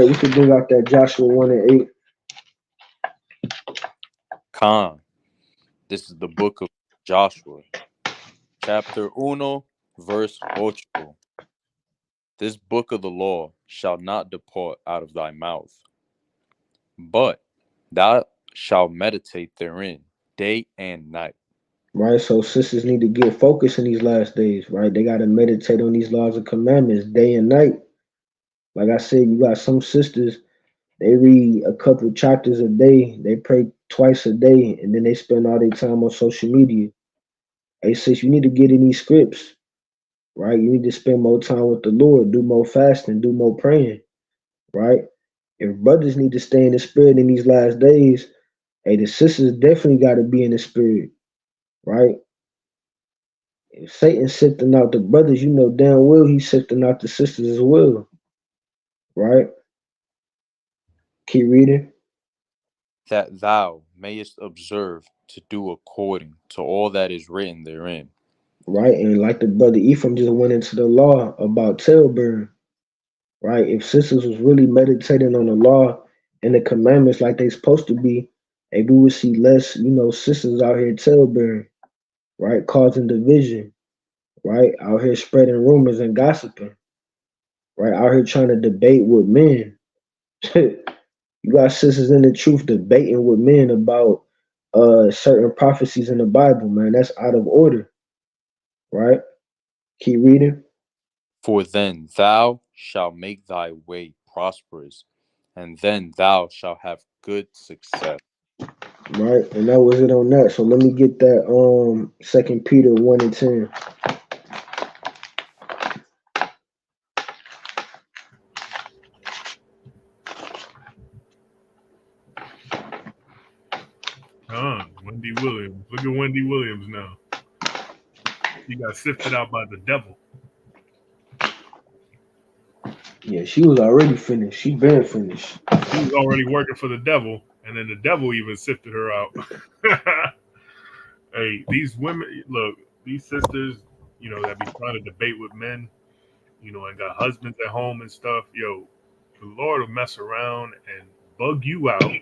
[SPEAKER 2] we could bring out that Joshua 1:8.
[SPEAKER 3] Khan. This is the book of Joshua, chapter 1, verse 8. This book of the law shall not depart out of thy mouth, but thou shalt meditate therein day and night.
[SPEAKER 2] Right, so sisters need to get focused in these last days, right? They got to meditate on these laws and commandments day and night. Like I said, you got some sisters, they read a couple chapters a day, they pray twice a day, and then they spend all their time on social media. Hey, sis, you need to get in these scripts, right? You need to spend more time with the Lord, do more fasting, do more praying, right? If brothers need to stay in the spirit in these last days, hey, the sisters definitely got to be in the spirit, right? If Satan's sifting out the brothers, you know damn well he's sifting out the sisters as well, right? Keep reading.
[SPEAKER 3] That thou mayest observe to do according to all that is written therein.
[SPEAKER 2] Right, and like the brother Ephraim just went into the law about tailbearing, right? If sisters was really meditating on the law and the commandments like they supposed to be, maybe we would see less, sisters out here tailbearing, right? Causing division, right? Out here spreading rumors and gossiping, right? Out here trying to debate with men. You got sisters in the truth debating with men about certain prophecies in the Bible, man. That's out of order, right? Keep reading.
[SPEAKER 3] For then thou shalt make thy way prosperous, and then thou shalt have good success.
[SPEAKER 2] Right, and that was it on that. So let me get that 2 Peter 1:10.
[SPEAKER 13] Wendy Williams. Look at Wendy Williams now. She got sifted out by the devil.
[SPEAKER 2] Yeah, she was already finished. She been finished.
[SPEAKER 13] She was already working for the devil, and then the devil even sifted her out. Hey, these women, look, these sisters, that be trying to debate with men, and got husbands at home and stuff. Yo, the Lord will mess around and bug you out,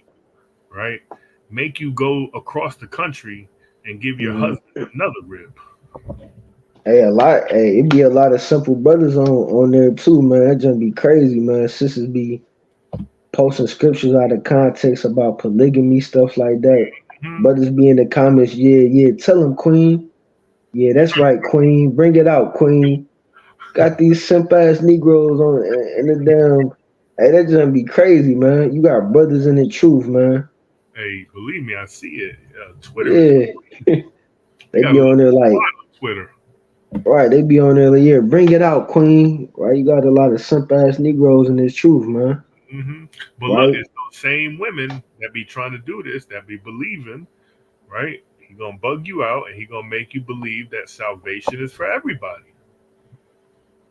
[SPEAKER 13] right? Make you go across the country and give your husband another rib.
[SPEAKER 2] Hey, it be a lot of simple brothers on there too, man. That just be crazy, man. Sisters be posting scriptures out of context about polygamy, stuff like that. Brothers be in the comments, yeah, tell them, Queen. Yeah, that's right, Queen. Bring it out, Queen. Got these simp ass Negroes on in the damn. Hey, that just be crazy, man. You got brothers in the truth, man.
[SPEAKER 13] Hey, believe me, I see it. Twitter.
[SPEAKER 2] Yeah. They be on there like
[SPEAKER 13] Twitter.
[SPEAKER 2] Right, they be on there like, yeah, bring it out, Queen. Right, you got a lot of simp ass Negroes in this truth, man.
[SPEAKER 13] But
[SPEAKER 2] right?
[SPEAKER 13] Look, it's those same women that be trying to do this, that be believing, right? He gonna bug you out, and he gonna make you believe that salvation is for everybody.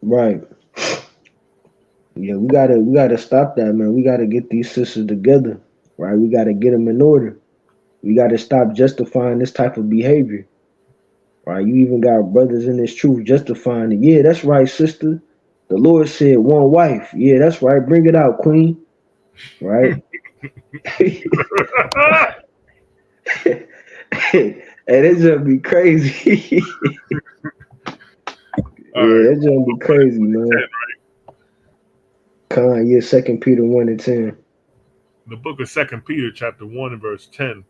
[SPEAKER 2] Right. Yeah, we gotta stop that, man. We gotta get these sisters together, right? We gotta get them in order. We gotta stop justifying this type of behavior, right? You even got brothers in this truth justifying it. Yeah, that's right, sister. The Lord said one wife. Yeah, that's right. Bring it out, Queen. Right? And it's gonna be crazy. Yeah, it's gonna be crazy, man. Con, yeah, 2 Peter 1:10.
[SPEAKER 13] The book of 2 Peter, chapter 1 and verse 10.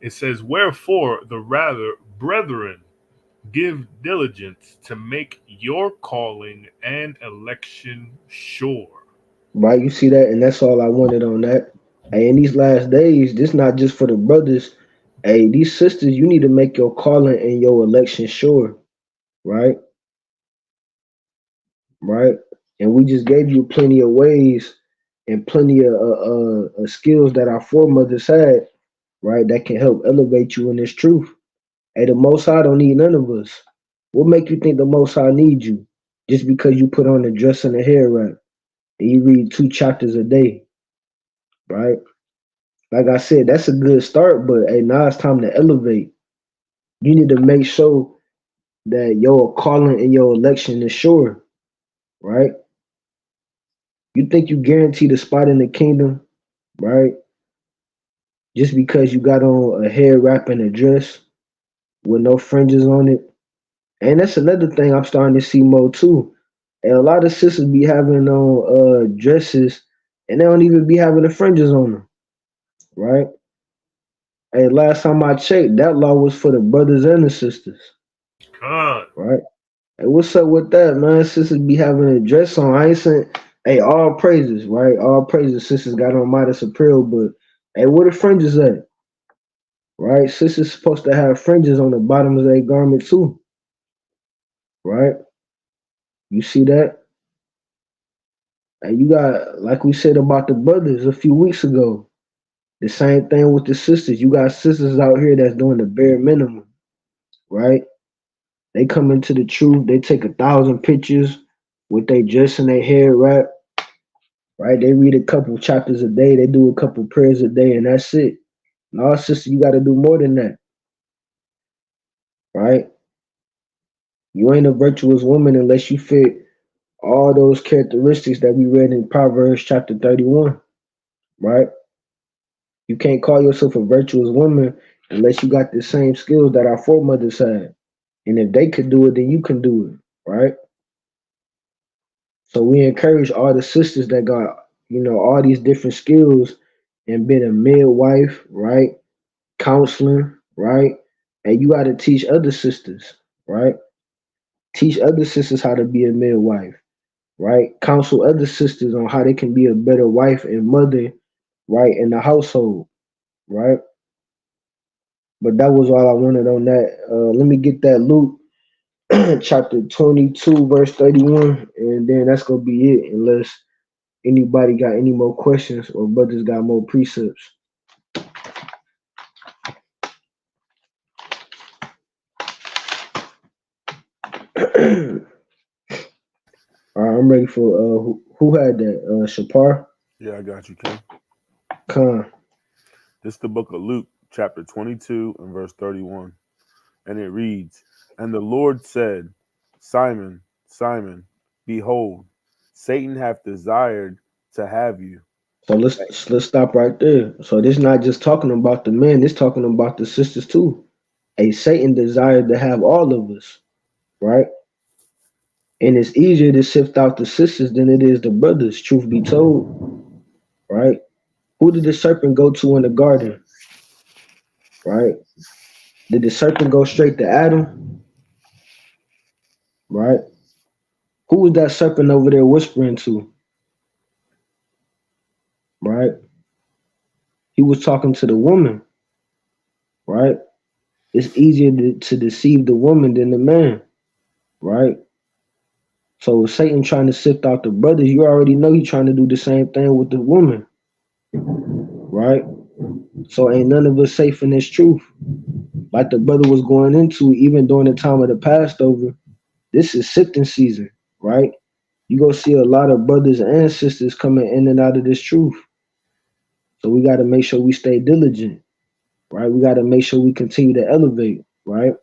[SPEAKER 13] It says, wherefore the rather, brethren, give diligence to make your calling and election sure.
[SPEAKER 2] Right, you see that, and that's all I wanted on that. Hey, in these last days, this not just for the brothers. Hey, these sisters, you need to make your calling and your election sure, right? Right, and we just gave you plenty of ways and plenty of skills that our foremothers had, right? That can help elevate you in this truth. Hey, the Most High don't need none of us. What make you think the Most High needs you? Just because you put on the dress and the hair wrap and you read 2 chapters a day, right? Like I said, that's a good start, but hey, now it's time to elevate. You need to make sure that your calling and your election is sure, right? You think you guaranteed a spot in the kingdom, right? Just because you got on a hair wrap and a dress with no fringes on it. And that's another thing I'm starting to see more too. And a lot of sisters be having on dresses and they don't even be having the fringes on them, right? Hey, last time I checked, that law was for the brothers and the sisters,
[SPEAKER 13] God.
[SPEAKER 2] right? Hey, what's up with that, man? Sisters be having a dress on. I ain't saying, hey, all praises, right? All praises. Sisters got on Midas Apparel, but hey, where the fringes at? Right? Sisters supposed to have fringes on the bottom of their garment too, right? You see that? And you got, like we said about the brothers a few weeks ago, the same thing with the sisters. You got sisters out here that's doing the bare minimum, right? They come into the truth. They take 1,000 pictures with their dress and their hair wrap, right? They read a couple chapters a day. They do a couple prayers a day, and that's it. No, sister, you got to do more than that, right? You ain't a virtuous woman unless you fit all those characteristics that we read in Proverbs chapter 31, right? You can't call yourself a virtuous woman unless you got the same skills that our foremothers had. And if they could do it, then you can do it, right? So we encourage all the sisters that got, all these different skills and been a midwife, right? Counseling, right? And you got to teach other sisters, right? Teach other sisters how to be a midwife, right? Counsel other sisters on how they can be a better wife and mother, right, in the household, right? But that was all I wanted on that. Let me get that Luke chapter 22, verse 31, and then that's going to be it, unless anybody got any more questions or brothers got more precepts. All right, I'm ready for who had that? Shapar?
[SPEAKER 4] Yeah, I got you, King.
[SPEAKER 2] Khan.
[SPEAKER 4] This is the book of Luke, chapter 22 and verse 31. And it reads, And the Lord said, Simon, Simon, behold, Satan hath desired to have you.
[SPEAKER 2] So let's stop right there. So this not just talking about the men, this talking about the sisters too. A Satan desired to have all of us, right? And it's easier to sift out the sisters than it is the brothers, truth be told, right? Who did the serpent go to in the garden, right? Did the serpent go straight to Adam, right? Who was that serpent over there whispering to, right? He was talking to the woman, right? It's easier to deceive the woman than the man, right? So Satan trying to sift out the brothers, you already know he's trying to do the same thing with the woman, right? So ain't none of us safe in this truth. Like the brother was going into, even during the time of the Passover, this is sifting season, right? You go see a lot of brothers and sisters coming in and out of this truth. So we got to make sure we stay diligent, right? We got to make sure we continue to elevate, right?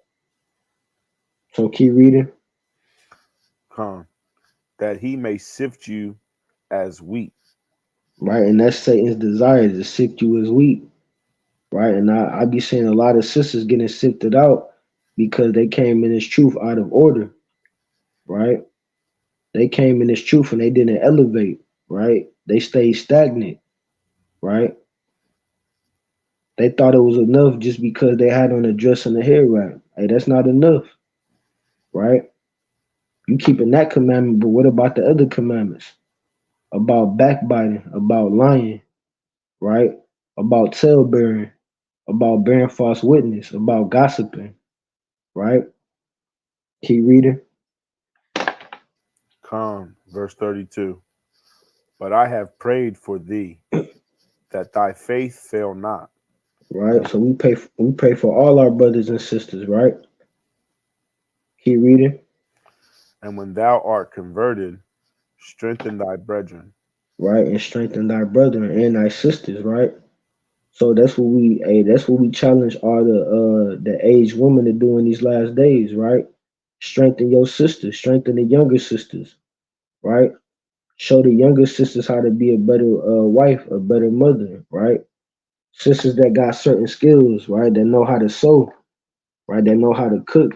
[SPEAKER 2] So keep reading.
[SPEAKER 4] That he may sift you as wheat.
[SPEAKER 2] Right, and that's Satan's desire to sift you as wheat. Right, and I be seeing a lot of sisters getting sifted out because they came in this truth out of order. Right, they came in this truth and they didn't elevate. Right, they stayed stagnant. Right, they thought it was enough just because they had on a dress and a hair wrap. Hey, that's not enough. Right, you keeping that commandment, but what about the other commandments? About backbiting, about lying, right? About talebearing, about bearing false witness, about gossiping, right? Keep reading.
[SPEAKER 4] Verse 32. But I have prayed for thee, that thy faith fail not.
[SPEAKER 2] Right, so we pray for all our brothers and sisters, right? Keep reading.
[SPEAKER 4] And when thou art converted, strengthen thy brethren.
[SPEAKER 2] Right, and strengthen thy brethren and thy sisters, right? So that's what we challenge all the aged women to do in these last days, right? Strengthen your sisters, strengthen the younger sisters, right? Show the younger sisters how to be a better wife, a better mother, right? Sisters that got certain skills, right? That know how to sew, right? That know how to cook,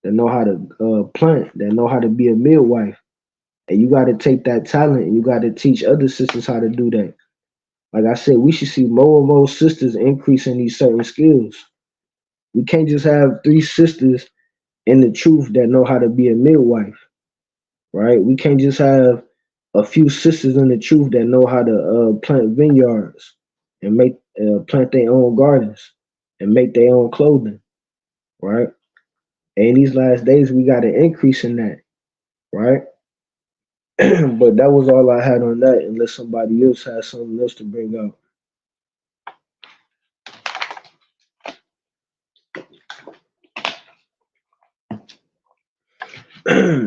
[SPEAKER 2] that know how to plant, that know how to be a midwife. And you got to take that talent and you got to teach other sisters how to do that. Like I said, we should see more and more sisters increasing these certain skills. We can't just have three sisters in the truth that know how to be a midwife, right? We can't just have a few sisters in the truth that know how to plant vineyards and make plant their own gardens and make their own clothing, right? And in these last days, we got an increase in that, right? But that was all I had on that, unless somebody else has something else to bring up.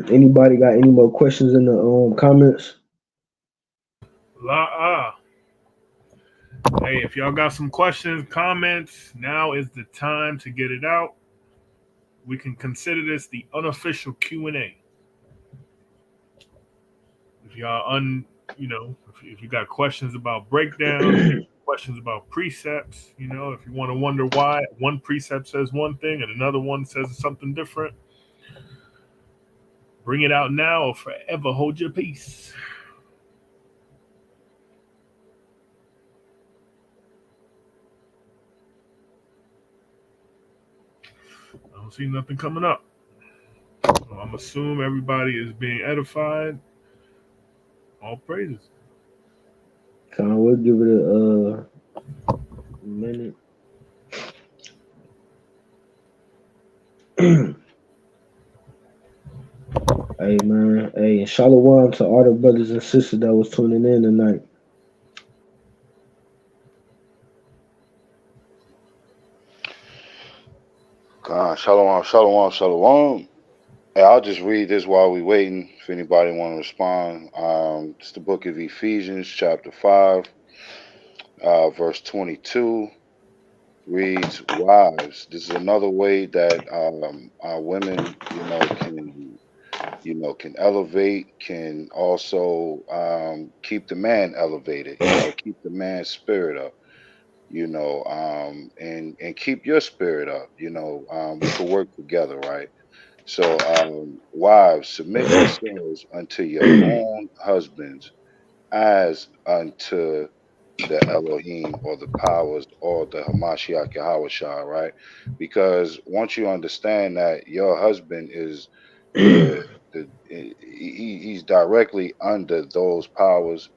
[SPEAKER 2] Anybody got any more questions in the comments?
[SPEAKER 13] Hey, if y'all got some questions, comments, now is the time to get it out. We can consider this the unofficial Q&A. If y'all if you got questions about breakdowns, questions about precepts, if you want to wonder why one precept says one thing and another one says something different, bring it out now or forever hold your peace. I don't see nothing coming up. So I'm assuming everybody is being edified. All praises.
[SPEAKER 2] We'll give it a minute. Hey man, hey, and shalom to all the brothers and sisters that was tuning in tonight.
[SPEAKER 11] God, shalom, shalom, shalom. Hey, I'll just read this while we waiting. If anybody want to respond, it's the book of Ephesians, chapter 5, verse 22. Reads, "Wives, this is another way that our women, can elevate, can also keep the man elevated. Keep the man's spirit up. And keep your spirit up. We could work together, right? So, wives, submit yourselves unto your own husbands as unto the Elohim or the powers or the Hamashiach Yahawah, right? Because once you understand that your husband is he's directly under those powers,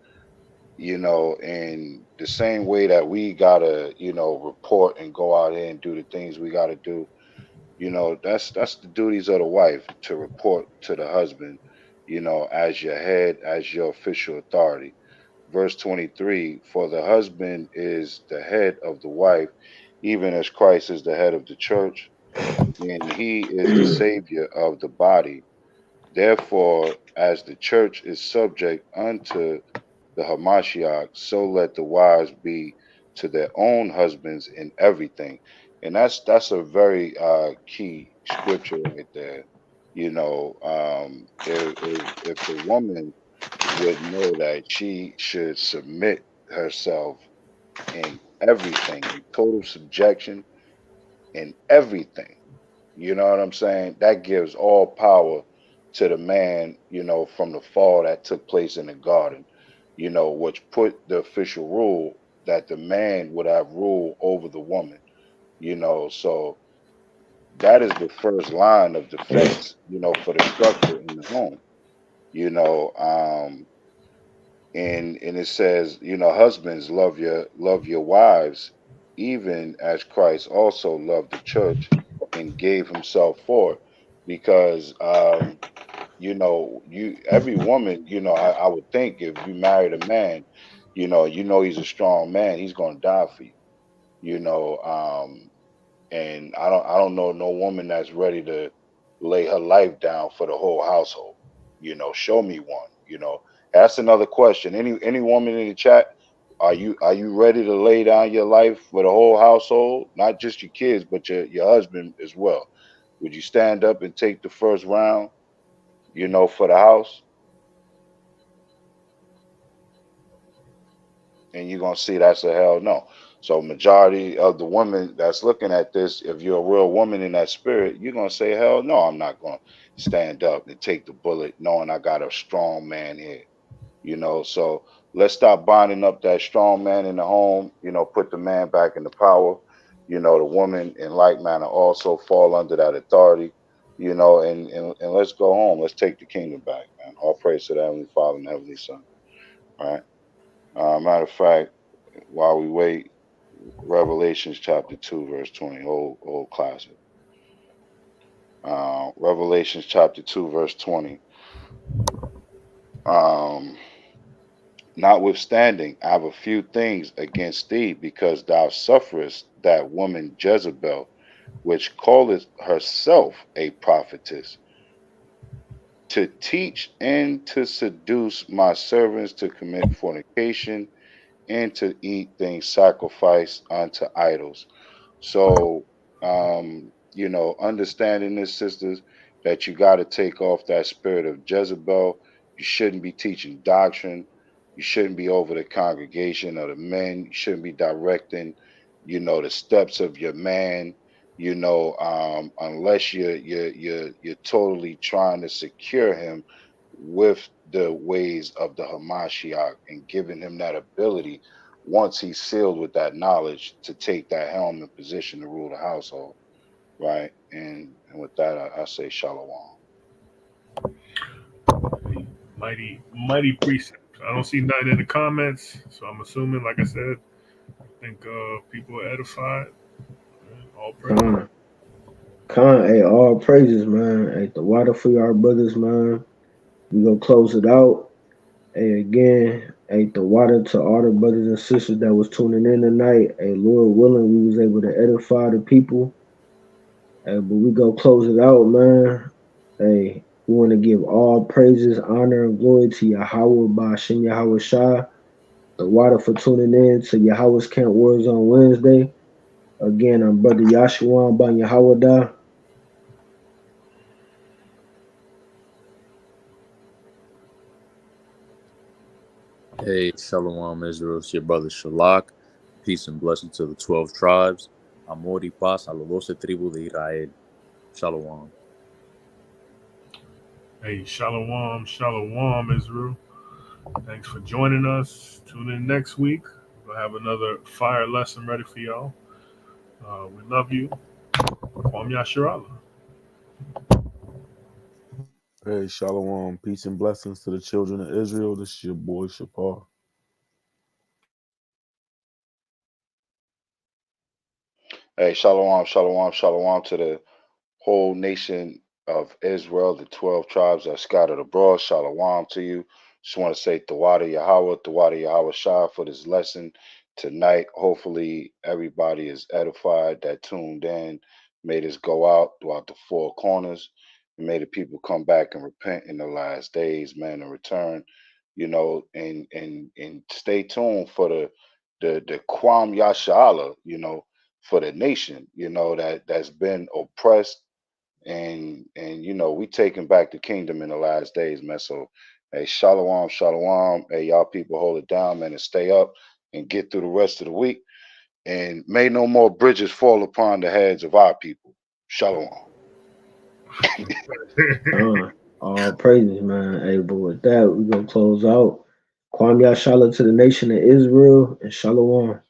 [SPEAKER 11] in the same way that we gotta, report and go out here and do the things we gotta do. That's the duties of the wife, to report to the husband, as your head, as your official authority. Verse 23, for the husband is the head of the wife, even as Christ is the head of the church, and he is the savior of the body. Therefore, as the church is subject unto the Hamashiach, so let the wives be to their own husbands in everything. And that's a very key scripture right there. If the woman would know that she should submit herself in everything, in total subjection in everything, you know what I'm saying? That gives all power to the man, from the fall that took place in the garden, which put the official rule that the man would have rule over the woman, so that is the first line of defense, for the structure in the home, and it says, husbands, love your wives, even as Christ also loved the church and gave himself for it. Because every woman, I would think if you married a man, he's a strong man, he's gonna die for you, and I don't know no woman that's ready to lay her life down for the whole household. Show me one. That's another question. Any woman in the chat, are you ready to lay down your life for the whole household, not just your kids, but your husband as well? Would you stand up and take the first round, for the house? and you're gonna see that's a hell no. So majority of the women that's looking at this, if you're a real woman in that spirit, you're gonna say, hell no, I'm not gonna stand up and take the bullet knowing I got a strong man here. So let's stop binding up that strong man in the home, put the man back in the power. The woman in like manner also fall under that authority, and let's go home. Let's take the kingdom back, man. All praise to the Heavenly Father and Heavenly Son. All right. Matter of fact, while we wait, Revelations chapter 2, verse 20, old classic. Revelations chapter 2, verse 20. Notwithstanding, I have a few things against thee, because thou sufferest that woman Jezebel, which calleth herself a prophetess, to teach and to seduce my servants to commit fornication and to eat things sacrificed unto idols. So, understanding this, sisters, that you got to take off that spirit of Jezebel. You shouldn't be teaching doctrine. You shouldn't be over the congregation or the men. You shouldn't be directing, the steps of your man. Unless you're totally trying to secure him with the ways of the Hamashiach and giving him that ability once he's sealed with that knowledge to take that helm and position to rule the household, right? And with that, I say shalom.
[SPEAKER 13] Mighty precept. I don't see nothing in the comments, so I'm assuming, like I said, I think people are edified. All praises.
[SPEAKER 2] Hey, all praises, man. Hey, the water for y'all brothers, man. We gonna close it out. Hey, again, hey, the water to all the brothers and sisters that was tuning in tonight. Hey, Lord willing, we was able to edify the people. Hey, but we go close it out, man. Hey, we want to give all praises, honor, and glory to Yahawah by Hashem Yahweh Shah. The water for tuning in to Yahawah's Camp Wars on Wednesday. Again, I'm Brother Yahshua by Yahawah.
[SPEAKER 3] Hey, Shalom Israel, it's your brother Shalak. Peace and blessing to the 12 tribes. Amor y paz a los 12 tribus de Israel. Shalom.
[SPEAKER 13] Hey, shalom, Israel. Thanks for joining us. Tune in next week. We'll have another fire lesson ready for y'all. We love you. Kwam Yasharallah.
[SPEAKER 4] Hey, shalom, peace and blessings to the children of Israel. This is your boy Shapar.
[SPEAKER 11] Hey, shalom to the whole nation of Israel, the 12 tribes that are scattered abroad. Shalom to you. Just want to say Tawada Yahawah, Tawada Yahweh Shah for this lesson tonight. Hopefully everybody is edified that tuned in, made us go out throughout the four corners, and made the people come back and repent in the last days, man, and return, and stay tuned for the Kwam Yashala, for the nation, that's been oppressed, and we taking back the kingdom in the last days, man. So hey, shalom. Hey, y'all people hold it down, man, and stay up and get through the rest of the week, and may no more bridges fall upon the heads of our people. Shalom.
[SPEAKER 2] All praises, man. Hey, but with that, we gonna close out. Kwam Yashala to the nation of Israel, and shalom.